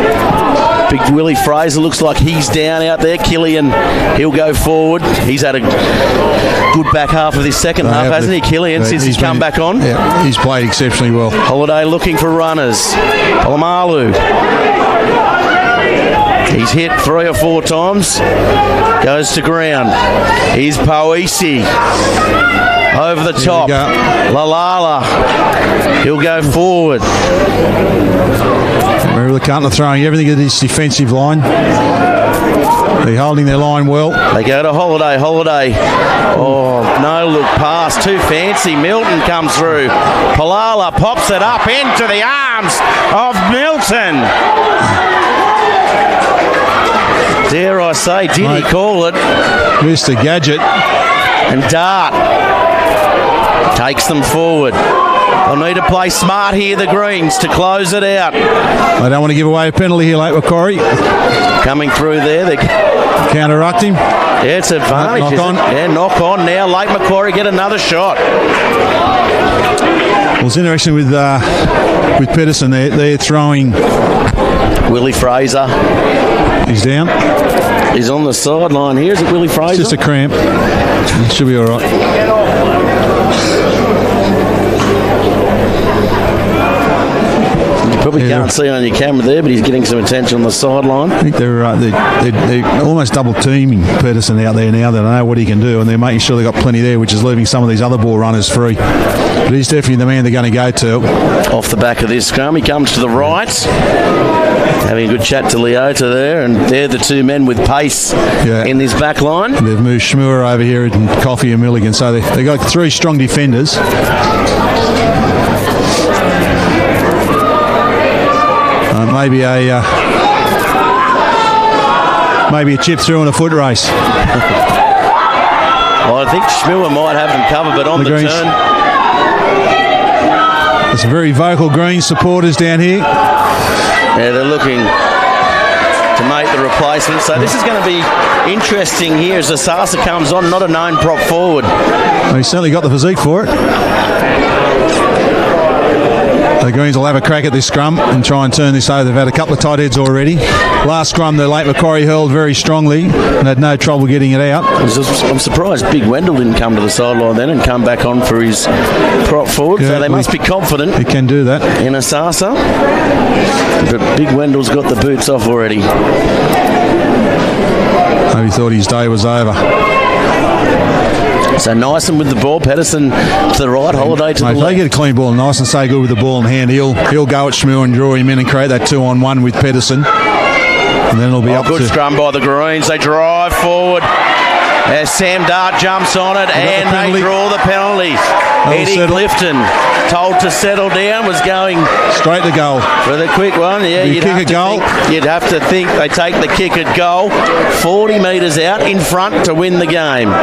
Big Willie Fraser looks like he's down out there. Killian, he'll go forward. He's had a good back half of this second half, hasn't he, Killian, since he's come back on? Yeah, he's played exceptionally well. Holiday looking for runners. Polamalu. He's hit 3 or 4 times. Goes to ground. Here's Poisi. Over the top. Lalala. He'll go forward. Merewether Carlton throwing everything at his defensive line. They're holding their line well. They go to Holiday. Oh, no look pass. Too fancy. Milton comes through. Palala pops it up into the arms of Milton. Dare I say, did he call it? Mr. Gadget. And Dart takes them forward. They'll need to play smart here, the Greens, to close it out. I don't want to give away a penalty here, late Macquarie. Coming through there. They counter-rucked him. Yeah, it's advantage. Knock on. Yeah, knock on now. Late Macquarie get another shot. Well, it's interesting with Pedersen. They're throwing. Willie Fraser. He's down. He's on the sideline here. Is it Willie Fraser? It's just a cramp. It should be all right. Probably can't see on your camera there, but he's getting some attention on the sideline. I think they're almost double teaming Pedersen out there now. They don't know what he can do, and they're making sure they've got plenty there, which is leaving some of these other ball runners free. But he's definitely the man they're going to go to. Off the back of this scrum, he comes to the right. Having a good chat to Leota there, and they're the two men with pace in this back line. They've moved Schmura over here and Coffey and Milligan, so they've got three strong defenders. Maybe a chip through in a foot race. Well, I think Schmiller might have them covered, but on the turn. There's some very vocal Green supporters down here. Yeah, they're looking to make the replacement. So this is going to be interesting here as Asasa comes on, not a known prop forward. Well, he's certainly got the physique for it. The Greens will have a crack at this scrum and try and turn this over. They've had a couple of tight heads already. Last scrum, the late Macquarie hurled very strongly and had no trouble getting it out. I'm surprised Big Wendell didn't come to the sideline then and come back on for his prop forward. So they must be confident. He can do that. In Asasa. But Big Wendell's got the boots off already. Maybe thought his day was over. So Nyson with the ball, Pedersen to the right, Holiday to the left. If they get a clean ball, Nyson stay good with the ball in hand, he'll go at Schmuir and draw him in and create that 2-on-1 with Pedersen. And then it'll be up good to... scrum by the Greens. They drive forward. As Sam Dart jumps on it, and they draw the penalty. Eddie Clifton, told to settle down, was going straight to goal for the quick one. Yeah, you'd have to think they take the kick at goal, 40 metres out in front to win the game.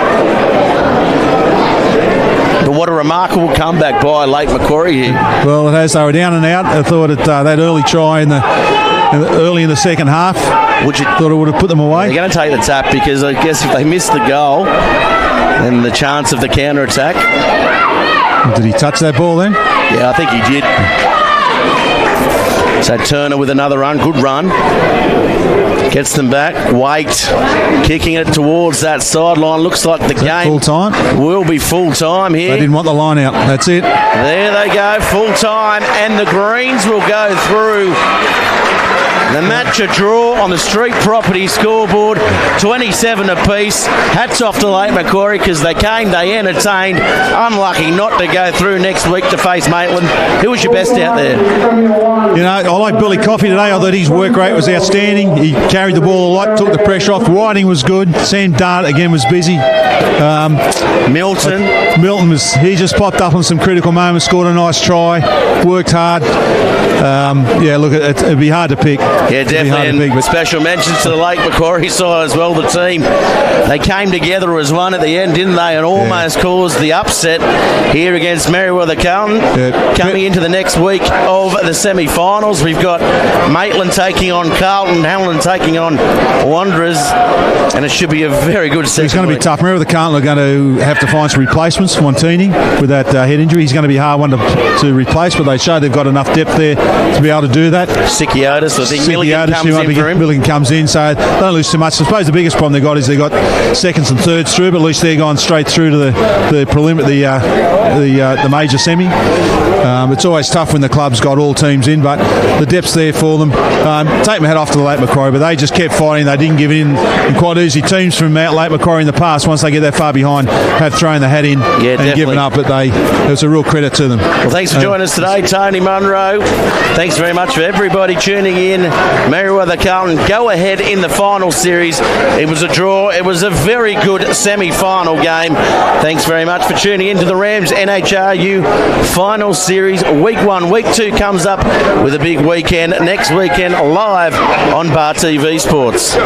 But what a remarkable comeback by late Macquarie here. Well, it has. They were down and out. I thought that early try early in the second half. Thought it would have put them away. They're going to take the tap because I guess if they miss the goal, then the chance of the counter attack. Did he touch that ball then? Yeah, I think he did. So Turner with another run, good run. Gets them back. Waite kicking it towards that sideline. Looks like the game full time will be full time here. They didn't want the line out. That's it. There they go, full time, and the Greens will go through. The match a draw on the Street Property scoreboard, 27 apiece. Hats off to late Macquarie because they came, they entertained. Unlucky not to go through next week to face Maitland. Who was your best out there? You know, I like Billy Coffey today. I thought his work rate was outstanding. He carried the ball a lot, took the pressure off. Whiting was good. Sam Dart again was busy. Milton he just popped up on some critical moments, scored a nice try, worked hard. Look, it'd be hard to pick. Yeah, definitely. And special mentions to the late Macquarie side as well. The team, they came together as one at the end, didn't they? And almost caused the upset here against Merewether Carlton. Coming into the next week of the semi-finals, we've got Maitland taking on Carlton, Hamlin taking on Wanderers, and it should be a very good second. It's going to be tough. Merewether Carlton are going to have to find some replacements. Montini with that head injury, he's going to be a hard one to replace, but they show they've got enough depth there to be able to do that. Sikiotis, I think Milligan comes in, so don't lose too much. I suppose the biggest problem they've got is they've got seconds and thirds through, but at least they're gone straight through to the major semi. It's always tough when the club's got all teams in, but the depth's there for them. Take my hat off to the late Macquarie, but they just kept fighting. They didn't give in. And quite easy teams from late Macquarie in the past, once they get that far behind have thrown the hat in and definitely given up, but it was a real credit to them. Well, thanks for joining us today, Tony Munro. Thanks very much for everybody tuning in. Merewether Carlton go ahead in the final series. It was a draw. It was a very good semi-final game. Thanks very much for tuning in to the Rams NHRU final series. Week 1, Week 2 comes up with a big weekend next weekend live on Bar TV Sports.